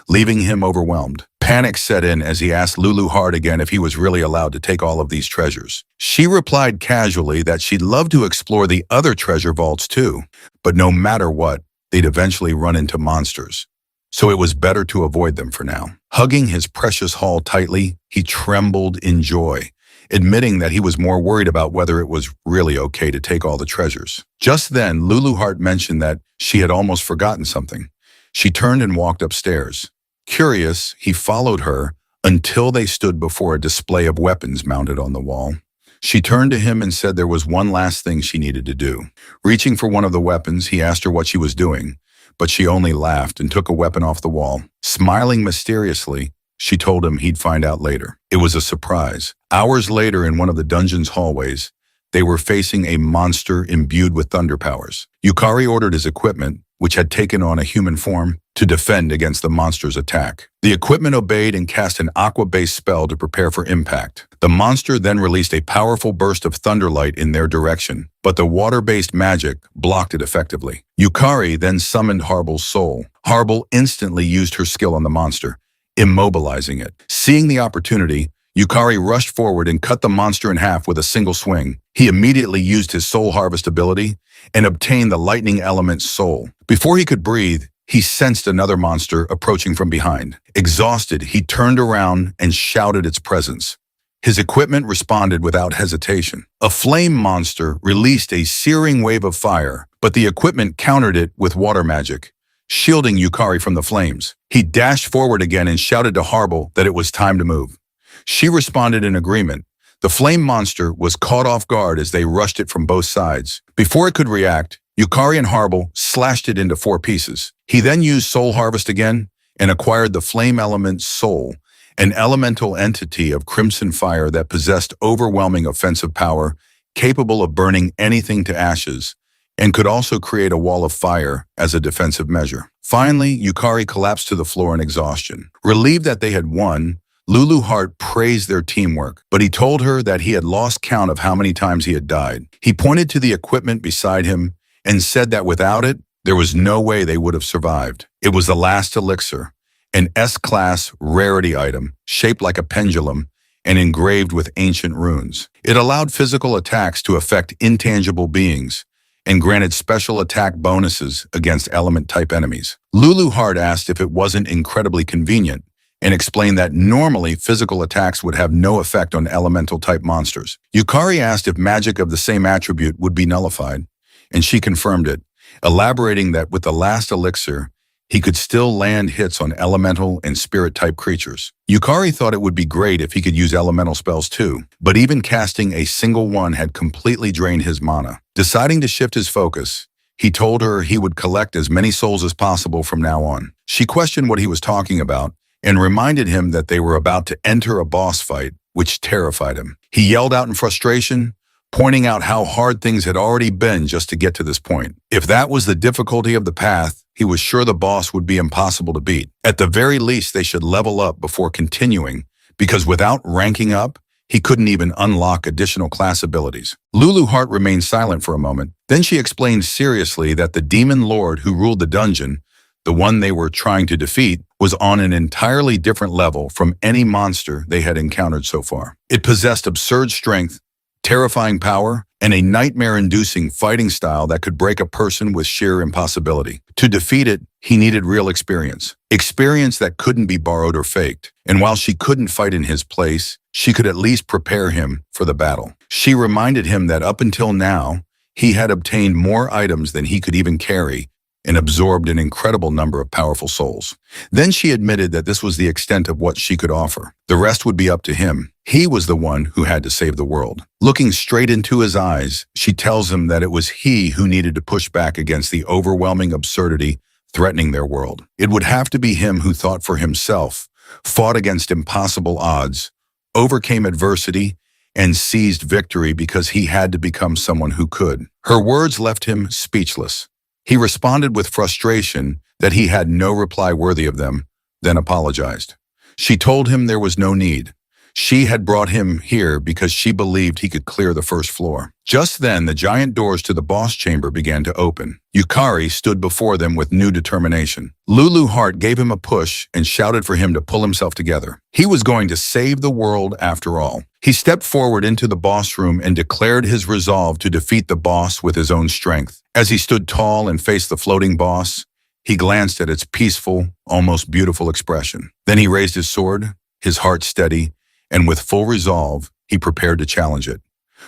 leaving him overwhelmed. Panic set in as he asked Lulu hard again if he was really allowed to take all of these treasures. She replied casually that she'd love to explore the other treasure vaults too, but no matter what, they'd eventually run into monsters. So it was better to avoid them for now. Hugging his precious haul tightly, he trembled in joy, admitting that he was more worried about whether it was really okay to take all the treasures. Just then, Lulu Heart mentioned that she had almost forgotten something. She turned and walked upstairs. Curious, he followed her until they stood before a display of weapons mounted on the wall. She turned to him and said there was one last thing she needed to do. Reaching for one of the weapons, he asked her what she was doing, but she only laughed and took a weapon off the wall. Smiling mysteriously, she told him he'd find out later. It was a surprise. Hours later, in one of the dungeon's hallways, they were facing a monster imbued with thunder powers. Yukari ordered his equipment, which had taken on a human form, to defend against the monster's attack. The equipment obeyed and cast an aqua-based spell to prepare for impact. The monster then released a powerful burst of thunderlight in their direction, but the water-based magic blocked it effectively. Yukari then summoned Harbel's soul. Harbel instantly used her skill on the monster, immobilizing it. Seeing the opportunity, Yukari rushed forward and cut the monster in half with a single swing. He immediately used his soul harvest ability and obtained the lightning element's soul. Before he could breathe, he sensed another monster approaching from behind. Exhausted, he turned around and shouted its presence. His equipment responded without hesitation. A flame monster released a searing wave of fire, but the equipment countered it with water magic, shielding Yukari from the flames. He dashed forward again and shouted to Harbel that it was time to move. She responded in agreement. The flame monster was caught off guard as they rushed it from both sides. Before it could react, Yukari and Harbel slashed it into 4 pieces. He then used Soul Harvest again and acquired the Flame Element's soul, an elemental entity of crimson fire that possessed overwhelming offensive power, capable of burning anything to ashes, and could also create a wall of fire as a defensive measure. Finally, Yukari collapsed to the floor in exhaustion. Relieved that they had won, Lulu Heart praised their teamwork, but he told her that he had lost count of how many times he had died. He pointed to the equipment beside him and said that without it, there was no way they would have survived. It was the last elixir, an S-class rarity item shaped like a pendulum and engraved with ancient runes. It allowed physical attacks to affect intangible beings and granted special attack bonuses against element-type enemies. Lulu Heart asked if it wasn't incredibly convenient and explained that normally physical attacks would have no effect on elemental-type monsters. Yukari asked if magic of the same attribute would be nullified, and she confirmed it, elaborating that with the last elixir, he could still land hits on elemental and spirit-type creatures. Yukari thought it would be great if he could use elemental spells too, but even casting a single one had completely drained his mana. Deciding to shift his focus, he told her he would collect as many souls as possible from now on. She questioned what he was talking about and reminded him that they were about to enter a boss fight, which terrified him. He yelled out in frustration, pointing out how hard things had already been just to get to this point. If that was the difficulty of the path, he was sure the boss would be impossible to beat. At the very least, they should level up before continuing, because without ranking up, he couldn't even unlock additional class abilities. Lulu Heart remained silent for a moment. Then she explained seriously that the demon lord who ruled the dungeon, the one they were trying to defeat, was on an entirely different level from any monster they had encountered so far. It possessed absurd strength, terrifying power, and a nightmare-inducing fighting style that could break a person with sheer impossibility. To defeat it, he needed real experience. Experience that couldn't be borrowed or faked. And while she couldn't fight in his place, she could at least prepare him for the battle. She reminded him that up until now, he had obtained more items than he could even carry and absorbed an incredible number of powerful souls. Then she admitted that this was the extent of what she could offer. The rest would be up to him. He was the one who had to save the world. Looking straight into his eyes, she tells him that it was he who needed to push back against the overwhelming absurdity threatening their world. It would have to be him who thought for himself, fought against impossible odds, overcame adversity, and seized victory because he had to become someone who could. Her words left him speechless. He responded with frustration that he had no reply worthy of them, then apologized. She told him there was no need. She had brought him here because she believed he could clear the first floor. Just then, the giant doors to the boss chamber began to open. Yukari stood before them with new determination. Lulu Heart gave him a push and shouted for him to pull himself together. He was going to save the world after all. He stepped forward into the boss room and declared his resolve to defeat the boss with his own strength. As he stood tall and faced the floating boss, he glanced at its peaceful, almost beautiful expression. Then he raised his sword, his heart steady, and with full resolve, he prepared to challenge it.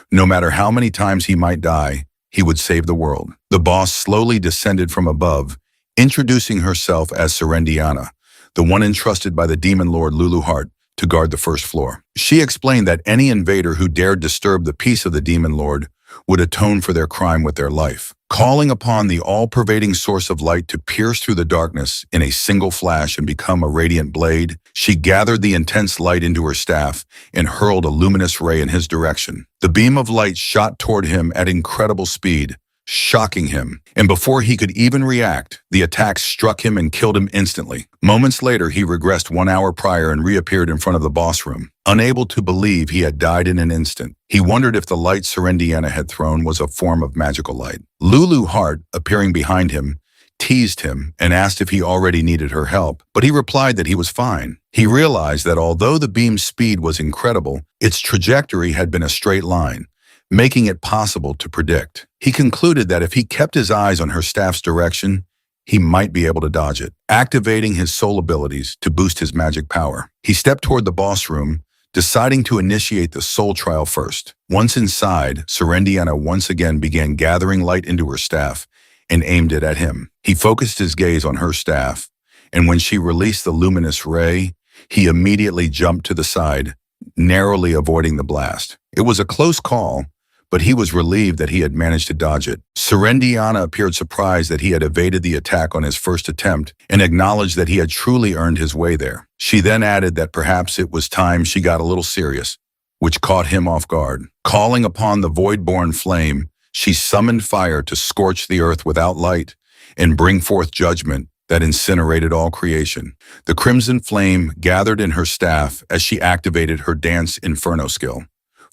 No matter how many times he might die, he would save the world. The boss slowly descended from above, introducing herself as Serendiana, the one entrusted by the demon lord Lulu Heart to guard the first floor. She explained that any invader who dared disturb the peace of the demon lord would atone for their crime with their life. Calling upon the all-pervading source of light to pierce through the darkness in a single flash and become a radiant blade, she gathered the intense light into her staff and hurled a luminous ray in his direction. The beam of light shot toward him at incredible speed, shocking him, and before he could even react, the attack struck him and killed him instantly. Moments later, he regressed 1 hour prior and reappeared in front of the boss room. Unable to believe he had died in an instant, he wondered if the light Serendiana had thrown was a form of magical light. Lulu Heart, appearing behind him, teased him and asked if he already needed her help, but he replied that he was fine. He realized that although the beam's speed was incredible, its trajectory had been a straight line, making it possible to predict. He concluded that if he kept his eyes on her staff's direction, he might be able to dodge it, activating his soul abilities to boost his magic power. He stepped toward the boss room, deciding to initiate the soul trial first. Once inside, Serendiana once again began gathering light into her staff and aimed it at him. He focused his gaze on her staff, and when she released the luminous ray, he immediately jumped to the side, narrowly avoiding the blast. It was a close call, but he was relieved that he had managed to dodge it. Serendiana appeared surprised that he had evaded the attack on his first attempt and acknowledged that he had truly earned his way there. She then added that perhaps it was time she got a little serious, which caught him off guard. Calling upon the void-born flame, she summoned fire to scorch the earth without light and bring forth judgment that incinerated all creation. The crimson flame gathered in her staff as she activated her dance inferno skill,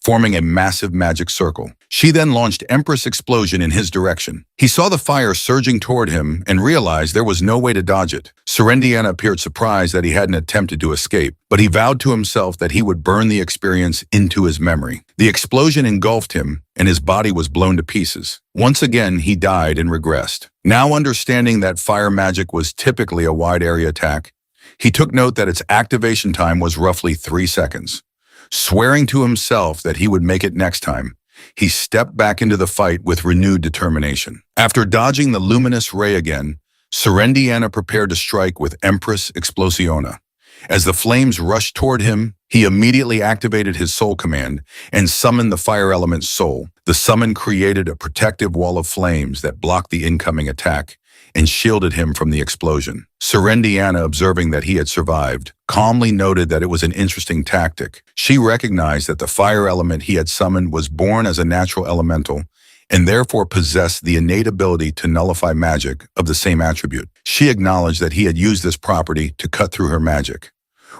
forming a massive magic circle. She then launched Empress Explosion in his direction. He saw the fire surging toward him and realized there was no way to dodge it. Serendiana appeared surprised that he hadn't attempted to escape, but he vowed to himself that he would burn the experience into his memory. The explosion engulfed him, and his body was blown to pieces. Once again, he died and regressed. Now understanding that fire magic was typically a wide-area attack, he took note that its activation time was roughly 3 seconds. Swearing to himself that he would make it next time, he stepped back into the fight with renewed determination. After dodging the luminous ray again, Serendiana prepared to strike with Empress Explosiona. As the flames rushed toward him, he immediately activated his soul command and summoned the fire element's soul. The summon created a protective wall of flames that blocked the incoming attack and shielded him from the explosion. Serendiana, observing that he had survived, calmly noted that it was an interesting tactic. She recognized that the fire element he had summoned was born as a natural elemental and therefore possessed the innate ability to nullify magic of the same attribute. She acknowledged that he had used this property to cut through her magic.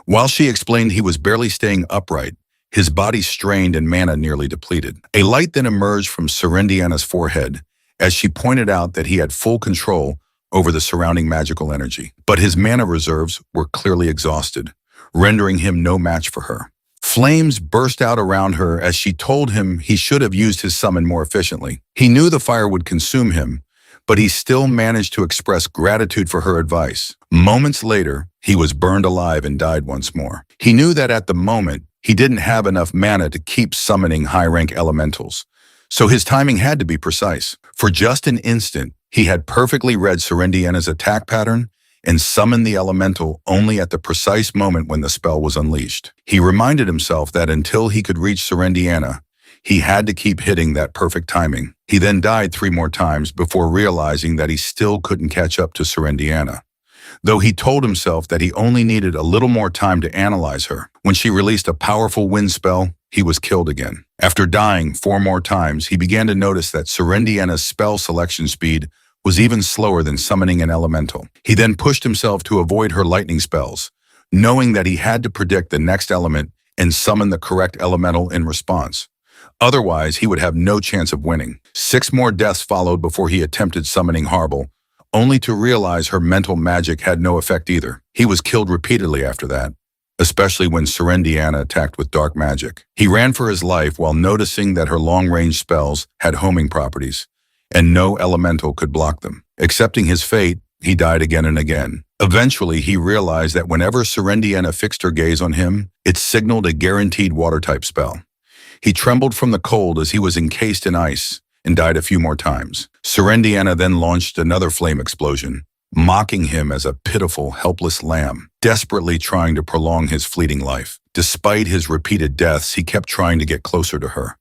While she explained he was barely staying upright, his body strained and mana nearly depleted. A light then emerged from Serendiana's forehead as she pointed out that he had full control over the surrounding magical energy. But his mana reserves were clearly exhausted, rendering him no match for her. Flames burst out around her as she told him he should have used his summon more efficiently. He knew the fire would consume him, but he still managed to express gratitude for her advice. Moments later, he was burned alive and died once more. He knew that at the moment, he didn't have enough mana to keep summoning high-rank elementals, so his timing had to be precise. For just an instant, he had perfectly read Serendiana's attack pattern and summoned the elemental only at the precise moment when the spell was unleashed. He reminded himself that until he could reach Serendiana, he had to keep hitting that perfect timing. He then died 3 more times before realizing that he still couldn't catch up to Serendiana. though he told himself that he only needed a little more time to analyze her. When she released a powerful wind spell, he was killed again. After dying 4 more times, he began to notice that Serendiana's spell selection speed was even slower than summoning an elemental. He then pushed himself to avoid her lightning spells, knowing that he had to predict the next element and summon the correct elemental in response. Otherwise, he would have no chance of winning. 6 more deaths followed before he attempted summoning Harble, only to realize her mental magic had no effect either. He was killed repeatedly after that, especially when Serendiana attacked with dark magic. He ran for his life while noticing that her long-range spells had homing properties, and no elemental could block them. Accepting his fate, he died again and again. Eventually, he realized that whenever Serendiana fixed her gaze on him, it signaled a guaranteed water-type spell. He trembled from the cold as he was encased in ice and died a few more times. Serendiana then launched another flame explosion, mocking him as a pitiful, helpless lamb, desperately trying to prolong his fleeting life. Despite his repeated deaths, he kept trying to get closer to her.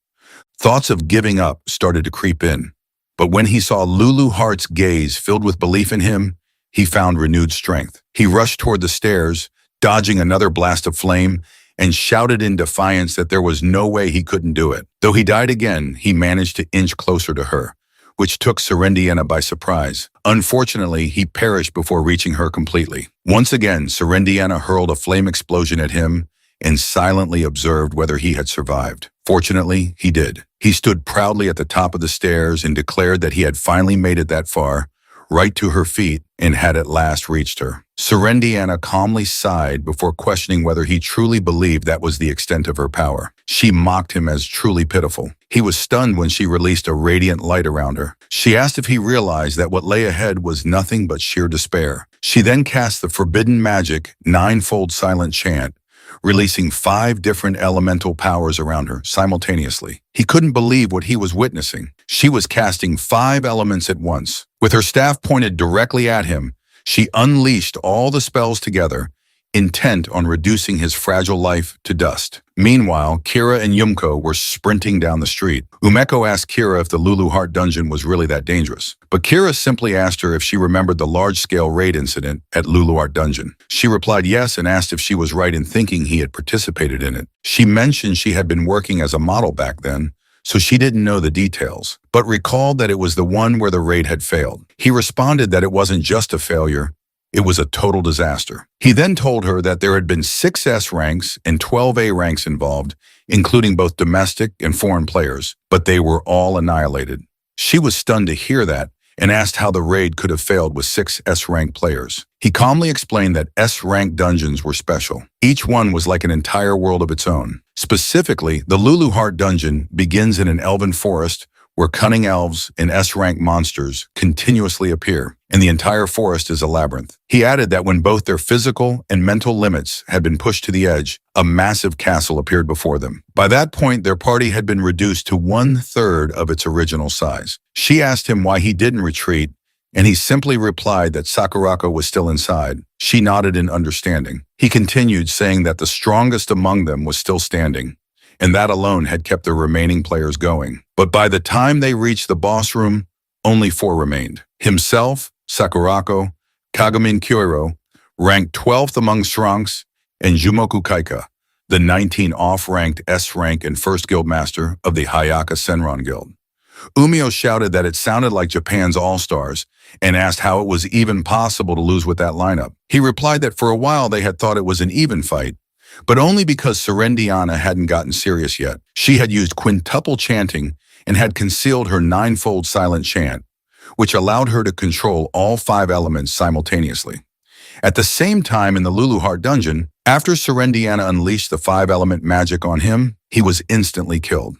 Thoughts of giving up started to creep in, but when he saw Lulu Hart's gaze filled with belief in him, he found renewed strength. He rushed toward the stairs, dodging another blast of flame, and shouted in defiance that there was no way he couldn't do it. Though he died again, he managed to inch closer to her, which took Serendiana by surprise. Unfortunately, he perished before reaching her completely. Once again, Serendiana hurled a flame explosion at him and silently observed whether he had survived. Fortunately, he did. He stood proudly at the top of the stairs and declared that he had finally made it that far, right to her feet, and had at last reached her. Serendiana calmly sighed before questioning whether he truly believed that was the extent of her power. She mocked him as truly pitiful. He was stunned when she released a radiant light around her. She asked if he realized that what lay ahead was nothing but sheer despair. She then cast the forbidden magic, 9-fold silent chant, releasing 5 different elemental powers around her simultaneously. He couldn't believe what he was witnessing. She was casting 5 elements at once. With her staff pointed directly at him, she unleashed all the spells together, intent on reducing his fragile life to dust. Meanwhile, Kira and Yumko were sprinting down the street. Umeko asked Kira if the Lulu Heart dungeon was really that dangerous, but Kira simply asked her if she remembered the large-scale raid incident at Lulu Heart dungeon. She replied yes and asked if she was right in thinking he had participated in it. She mentioned she had been working as a model back then, so she didn't know the details, but recalled that it was the one where the raid had failed. He responded that it wasn't just a failure, it was a total disaster. He then told her that there had been 6 S ranks and 12 A ranks involved, including both domestic and foreign players, but they were all annihilated. She was stunned to hear that and asked how the raid could have failed with 6 S-rank players. He calmly explained that S-rank dungeons were special. Each one was like an entire world of its own. Specifically, the Lulu Heart dungeon begins in an elven forest where cunning elves and S-rank monsters continuously appear, and the entire forest is a labyrinth. He added that when both their physical and mental limits had been pushed to the edge, a massive castle appeared before them. By that point, their party had been reduced to 1/3 of its original size. She asked him why he didn't retreat, and he simply replied that Sakurako was still inside. She nodded in understanding. He continued, saying that the strongest among them was still standing, and that alone had kept the remaining players going. But by the time they reached the boss room, only 4 remained. Himself, Sakurako, Kagamin Kyoiro, ranked 12th among Shranks, and Jumoku Kaika, the 19 off-ranked S-rank and first guildmaster of the Hayaka Senran Guild. Umio shouted that it sounded like Japan's All-Stars and asked how it was even possible to lose with that lineup. He replied that for a while they had thought it was an even fight, but only because Serendiana hadn't gotten serious yet. She had used quintuple chanting and had concealed her 9-fold silent chant, which allowed her to control all 5 elements simultaneously. At the same time in the Lulu Heart dungeon, after Serendiana unleashed the 5-element magic on him, he was instantly killed.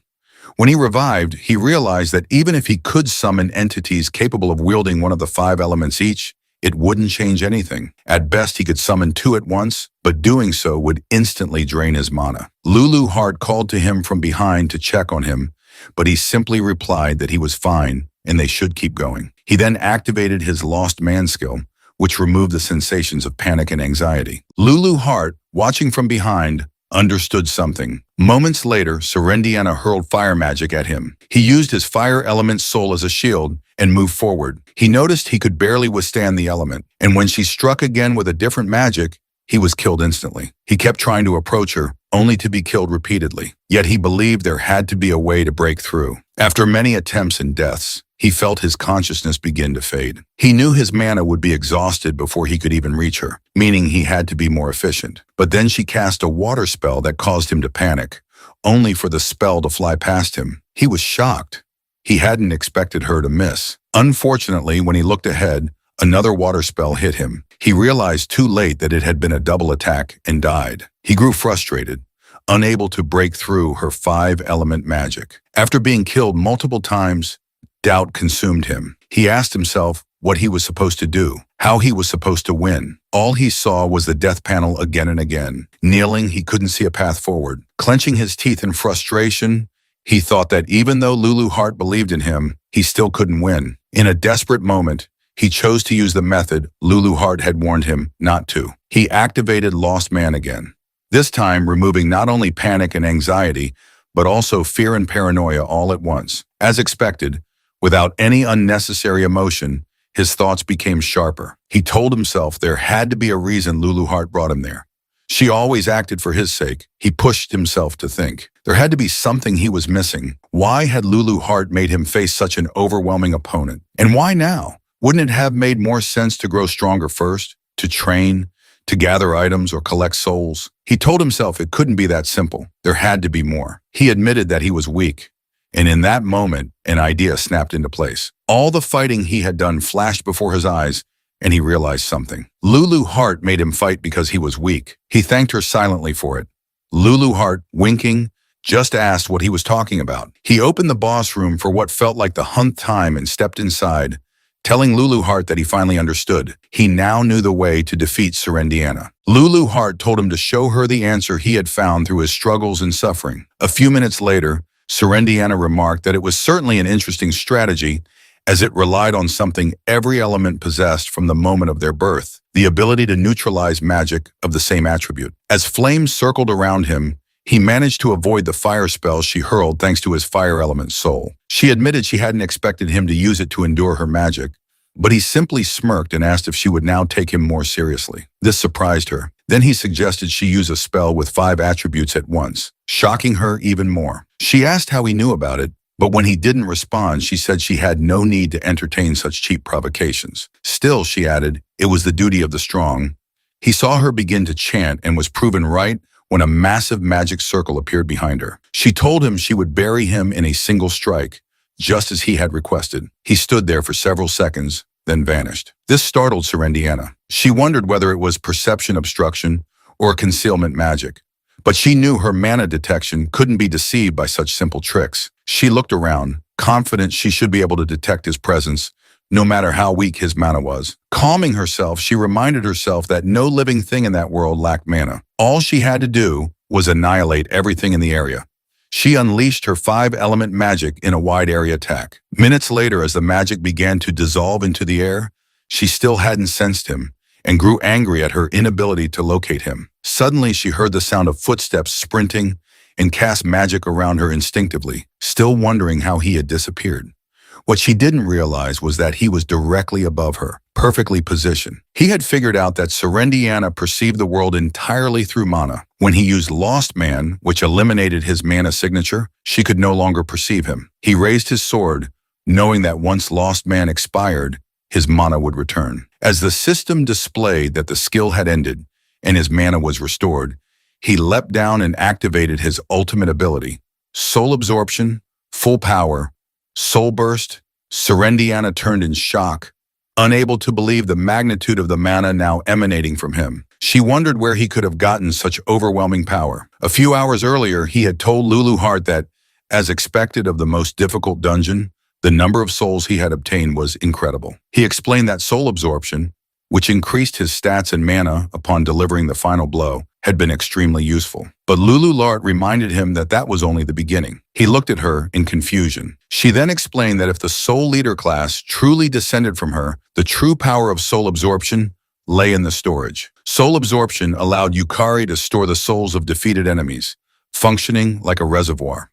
When he revived, he realized that even if he could summon entities capable of wielding one of the 5 elements each, it wouldn't change anything. At best, he could summon 2 at once, but doing so would instantly drain his mana. Lulu Heart called to him from behind to check on him, but he simply replied that he was fine and they should keep going. He then activated his Lost Man skill, which removed the sensations of panic and anxiety. Lulu Heart, watching from behind, understood something. Moments later, Serendiana hurled fire magic at him. He used his fire element soul as a shield and move forward. He noticed he could barely withstand the element, and when she struck again with a different magic, he was killed instantly. He kept trying to approach her, only to be killed repeatedly. Yet he believed there had to be a way to break through. After many attempts and deaths, he felt his consciousness begin to fade. He knew his mana would be exhausted before he could even reach her, meaning he had to be more efficient. But then she cast a water spell that caused him to panic, only for the spell to fly past him. He was shocked. He hadn't expected her to miss. Unfortunately, when he looked ahead, another water spell hit him. He realized too late that it had been a double attack and died. He grew frustrated, unable to break through her 5-element magic. After being killed multiple times, doubt consumed him. He asked himself what he was supposed to do, how he was supposed to win. All he saw was the death panel again and again. Kneeling, he couldn't see a path forward. Clenching his teeth in frustration, he thought that even though Lulu Heart believed in him, he still couldn't win. In a desperate moment, he chose to use the method Lulu Heart had warned him not to. He activated Lost Man again, this time removing not only panic and anxiety, but also fear and paranoia all at once. As expected, without any unnecessary emotion, his thoughts became sharper. He told himself there had to be a reason Lulu Heart brought him there. She always acted for his sake. He pushed himself to think. There had to be something he was missing. Why had Lulu Heart made him face such an overwhelming opponent? And why now? Wouldn't it have made more sense to grow stronger first, to train, to gather items or collect souls? He told himself it couldn't be that simple. There had to be more. He admitted that he was weak. And in that moment, an idea snapped into place. All the fighting he had done flashed before his eyes, and he realized something. Lulu Heart made him fight because he was weak. He thanked her silently for it. Lulu Heart, winking, just asked what he was talking about. He opened the boss room for what felt like the 100th time and stepped inside, telling Lulu Heart that he finally understood. He now knew the way to defeat Serendiana. Lulu Heart told him to show her the answer he had found through his struggles and suffering. A few minutes later, Serendiana remarked that it was certainly an interesting strategy, as it relied on something every element possessed from the moment of their birth, the ability to neutralize magic of the same attribute. As flames circled around him, he managed to avoid the fire spells she hurled thanks to his fire element soul. She admitted she hadn't expected him to use it to endure her magic, but he simply smirked and asked if she would now take him more seriously. This surprised her. Then he suggested she use a spell with 5 attributes at once, shocking her even more. She asked how he knew about it, but when he didn't respond, she said she had no need to entertain such cheap provocations. Still, she added, it was the duty of the strong. He saw her begin to chant and was proven right when a massive magic circle appeared behind her. She told him she would bury him in a single strike, just as he had requested. He stood there for several seconds, then vanished. This startled Serendiana. She wondered whether it was perception obstruction or concealment magic, but she knew her mana detection couldn't be deceived by such simple tricks. She looked around, confident she should be able to detect his presence, no matter how weak his mana was. Calming herself, she reminded herself that no living thing in that world lacked mana. All she had to do was annihilate everything in the area. She unleashed her 5-element magic in a wide area attack. Minutes later, as the magic began to dissolve into the air, she still hadn't sensed him and grew angry at her inability to locate him. Suddenly, she heard the sound of footsteps sprinting and cast magic around her instinctively, still wondering how he had disappeared. What she didn't realize was that he was directly above her, perfectly positioned. He had figured out that Serendiana perceived the world entirely through mana. When he used Lost Man, which eliminated his mana signature, she could no longer perceive him. He raised his sword, knowing that once Lost Man expired, his mana would return. As the system displayed that the skill had ended and his mana was restored, he leapt down and activated his ultimate ability, Soul Absorption, Full Power, Soul Burst. Serendiana turned in shock, unable to believe the magnitude of the mana now emanating from him. She wondered where he could have gotten such overwhelming power. A few hours earlier, he had told Lulu Heart that, as expected of the most difficult dungeon, the number of souls he had obtained was incredible. He explained that soul absorption, which increased his stats and mana upon delivering the final blow, had been extremely useful. But Lulu Heart reminded him that that was only the beginning. He looked at her in confusion. She then explained that if the soul leader class truly descended from her, the true power of soul absorption lay in the storage. Soul absorption allowed Yukari to store the souls of defeated enemies, functioning like a reservoir.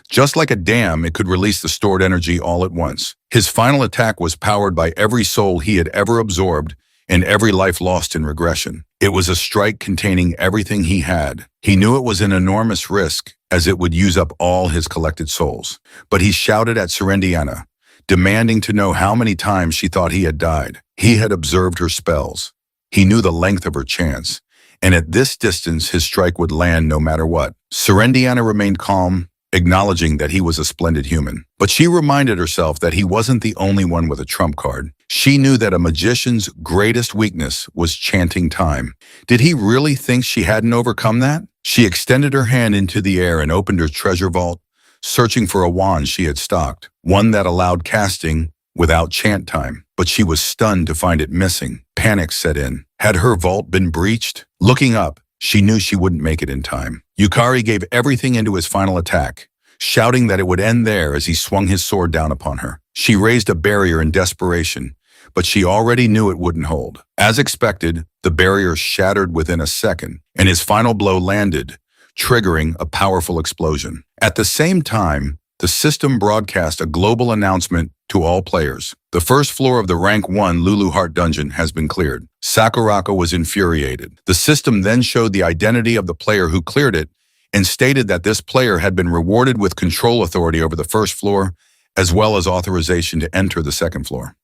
Just like a dam, it could release the stored energy all at once. His final attack was powered by every soul he had ever absorbed and every life lost in regression. It was a strike containing everything he had. He knew it was an enormous risk, as it would use up all his collected souls. But he shouted at Serendiana, demanding to know how many times she thought he had died. He had observed her spells. He knew the length of her chance, and at this distance his strike would land no matter what. Serendiana remained calm, acknowledging that he was a splendid human. But she reminded herself that he wasn't the only one with a trump card. She knew that a magician's greatest weakness was chanting time. Did he really think she hadn't overcome that? She extended her hand into the air and opened her treasure vault, searching for a wand she had stocked, one that allowed casting without chant time. But she was stunned to find it missing. Panic set in. Had her vault been breached? Looking up, she knew she wouldn't make it in time. Yukari gave everything into his final attack, shouting that it would end there as he swung his sword down upon her. She raised a barrier in desperation, but she already knew it wouldn't hold. As expected, the barrier shattered within a second, and his final blow landed, triggering a powerful explosion. At the same time, the system broadcast a global announcement to all players. The first floor of the Rank 1 Lulu Heart Dungeon has been cleared. Sakurako was infuriated. The system then showed the identity of the player who cleared it and stated that this player had been rewarded with control authority over the first floor, as well as authorization to enter the second floor.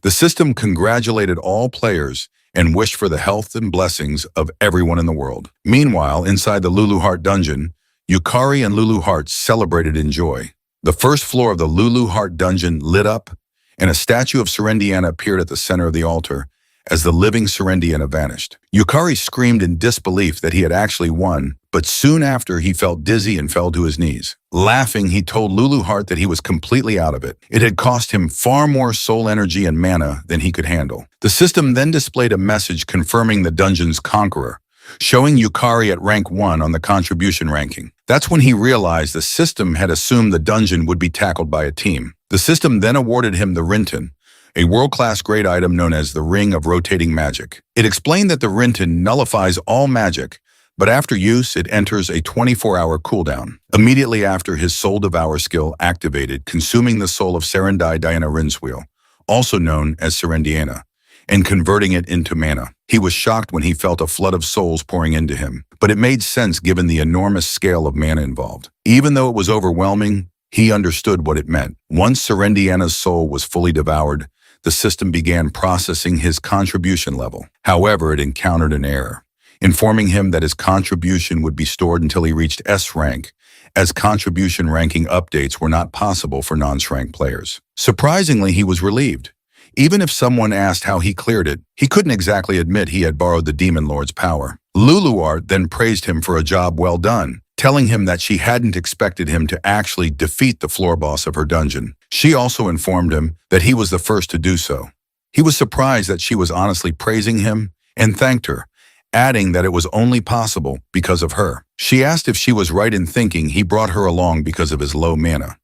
The system congratulated all players and wished for the health and blessings of everyone in the world. Meanwhile, inside the Lulu Heart Dungeon, Yukari and Lulu Heart celebrated in joy. The first floor of the Lulu Heart Dungeon lit up, and a statue of Serendiana appeared at the center of the altar as the living Serendiana vanished. Yukari screamed in disbelief that he had actually won, but soon after he felt dizzy and fell to his knees. Laughing, he told Lulu Heart that he was completely out of it. It had cost him far more soul energy and mana than he could handle. The system then displayed a message confirming the dungeon's conqueror, showing Yukari at rank 1 on the contribution ranking. That's when he realized the system had assumed the dungeon would be tackled by a team. The system then awarded him the Rinton, a world-class great item known as the Ring of Rotating Magic. It explained that the Rinton nullifies all magic, but after use, it enters a 24-hour cooldown. Immediately after, his Soul Devour skill activated, consuming the soul of Serendai Diana Rinswheel, also known as Serendiana, and converting it into mana. He was shocked when he felt a flood of souls pouring into him, but it made sense given the enormous scale of mana involved. Even though it was overwhelming, he understood what it meant. Once Serendiana's soul was fully devoured, the system began processing his contribution level. However, it encountered an error, informing him that his contribution would be stored until he reached S rank, as contribution ranking updates were not possible for non-rank players. Surprisingly, he was relieved. Even if someone asked how he cleared it, he couldn't exactly admit he had borrowed the Demon Lord's power. Luluart then praised him for a job well done, telling him that she hadn't expected him to actually defeat the floor boss of her dungeon. She also informed him that he was the first to do so. He was surprised that she was honestly praising him and thanked her, adding that it was only possible because of her. She asked if she was right in thinking he brought her along because of his low mana.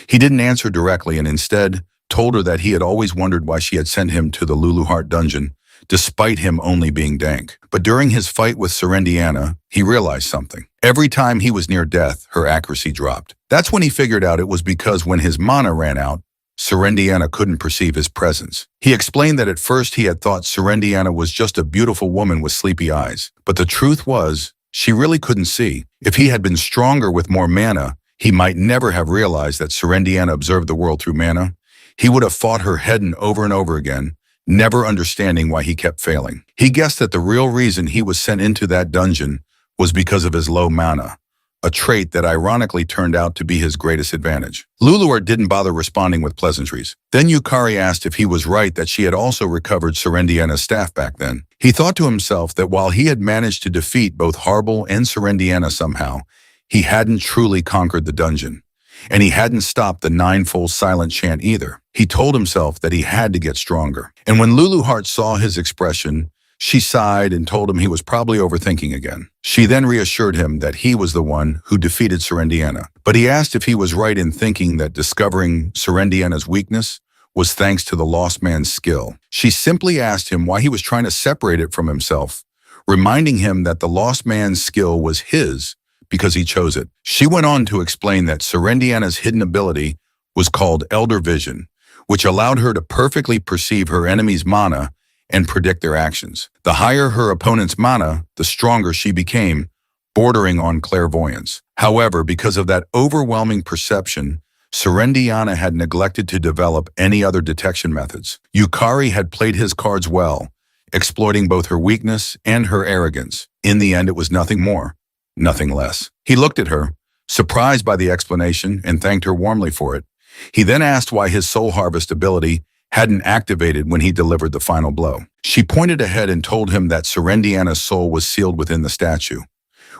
He didn't answer directly and instead told her that he had always wondered why she had sent him to the Lulu Heart Dungeon, despite him only being dank. But during his fight with Serendiana, he realized something. Every time he was near death, her accuracy dropped. That's when he figured out it was because when his mana ran out, Serendiana couldn't perceive his presence. He explained that at first he had thought Serendiana was just a beautiful woman with sleepy eyes. But the truth was, she really couldn't see. If he had been stronger with more mana, he might never have realized that Serendiana observed the world through mana. He would have fought her head and over again, never understanding why he kept failing. He guessed that the real reason he was sent into that dungeon was because of his low mana, a trait that ironically turned out to be his greatest advantage. Luluart didn't bother responding with pleasantries. Then Yukari asked if he was right that she had also recovered Serendiana's staff back then. He thought to himself that while he had managed to defeat both Harble and Serendiana somehow, he hadn't truly conquered the dungeon. And he hadn't stopped the ninefold silent chant either. He told himself that he had to get stronger. And when Lulu Heart saw his expression, she sighed and told him he was probably overthinking again. She then reassured him that he was the one who defeated Serendiana. But he asked if he was right in thinking that discovering Serendiana's weakness was thanks to the lost man's skill. She simply asked him why he was trying to separate it from himself, reminding him that the lost man's skill was his because he chose it. She went on to explain that Serendiana's hidden ability was called Elder Vision, which allowed her to perfectly perceive her enemy's mana and predict their actions. The higher her opponent's mana, the stronger she became, bordering on clairvoyance. However, because of that overwhelming perception, Serendiana had neglected to develop any other detection methods. Yukari had played his cards well, exploiting both her weakness and her arrogance. In the end, it was nothing more, nothing less. He looked at her, surprised by the explanation, and thanked her warmly for it. He then asked why his soul harvest ability hadn't activated when he delivered the final blow. She pointed ahead and told him that Serendiana's soul was sealed within the statue.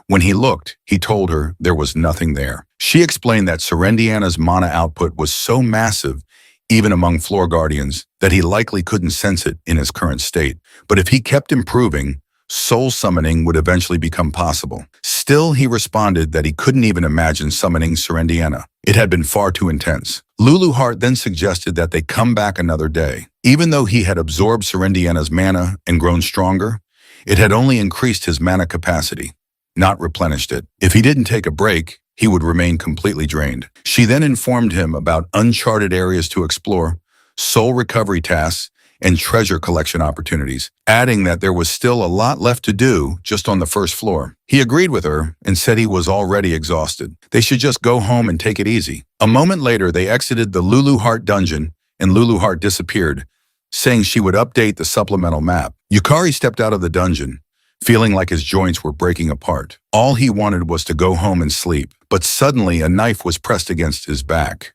When he looked, he told her there was nothing there. She explained that Serendiana's mana output was so massive, even among floor guardians, that he likely couldn't sense it in his current state. But if he kept improving, soul summoning would eventually become possible. Still, he responded that he couldn't even imagine summoning Serendiana. It had been far too intense. Lulu Heart then suggested that they come back another day. Even though he had absorbed Serendiana's mana and grown stronger, it had only increased his mana capacity, not replenished it. If he didn't take a break, he would remain completely drained. She then informed him about uncharted areas to explore, soul recovery tasks, and treasure collection opportunities, adding that there was still a lot left to do just on the first floor. He agreed with her and said he was already exhausted. They should just go home and take it easy. A moment later, they exited the Lulu Heart dungeon and Lulu Heart disappeared, saying she would update the supplemental map. Yukari stepped out of the dungeon, feeling like his joints were breaking apart. All he wanted was to go home and sleep, but suddenly a knife was pressed against his back.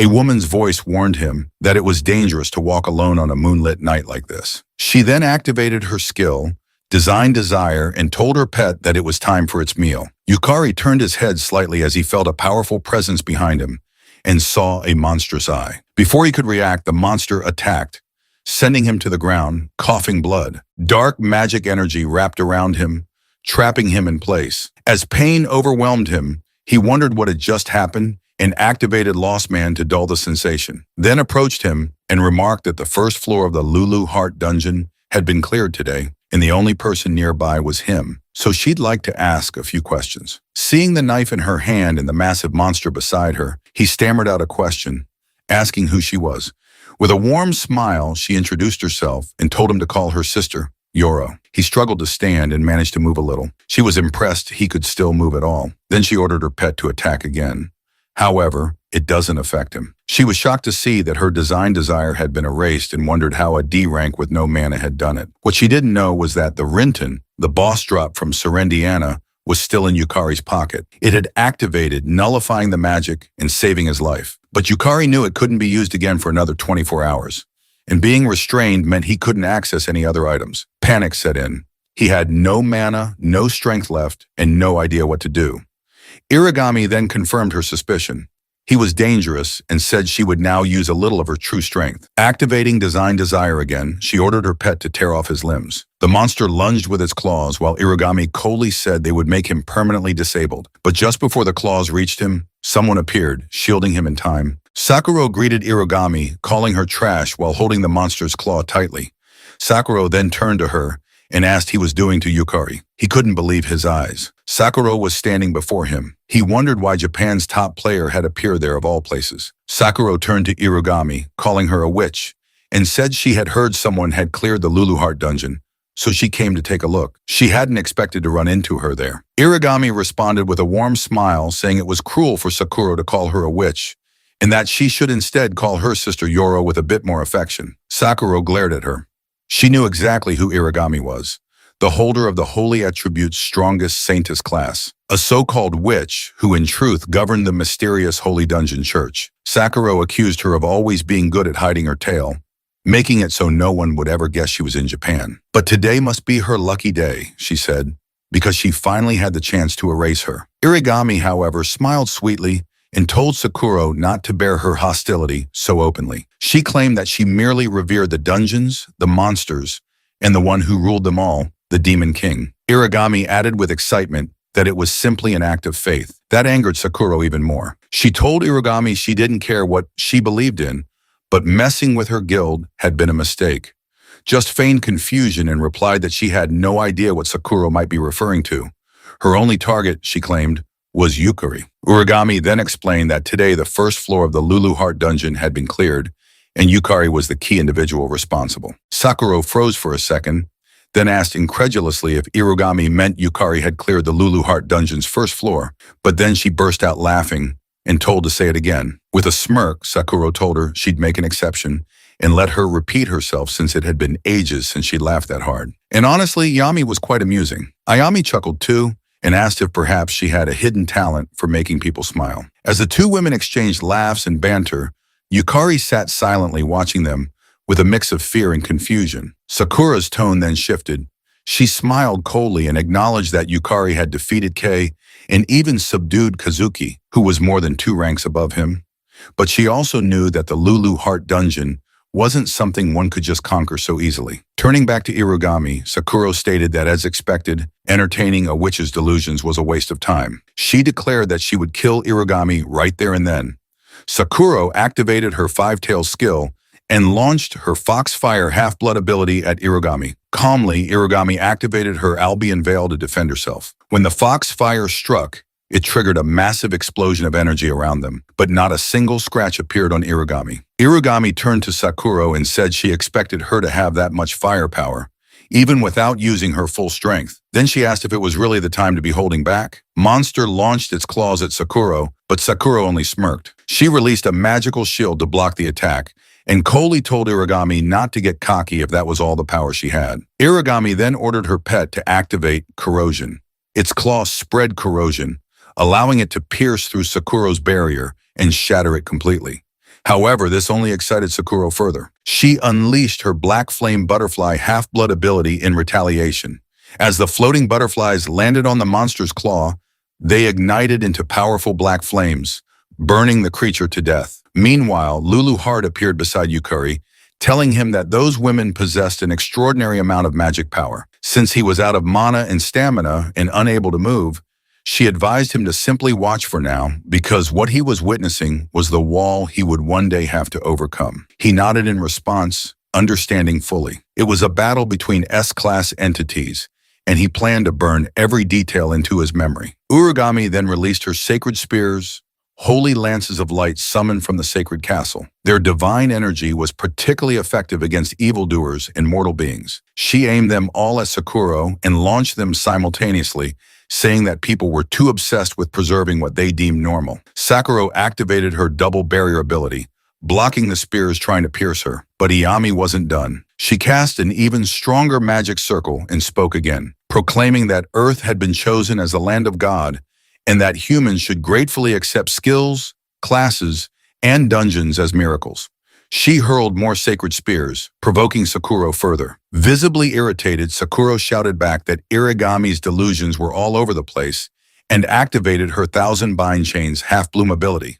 A woman's voice warned him that it was dangerous to walk alone on a moonlit night like this. She then activated her skill, Design Desire, and told her pet that it was time for its meal. Yukari turned his head slightly as he felt a powerful presence behind him and saw a monstrous eye. Before he could react, the monster attacked, sending him to the ground, coughing blood. Dark magic energy wrapped around him, trapping him in place. As pain overwhelmed him, he wondered what had just happened and activated Lost Man to dull the sensation. Then approached him and remarked that the first floor of the Lulu Heart dungeon had been cleared today, and the only person nearby was him, so she'd like to ask a few questions. Seeing the knife in her hand and the massive monster beside her, he stammered out a question, asking who she was. With a warm smile, she introduced herself and told him to call her sister, Yoro. He struggled to stand and managed to move a little. She was impressed he could still move at all. Then she ordered her pet to attack again. However, it doesn't affect him. She was shocked to see that her Design Desire had been erased and wondered how a D rank with no mana had done it. What she didn't know was that the Rinton, the boss drop from Serendiana, was still in Yukari's pocket. It had activated, nullifying the magic and saving his life. But Yukari knew it couldn't be used again for another 24 hours. And being restrained meant he couldn't access any other items. Panic set in. He had no mana, no strength left, and no idea what to do. Irigami then confirmed her suspicion. He was dangerous and said she would now use a little of her true strength. Activating Design Desire again, she ordered her pet to tear off his limbs. The monster lunged with its claws while Irigami coldly said they would make him permanently disabled. But just before the claws reached him, someone appeared, shielding him in time. Sakura greeted Irigami, calling her trash while holding the monster's claw tightly. Sakura then turned to her and asked he was doing to Yukari. He couldn't believe his eyes. Sakura was standing before him. He wondered why Japan's top player had appeared there of all places. Sakura turned to Irigami, calling her a witch, and said she had heard someone had cleared the Lulu Heart dungeon, so she came to take a look. She hadn't expected to run into her there. Irigami responded with a warm smile, saying it was cruel for Sakura to call her a witch, and that she should instead call her sister Yoro with a bit more affection. Sakura glared at her. She knew exactly who Irigami was, the holder of the Holy Attribute's strongest saintess class, a so-called witch who in truth governed the mysterious Holy Dungeon Church. Sakura accused her of always being good at hiding her tail, making it so no one would ever guess she was in Japan. But today must be her lucky day, she said, because she finally had the chance to erase her. Irigami, however, smiled sweetly and told Sakura not to bear her hostility so openly. She claimed that she merely revered the dungeons, the monsters, and the one who ruled them all, the Demon King. Irigami added with excitement that it was simply an act of faith. That angered Sakura even more. She told Irigami she didn't care what she believed in, but messing with her guild had been a mistake. Just feigned confusion and replied that she had no idea what Sakura might be referring to. Her only target, she claimed, was Yukari. Uragami then explained that today the first floor of the Lulu Heart dungeon had been cleared, and Yukari was the key individual responsible. Sakura froze for a second, then asked incredulously if Irugami meant Yukari had cleared the Lulu Heart dungeon's first floor, but then she burst out laughing and told to say it again. With a smirk, Sakura told her she'd make an exception and let her repeat herself since it had been ages since she'd laughed that hard. And honestly, Yami was quite amusing. Ayami chuckled too and asked if perhaps she had a hidden talent for making people smile. As the two women exchanged laughs and banter, Yukari sat silently watching them with a mix of fear and confusion. Sakura's tone then shifted. She smiled coldly and acknowledged that Yukari had defeated Kei and even subdued Kazuki, who was more than 2 ranks above him. But she also knew that the Lulu Heart dungeon wasn't something one could just conquer so easily. Turning back to Irugami, Sakura stated that as expected, entertaining a witch's delusions was a waste of time. She declared that she would kill Irugami right there and then. Sakura activated her 5-tail skill and launched her Foxfire Half-Blood ability at Irugami. Calmly, Irugami activated her Albion Veil to defend herself. When the Foxfire struck, it triggered a massive explosion of energy around them, but not a single scratch appeared on Irugami. Irugami turned to Sakura and said she expected her to have that much firepower, even without using her full strength. Then she asked if it was really the time to be holding back. Monster launched its claws at Sakura, but Sakura only smirked. She released a magical shield to block the attack, and coldly told Irugami not to get cocky if that was all the power she had. Irugami then ordered her pet to activate corrosion. Its claws spread corrosion, allowing it to pierce through Sakura's barrier and shatter it completely. However, this only excited Sakura further. She unleashed her Black Flame Butterfly Half-Blood ability in retaliation. As the floating butterflies landed on the monster's claw, they ignited into powerful black flames, burning the creature to death. Meanwhile, Lulu Heart appeared beside Yukari, telling him that those women possessed an extraordinary amount of magic power. Since he was out of mana and stamina and unable to move, she advised him to simply watch for now, because what he was witnessing was the wall he would one day have to overcome. He nodded in response, understanding fully. It was a battle between S-class entities, and he planned to burn every detail into his memory. Urugami then released her sacred spears, holy lances of light summoned from the sacred castle. Their divine energy was particularly effective against evildoers and mortal beings. She aimed them all at Sakura and launched them simultaneously, saying that people were too obsessed with preserving what they deemed normal. Sakura activated her double barrier ability, blocking the spears trying to pierce her. But Iyami wasn't done. She cast an even stronger magic circle and spoke again, proclaiming that Earth had been chosen as the land of God and that humans should gratefully accept skills, classes, and dungeons as miracles. She hurled more sacred spears, provoking Sakura further. Visibly irritated, Sakura shouted back that Irigami's delusions were all over the place and activated her 1,000 bind chains half-bloom ability.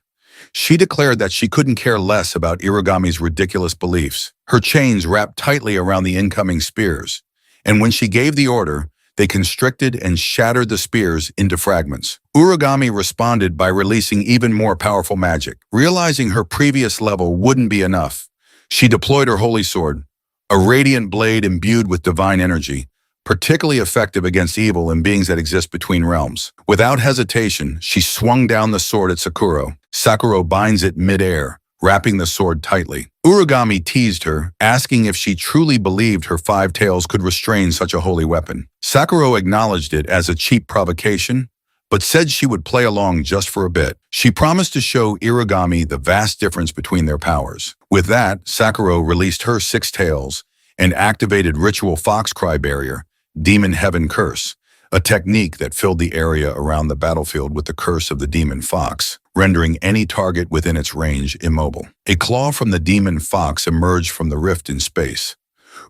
She declared that she couldn't care less about Irigami's ridiculous beliefs. Her chains wrapped tightly around the incoming spears, and when she gave the order, they constricted and shattered the spears into fragments. Urugami responded by releasing even more powerful magic. Realizing her previous level wouldn't be enough, she deployed her holy sword, a radiant blade imbued with divine energy, particularly effective against evil and beings that exist between realms. Without hesitation, she swung down the sword at Sakura. Sakura binds it mid-air, wrapping the sword tightly. Urugami teased her, asking if she truly believed her 5 tails could restrain such a holy weapon. Sakura acknowledged it as a cheap provocation, but said she would play along just for a bit. She promised to show Irugami the vast difference between their powers. With that, Sakura released her 6 tails and activated Ritual Foxcry Barrier, Demon Heaven Curse, a technique that filled the area around the battlefield with the curse of the demon fox, rendering any target within its range immobile. A claw from the demon fox emerged from the rift in space.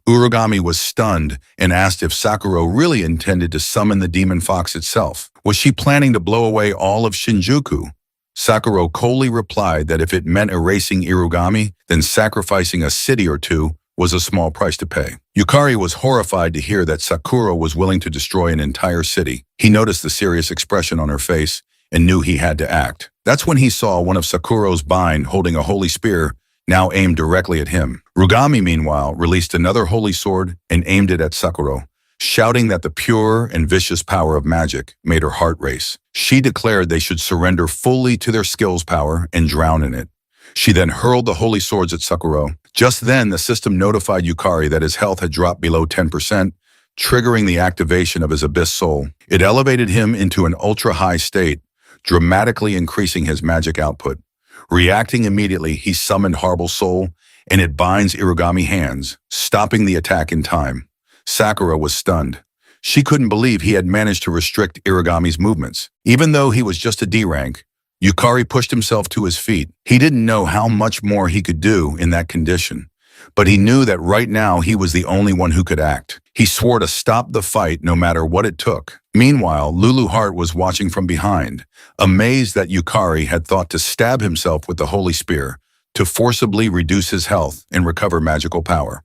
Urugami was stunned and asked if Sakura really intended to summon the demon fox itself. Was she planning to blow away all of Shinjuku? Sakura coldly replied that if it meant erasing Irugami, then sacrificing a city or two was a small price to pay. Yukari was horrified to hear that Sakura was willing to destroy an entire city. He noticed the serious expression on her face and knew he had to act. That's when he saw one of Sakura's bind holding a holy spear, now aimed directly at him. Rugami, meanwhile, released another holy sword and aimed it at Sakura, shouting that the pure and vicious power of magic made her heart race. She declared they should surrender fully to their skill's power and drown in it. She then hurled the holy swords at Sakura. Just then, the system notified Yukari that his health had dropped below 10%, triggering the activation of his abyss soul. It elevated him into an ultra-high state, dramatically increasing his magic output. Reacting immediately, he summoned Horrible Soul, and it binds Irugami hands, stopping the attack in time. Sakura was stunned. She couldn't believe he had managed to restrict Irugami's movements. Even though he was just a D rank, Yukari pushed himself to his feet. He didn't know how much more he could do in that condition, but he knew that right now he was the only one who could act. He swore to stop the fight no matter what it took. Meanwhile, Lulu Heart was watching from behind, amazed that Yukari had thought to stab himself with the Holy Spear to forcibly reduce his health and recover magical power.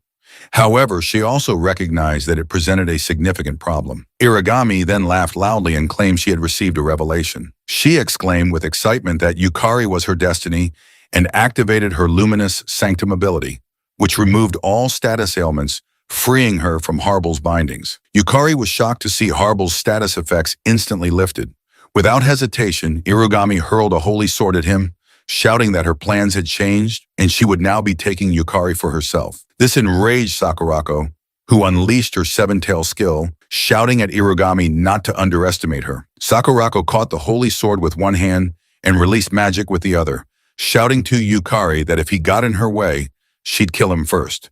However, she also recognized that it presented a significant problem. Irugami then laughed loudly and claimed she had received a revelation. She exclaimed with excitement that Yukari was her destiny and activated her luminous sanctum ability, which removed all status ailments, freeing her from Harble's bindings. Yukari was shocked to see Harble's status effects instantly lifted. Without hesitation, Irugami hurled a holy sword at him, shouting that her plans had changed and she would now be taking Yukari for herself. This enraged Sakurako, who unleashed her seven-tail skill, shouting at Irugami not to underestimate her. Sakurako caught the holy sword with one hand and released magic with the other, shouting to Yukari that if he got in her way, she'd kill him first.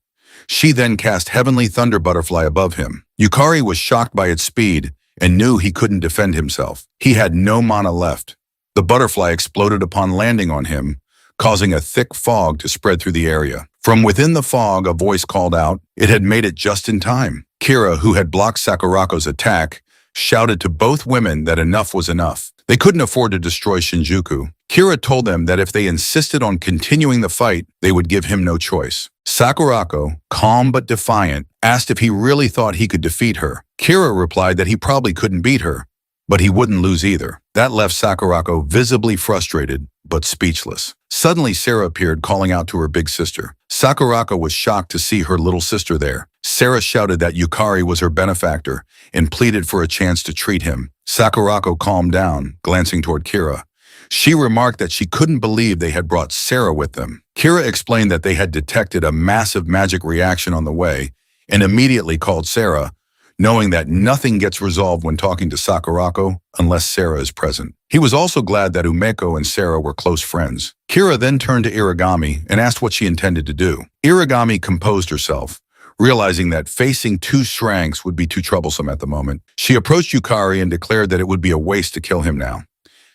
She then cast Heavenly Thunder Butterfly above him. Yukari was shocked by its speed and knew he couldn't defend himself. He had no mana left. The butterfly exploded upon landing on him, causing a thick fog to spread through the area. From within the fog, a voice called out. It had made it just in time. Kira, who had blocked Sakurako's attack, shouted to both women that enough was enough. They couldn't afford to destroy Shinjuku. Kira told them that if they insisted on continuing the fight, they would give him no choice. Sakurako, calm but defiant, asked if he really thought he could defeat her. Kira replied that he probably couldn't beat her, but he wouldn't lose either. That left Sakurako visibly frustrated, but speechless. Suddenly, Sarah appeared, calling out to her big sister. Sakurako was shocked to see her little sister there. Sarah shouted that Yukari was her benefactor and pleaded for a chance to treat him. Sakurako calmed down, glancing toward Kira. She remarked that she couldn't believe they had brought Sarah with them. Kira explained that they had detected a massive magic reaction on the way and immediately called Sarah, knowing that nothing gets resolved when talking to Sakurako unless Sarah is present. He was also glad that Umeko and Sarah were close friends. Kira then turned to Irugami and asked what she intended to do. Irugami composed herself, realizing that facing two Shranks would be too troublesome at the moment. She approached Yukari and declared that it would be a waste to kill him now.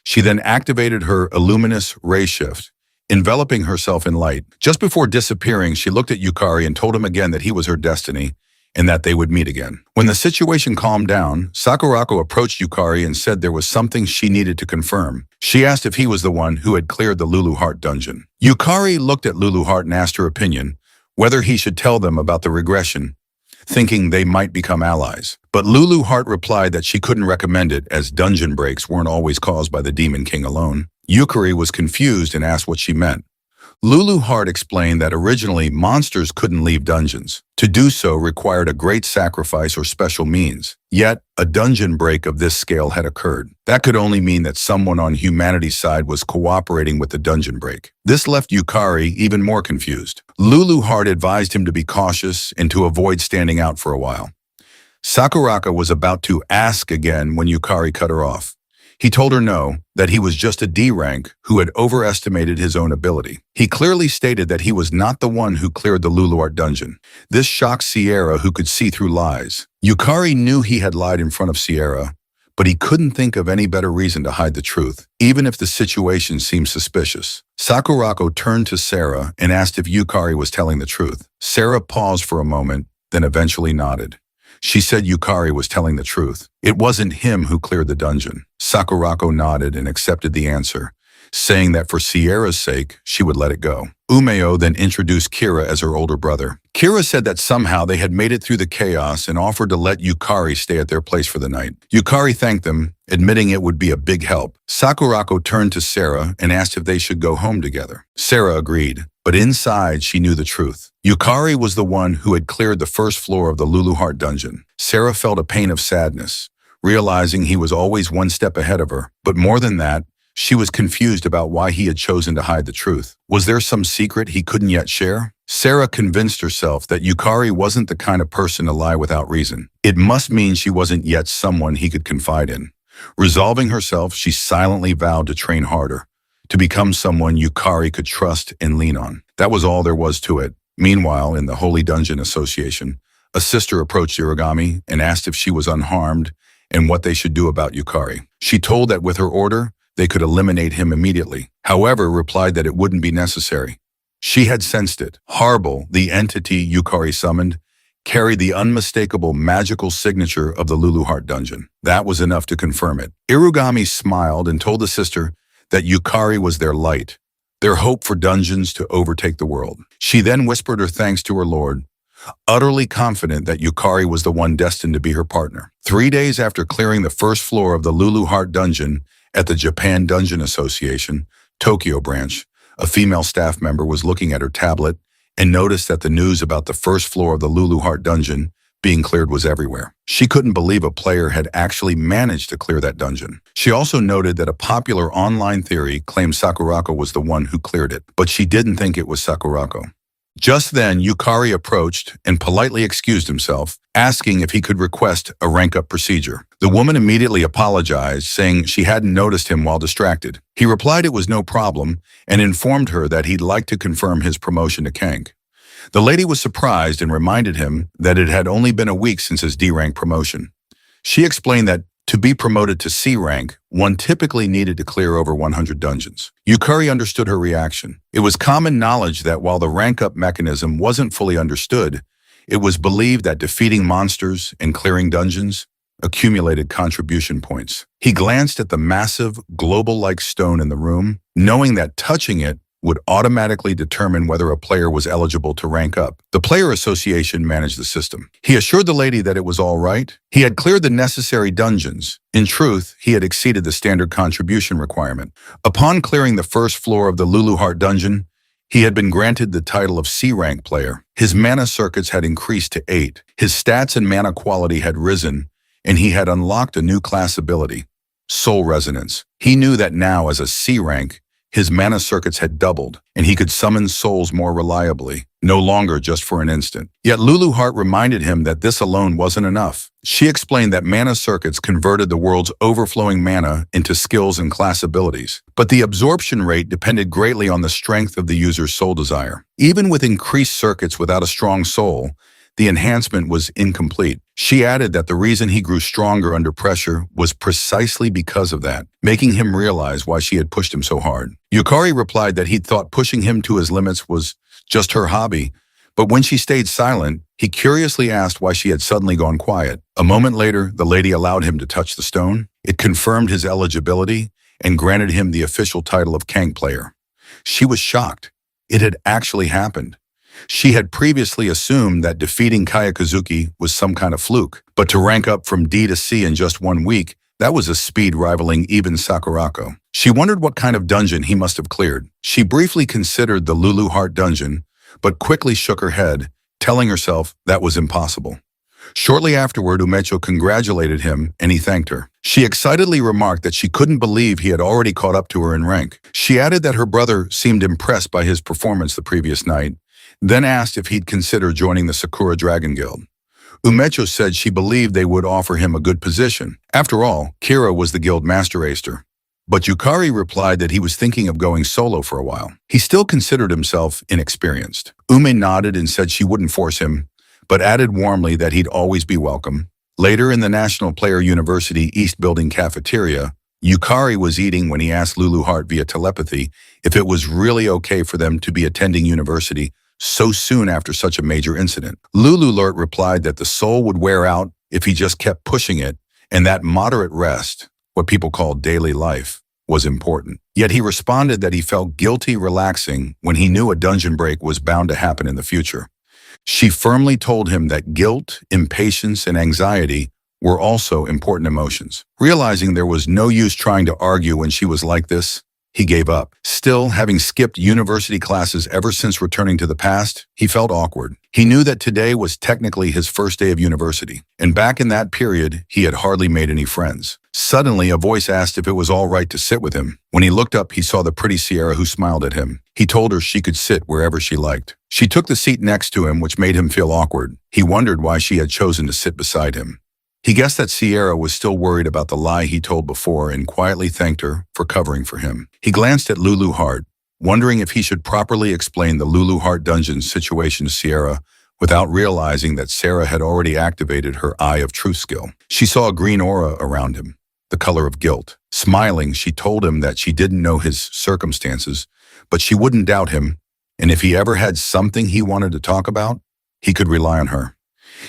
She then activated her Illuminous Ray Shift, enveloping herself in light. Just before disappearing, she looked at Yukari and told him again that he was her destiny and that they would meet again. When the situation calmed down, Sakurako approached Yukari and said there was something she needed to confirm. She asked if he was the one who had cleared the Lulu Heart dungeon. Yukari looked at Lulu Heart and asked her opinion, whether he should tell them about the regression, thinking they might become allies. But Lulu Heart replied that she couldn't recommend it as dungeon breaks weren't always caused by the Demon King alone. Yukari was confused and asked what she meant. Lulu Heart explained that originally monsters couldn't leave dungeons. To do so required a great sacrifice or special means. Yet, a dungeon break of this scale had occurred. That could only mean that someone on humanity's side was cooperating with the dungeon break. This left Yukari even more confused. Lulu Heart advised him to be cautious and to avoid standing out for a while. Sakurako was about to ask again when Yukari cut her off. He told her no, that he was just a D rank who had overestimated his own ability. He clearly stated that he was not the one who cleared the Luluart dungeon. This shocked Sierra, who could see through lies. Yukari knew he had lied in front of Sierra, but he couldn't think of any better reason to hide the truth, even if the situation seemed suspicious. Sakurako turned to Sarah and asked if Yukari was telling the truth. Sarah paused for a moment, then eventually nodded. She said Yukari was telling the truth. It wasn't him who cleared the dungeon. Sakurako nodded and accepted the answer, saying that for Sierra's sake, she would let it go. Umeo then introduced Kira as her older brother. Kira said that somehow they had made it through the chaos and offered to let Yukari stay at their place for the night. Yukari thanked them, admitting it would be a big help. Sakurako turned to Sarah and asked if they should go home together. Sarah agreed, but inside she knew the truth. Yukari was the one who had cleared the first floor of the Lulu Heart dungeon. Sarah felt a pain of sadness, realizing he was always one step ahead of her. But more than that, she was confused about why he had chosen to hide the truth. Was there some secret he couldn't yet share? Sarah convinced herself that Yukari wasn't the kind of person to lie without reason. It must mean she wasn't yet someone he could confide in. Resolving herself, she silently vowed to train harder, to become someone Yukari could trust and lean on. That was all there was to it. Meanwhile, in the Holy Dungeon Association, a sister approached Irigami and asked if she was unharmed and what they should do about Yukari. She told that with her order, they could eliminate him immediately. However, replied that it wouldn't be necessary. She had sensed it. Harble, the entity Yukari summoned, carried the unmistakable magical signature of the Lulu Heart dungeon. That was enough to confirm it. Irigami smiled and told the sister that Yukari was their light, their hope for dungeons to overtake the world. She then whispered her thanks to her lord, utterly confident that Yukari was the one destined to be her partner. 3 days after clearing the first floor of the Lulu Heart dungeon, at the Japan Dungeon Association, Tokyo branch, a female staff member was looking at her tablet and noticed that the news about the first floor of the Lulu Heart dungeon being cleared was everywhere. She couldn't believe a player had actually managed to clear that dungeon. She also noted that a popular online theory claimed Sakurako was the one who cleared it, but she didn't think it was Sakurako. Just then, Yukari approached and politely excused himself, asking if he could request a rank-up procedure. The woman immediately apologized, saying she hadn't noticed him while distracted. He replied it was no problem and informed her that he'd like to confirm his promotion to Kank. The lady was surprised and reminded him that it had only been a week since his D-rank promotion. She explained that to be promoted to C rank, one typically needed to clear over 100 dungeons. Yukari understood her reaction. It was common knowledge that while the rank-up mechanism wasn't fully understood, it was believed that defeating monsters and clearing dungeons accumulated contribution points. He glanced at the massive, global-like stone in the room, knowing that touching it would automatically determine whether a player was eligible to rank up. The player association managed the system. He assured the lady that it was all right. He had cleared the necessary dungeons. In truth, he had exceeded the standard contribution requirement. Upon clearing the first floor of the Lulu Heart dungeon, he had been granted the title of C-rank player. His mana circuits had increased to 8. His stats and mana quality had risen, and he had unlocked a new class ability, Soul Resonance. He knew that now as a C-rank, his mana circuits had doubled, and he could summon souls more reliably, no longer just for an instant. Yet Lulu Heart reminded him that this alone wasn't enough. She explained that mana circuits converted the world's overflowing mana into skills and class abilities, but the absorption rate depended greatly on the strength of the user's soul desire. Even with increased circuits without a strong soul, the enhancement was incomplete. She added that the reason he grew stronger under pressure was precisely because of that, making him realize why she had pushed him so hard. Yukari replied that he'd thought pushing him to his limits was just her hobby, but when she stayed silent, he curiously asked why she had suddenly gone quiet. A moment later, the lady allowed him to touch the stone. It confirmed his eligibility and granted him the official title of Kank player. She was shocked. It had actually happened. She had previously assumed that defeating Kayakazuki was some kind of fluke, but to rank up from D to C in just 1 week, that was a speed rivaling even Sakurako. She wondered what kind of dungeon he must have cleared. She briefly considered the Lulu Heart dungeon, but quickly shook her head, telling herself that was impossible. Shortly afterward, Umecho congratulated him and he thanked her. She excitedly remarked that she couldn't believe he had already caught up to her in rank. She added that her brother seemed impressed by his performance the previous night, then asked if he'd consider joining the Sakura Dragon Guild. Umecho said she believed they would offer him a good position. After all, Kira was the guild master acer. But Yukari replied that he was thinking of going solo for a while. He still considered himself inexperienced. Ume nodded and said she wouldn't force him, but added warmly that he'd always be welcome. Later in the National Player University East Building cafeteria, Yukari was eating when he asked Lulu Heart via telepathy if it was really okay for them to be attending university so soon after such a major incident. Lulu Heart replied that the soul would wear out if he just kept pushing it, and that moderate rest, what people call daily life, was important. Yet he responded that he felt guilty relaxing when he knew a dungeon break was bound to happen in the future. She firmly told him that guilt, impatience, and anxiety were also important emotions. Realizing there was no use trying to argue when she was like this, he gave up. Still, having skipped university classes ever since returning to the past, he felt awkward. He knew that today was technically his first day of university, and back in that period, he had hardly made any friends. Suddenly, a voice asked if it was all right to sit with him. When he looked up, he saw the pretty Sierra who smiled at him. He told her she could sit wherever she liked. She took the seat next to him, which made him feel awkward. He wondered why she had chosen to sit beside him. He guessed that Sierra was still worried about the lie he told before and quietly thanked her for covering for him. He glanced at Lulu Hart, wondering if he should properly explain the Lulu Hart dungeon situation to Sierra without realizing that Sarah had already activated her Eye of Truth skill. She saw a green aura around him, the color of guilt. Smiling, she told him that she didn't know his circumstances, but she wouldn't doubt him, and if he ever had something he wanted to talk about, he could rely on her.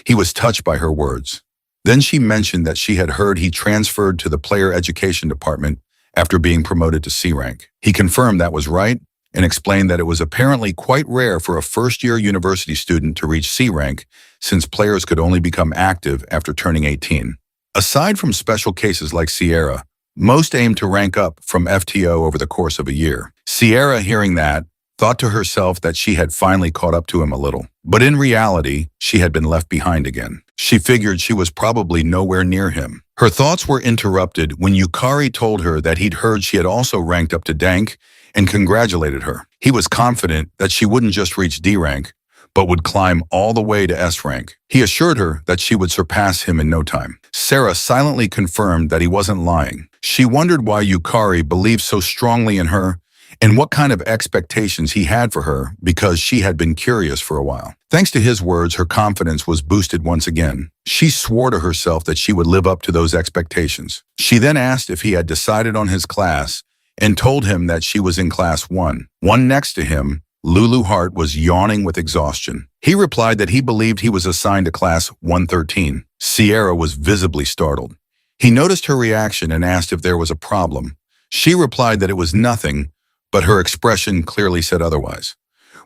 He was touched by her words. Then she mentioned that she had heard he transferred to the player education department after being promoted to C rank. He confirmed that was right and explained that it was apparently quite rare for a first-year university student to reach C rank since players could only become active after turning 18. Aside from special cases like Sierra, most aim to rank up from FTO over the course of a year. Sierra, hearing that, thought to herself that she had finally caught up to him a little. But in reality, she had been left behind again. She figured she was probably nowhere near him. Her thoughts were interrupted when Yukari told her that he'd heard she had also ranked up to Dank and congratulated her. He was confident that she wouldn't just reach D rank, but would climb all the way to S rank. He assured her that she would surpass him in no time. Sarah silently confirmed that he wasn't lying. She wondered why Yukari believed so strongly in her and what kind of expectations he had for her because she had been curious for a while. Thanks to his words, her confidence was boosted once again. She swore to herself that she would live up to those expectations. She then asked if he had decided on his class and told him that she was in class 1. One next to him, Lulu Hart, was yawning with exhaustion. He replied that he believed he was assigned to class 113. Sierra was visibly startled. He noticed her reaction and asked if there was a problem. She replied that it was nothing, but her expression clearly said otherwise.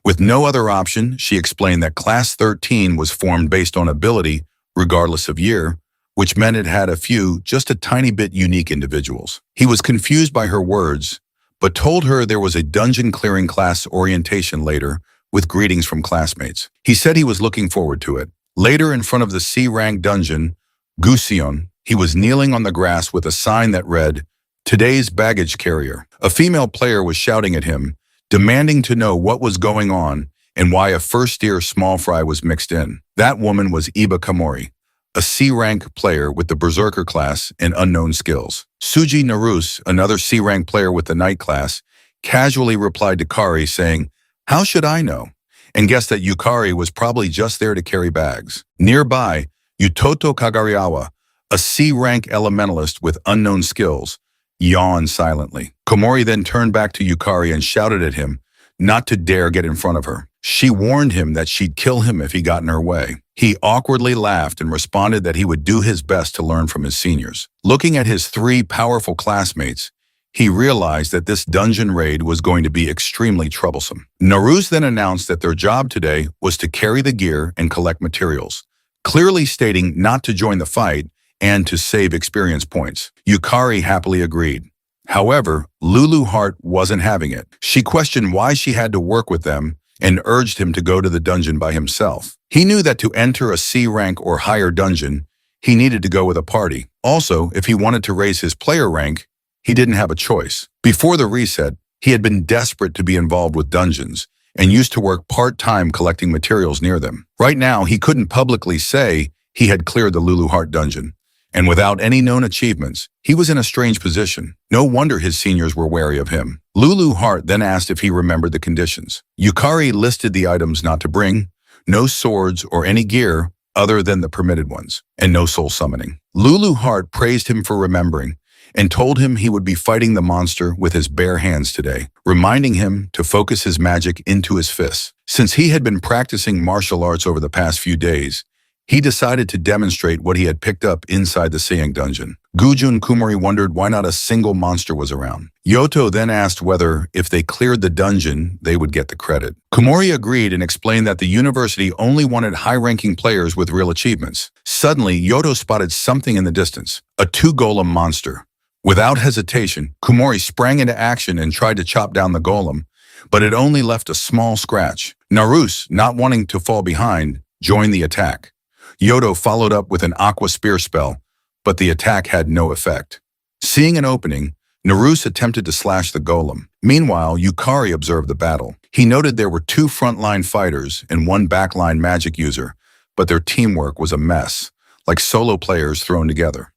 With no other option, she explained that Class 13 was formed based on ability, regardless of year, which meant it had a few, just a tiny bit unique individuals. He was confused by her words, but told her there was a dungeon clearing class orientation later with greetings from classmates. He said he was looking forward to it. Later, in front of the C-rank dungeon, Gusion, he was kneeling on the grass with a sign that read, "Today's baggage carrier." A female player was shouting at him, demanding to know what was going on and why a first-year small fry was mixed in. That woman was Iba Kamori, a C-rank player with the Berserker class and unknown skills. Suji Naruse, another C-rank player with the Knight class, casually replied to Kari saying, "How should I know?" and guessed that Yukari was probably just there to carry bags. Nearby, Utoto Kagariawa, a C-rank elementalist with unknown skills, yawned silently. Komori then turned back to Yukari and shouted at him not to dare get in front of her. She warned him that she'd kill him if he got in her way. He awkwardly laughed and responded that he would do his best to learn from his seniors. Looking at his 3 powerful classmates, he realized that this dungeon raid was going to be extremely troublesome. Naruse then announced that their job today was to carry the gear and collect materials, clearly stating not to join the fight and to save experience points. Yukari happily agreed. However, Lulu Hart wasn't having it. She questioned why she had to work with them and urged him to go to the dungeon by himself. He knew that to enter a C rank or higher dungeon, he needed to go with a party. Also, if he wanted to raise his player rank, he didn't have a choice. Before the reset, he had been desperate to be involved with dungeons and used to work part-time collecting materials near them. Right now, he couldn't publicly say he had cleared the Lulu Hart dungeon. And without any known achievements, he was in a strange position. No wonder his seniors were wary of him. Lulu Hart then asked if he remembered the conditions. Yukari listed the items not to bring, no swords or any gear other than the permitted ones, and no soul summoning. Lulu Hart praised him for remembering and told him he would be fighting the monster with his bare hands today, reminding him to focus his magic into his fists. Since he had been practicing martial arts over the past few days, He decided to demonstrate what he had picked up inside the Seiyang dungeon. Guju and Kumori wondered why not a single monster was around. Yoto then asked whether, if they cleared the dungeon, they would get the credit. Kumori agreed and explained that the university only wanted high-ranking players with real achievements. Suddenly, Yoto spotted something in the distance, a two-golem monster. Without hesitation, Kumori sprang into action and tried to chop down the golem, but it only left a small scratch. Naruse, not wanting to fall behind, joined the attack. Yoto followed up with an aqua spear spell, but the attack had no effect. Seeing an opening, Naruse attempted to slash the golem. Meanwhile, Yukari observed the battle. He noted there were two frontline fighters and one backline magic user, but their teamwork was a mess, like solo players thrown together.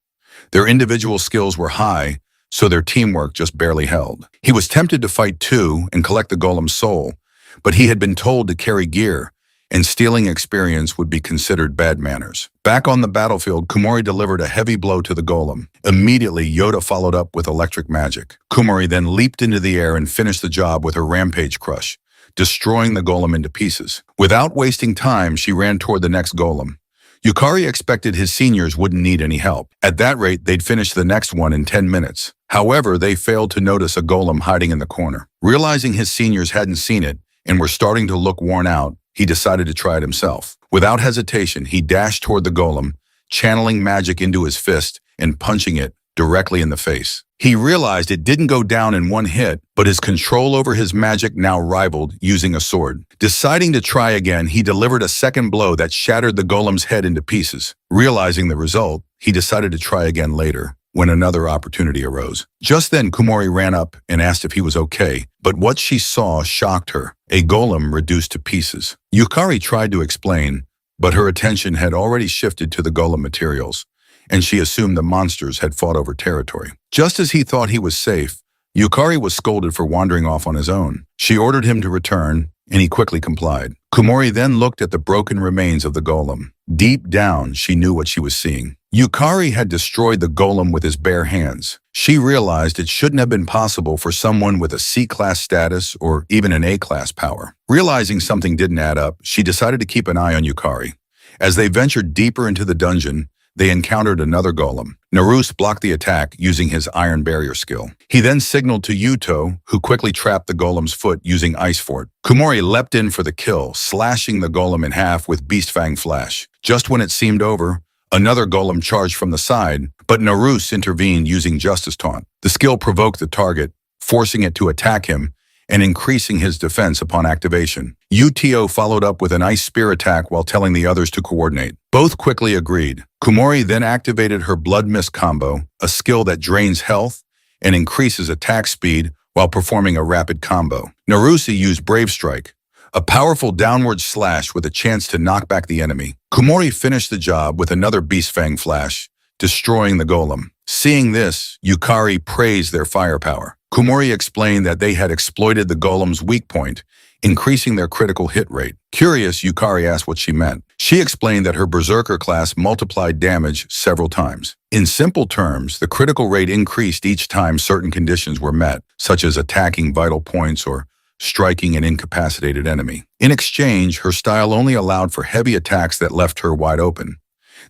Their individual skills were high, so their teamwork just barely held. He was tempted to fight two and collect the golem's soul, but he had been told to carry gear, and stealing experience would be considered bad manners. Back on the battlefield, Kumori delivered a heavy blow to the golem. Immediately, Yoda followed up with electric magic. Kumori then leaped into the air and finished the job with her rampage crush, destroying the golem into pieces. Without wasting time, she ran toward the next golem. Yukari expected his seniors wouldn't need any help. At that rate, they'd finish the next one in 10 minutes. However, they failed to notice a golem hiding in the corner. Realizing his seniors hadn't seen it and were starting to look worn out, he decided to try it himself. Without hesitation, he dashed toward the golem, channeling magic into his fist and punching it directly in the face. He realized it didn't go down in one hit, but his control over his magic now rivaled using a sword. Deciding to try again, he delivered a second blow that shattered the golem's head into pieces. Realizing the result, he decided to try again later, when another opportunity arose. Just then, Kumori ran up and asked if he was okay, but what she saw shocked her, a golem reduced to pieces. Yukari tried to explain, but her attention had already shifted to the golem materials, and she assumed the monsters had fought over territory. Just as he thought he was safe, Yukari was scolded for wandering off on his own. She ordered him to return, and he quickly complied. Kumori then looked at the broken remains of the golem. Deep down, she knew what she was seeing. Yukari had destroyed the golem with his bare hands. She realized it shouldn't have been possible for someone with a C-class status or even an A-class power. Realizing something didn't add up, she decided to keep an eye on Yukari. As they ventured deeper into the dungeon, they encountered another golem. Naruse blocked the attack using his iron barrier skill. He then signaled to Yuto, who quickly trapped the golem's foot using Ice Fort. Kumori leapt in for the kill, slashing the golem in half with Beast Fang Flash. Just when it seemed over, another golem charged from the side, but Naruse intervened using Justice Taunt. The skill provoked the target, forcing it to attack him and increasing his defense upon activation. Uto followed up with an Ice Spear attack while telling the others to coordinate. Both quickly agreed. Kumori then activated her Blood Mist combo, a skill that drains health and increases attack speed while performing a rapid combo. Naruse used Brave Strike, a powerful downward slash with a chance to knock back the enemy. Kumori finished the job with another Beast Fang Flash, destroying the golem. Seeing this, Yukari praised their firepower. Kumori explained that they had exploited the golem's weak point, increasing their critical hit rate. Curious, Yukari asked what she meant. She explained that her Berserker class multiplied damage several times. In simple terms, the critical rate increased each time certain conditions were met, such as attacking vital points or striking an incapacitated enemy. In exchange, her style only allowed for heavy attacks that left her wide open.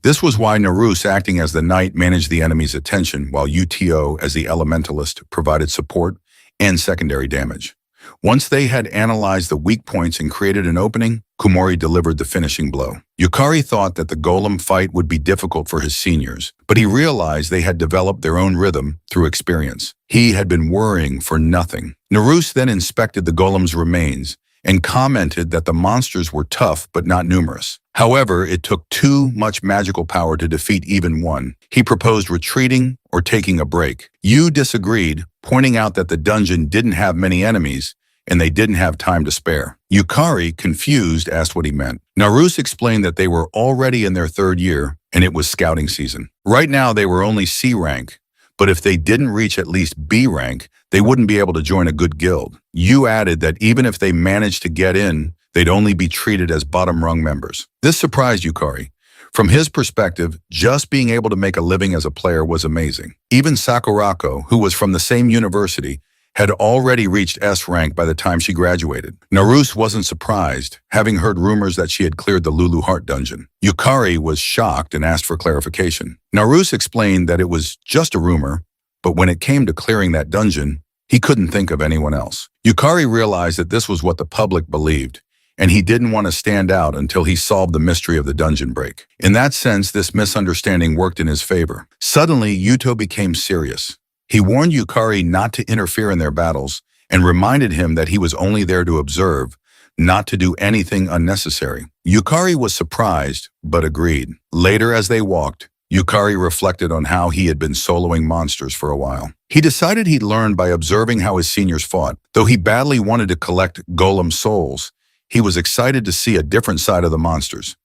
This was why Naruse, acting as the knight, managed the enemy's attention, while Uto, as the elementalist, provided support and secondary damage. Once they had analyzed the weak points and created an opening, Kumori delivered the finishing blow. Yukari thought that the golem fight would be difficult for his seniors, but he realized they had developed their own rhythm through experience. He had been worrying for nothing. Naruse then inspected the golem's remains and commented that the monsters were tough but not numerous. However, it took too much magical power to defeat even one. He proposed retreating or taking a break. Yu disagreed, pointing out that the dungeon didn't have many enemies and they didn't have time to spare. Yukari, confused, asked what he meant. Naruse explained that they were already in their third year and it was scouting season. Right now they were only C rank, but if they didn't reach at least B rank, they wouldn't be able to join a good guild. Yu added that even if they managed to get in, they'd only be treated as bottom-rung members. This surprised Yukari. From his perspective, just being able to make a living as a player was amazing. Even Sakurako, who was from the same university, had already reached S rank by the time she graduated. Naruse wasn't surprised, having heard rumors that she had cleared the Lulu Heart dungeon. Yukari was shocked and asked for clarification. Naruse explained that it was just a rumor, but when it came to clearing that dungeon, he couldn't think of anyone else. Yukari realized that this was what the public believed, and he didn't want to stand out until he solved the mystery of the dungeon break. In that sense, this misunderstanding worked in his favor. Suddenly, Yuto became serious. He warned Yukari not to interfere in their battles and reminded him that he was only there to observe, not to do anything unnecessary. Yukari was surprised, but agreed. Later, as they walked, Yukari reflected on how he had been soloing monsters for a while. He decided he'd learn by observing how his seniors fought. Though he badly wanted to collect golem souls, he was excited to see a different side of the monsters.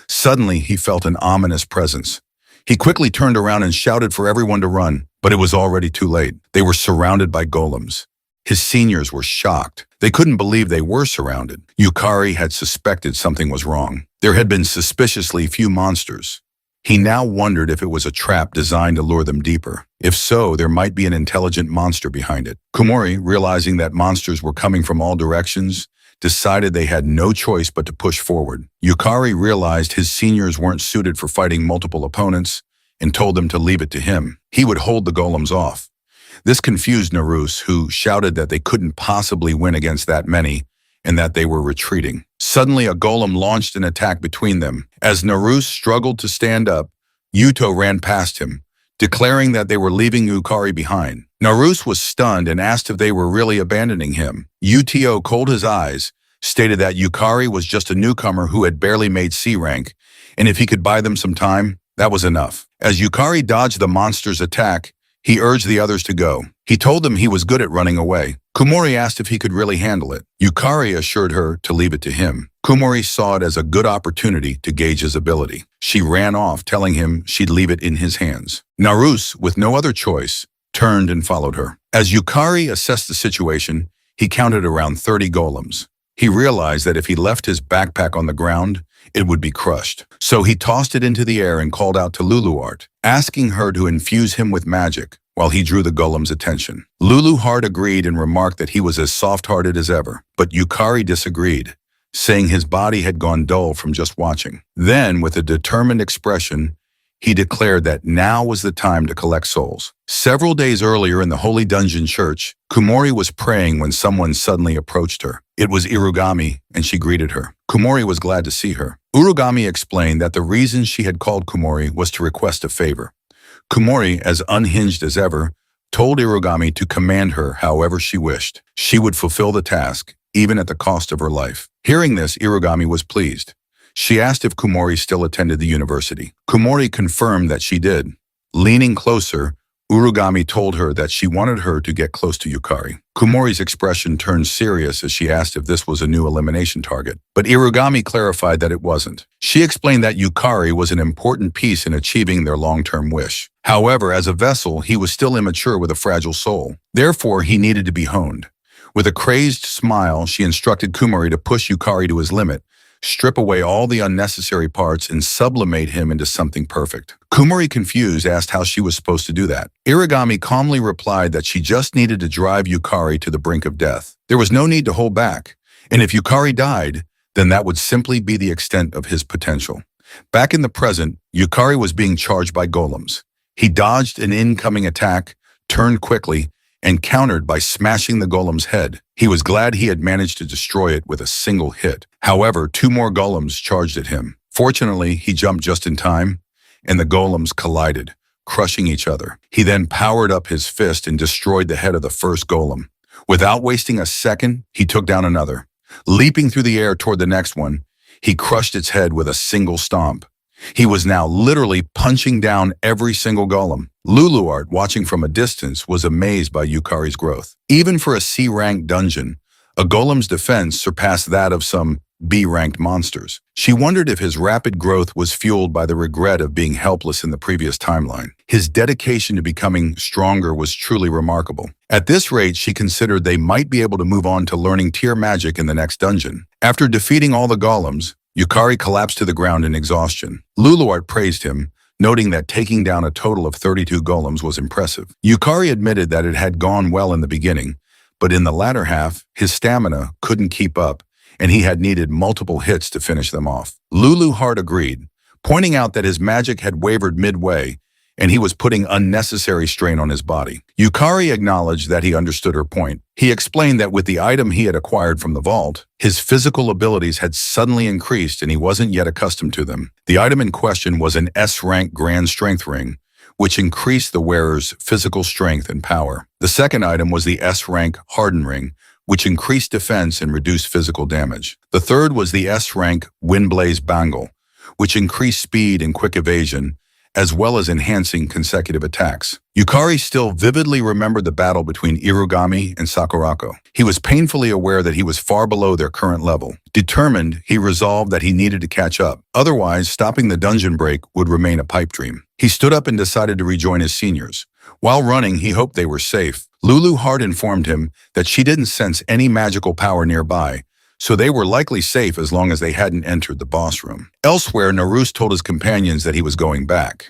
Suddenly, he felt an ominous presence. He quickly turned around and shouted for everyone to run, but it was already too late. They were surrounded by golems. His seniors were shocked. They couldn't believe they were surrounded. Yukari had suspected something was wrong. There had been suspiciously few monsters. He now wondered if it was a trap designed to lure them deeper. If so, there might be an intelligent monster behind it. Kumori, realizing that monsters were coming from all directions, decided they had no choice but to push forward. Yukari realized his seniors weren't suited for fighting multiple opponents and told them to leave it to him. He would hold the golems off. This confused Naruse, who shouted that they couldn't possibly win against that many and that they were retreating. Suddenly, a golem launched an attack between them. As Naruse struggled to stand up, Yuto ran past him, declaring that they were leaving Yukari behind. Naruse was stunned and asked if they were really abandoning him. Uto cold his eyes, stated that Yukari was just a newcomer who had barely made C rank, and if he could buy them some time, that was enough. As Yukari dodged the monster's attack, he urged the others to go. He told them he was good at running away. Kumori asked if he could really handle it. Yukari assured her to leave it to him. Kumori saw it as a good opportunity to gauge his ability. She ran off, telling him she'd leave it in his hands. Naruse, with no other choice, turned and followed her. As Yukari assessed the situation, he counted around 30 golems. He realized that if he left his backpack on the ground, it would be crushed. So he tossed it into the air and called out to Luluart, asking her to infuse him with magic while he drew the golem's attention. Luluart agreed and remarked that he was as soft-hearted as ever, but Yukari disagreed, saying his body had gone dull from just watching. Then, with a determined expression, he declared that now was the time to collect souls. Several days earlier in the Holy Dungeon Church, Kumori was praying when someone suddenly approached her. It was Irugami, and she greeted her. Kumori was glad to see her. Urugami explained that the reason she had called Kumori was to request a favor. Kumori, as unhinged as ever, told Irugami to command her however she wished. She would fulfill the task, even at the cost of her life. Hearing this, Irugami was pleased. She asked if Kumori still attended the university. Kumori confirmed that she did. Leaning closer, Urugami told her that she wanted her to get close to Yukari. Kumori's expression turned serious as she asked if this was a new elimination target, but Irugami clarified that it wasn't. She explained that Yukari was an important piece in achieving their long-term wish. However, as a vessel, he was still immature with a fragile soul. Therefore, he needed to be honed. With a crazed smile, she instructed Kumori to push Yukari to his limit, strip away all the unnecessary parts, and sublimate him into something perfect. Kumori, confused, asked how she was supposed to do that. Irugami calmly replied that she just needed to drive Yukari to the brink of death. There was no need to hold back, and if Yukari died, then that would simply be the extent of his potential. Back in the present, Yukari was being charged by golems. He dodged an incoming attack, turned quickly, and countered by smashing the golem's head. He was glad he had managed to destroy it with a single hit. However, 2 more golems charged at him. Fortunately, he jumped just in time, and the golems collided, crushing each other. He then powered up his fist and destroyed the head of the first golem. Without wasting a second, he took down another. Leaping through the air toward the next one, he crushed its head with a single stomp. He was now literally punching down every single golem. Luluart, watching from a distance, was amazed by Yukari's growth. Even for a C-ranked dungeon, a golem's defense surpassed that of some B-ranked monsters. She wondered if his rapid growth was fueled by the regret of being helpless in the previous timeline. His dedication to becoming stronger was truly remarkable. At this rate, she considered they might be able to move on to learning tier magic in the next dungeon. After defeating all the golems, Yukari collapsed to the ground in exhaustion. Luluart praised him, noting that taking down a total of 32 golems was impressive. Yukari admitted that it had gone well in the beginning, But in the latter half, his stamina couldn't keep up, and he had needed multiple hits to finish them off. Lulu Hart agreed, pointing out that his magic had wavered midway, and he was putting unnecessary strain on his body. Yukari acknowledged that he understood her point. He explained that with the item he had acquired from the vault, his physical abilities had suddenly increased and he wasn't yet accustomed to them. The item in question was an S-rank Grand Strength Ring, which increased the wearer's physical strength and power. The second item was the S-rank Harden Ring, which increased defense and reduced physical damage. The third was the S-rank Windblaze Bangle, which increased speed and quick evasion, as well as enhancing consecutive attacks. Yukari still vividly remembered the battle between Irugami and Sakurako. He was painfully aware that he was far below their current level. Determined, he resolved that he needed to catch up. Otherwise, stopping the dungeon break would remain a pipe dream. He stood up and decided to rejoin his seniors. While running, he hoped they were safe. Lulu Hart informed him that she didn't sense any magical power nearby, so they were likely safe as long as they hadn't entered the boss room. Elsewhere, Naruse told his companions that he was going back.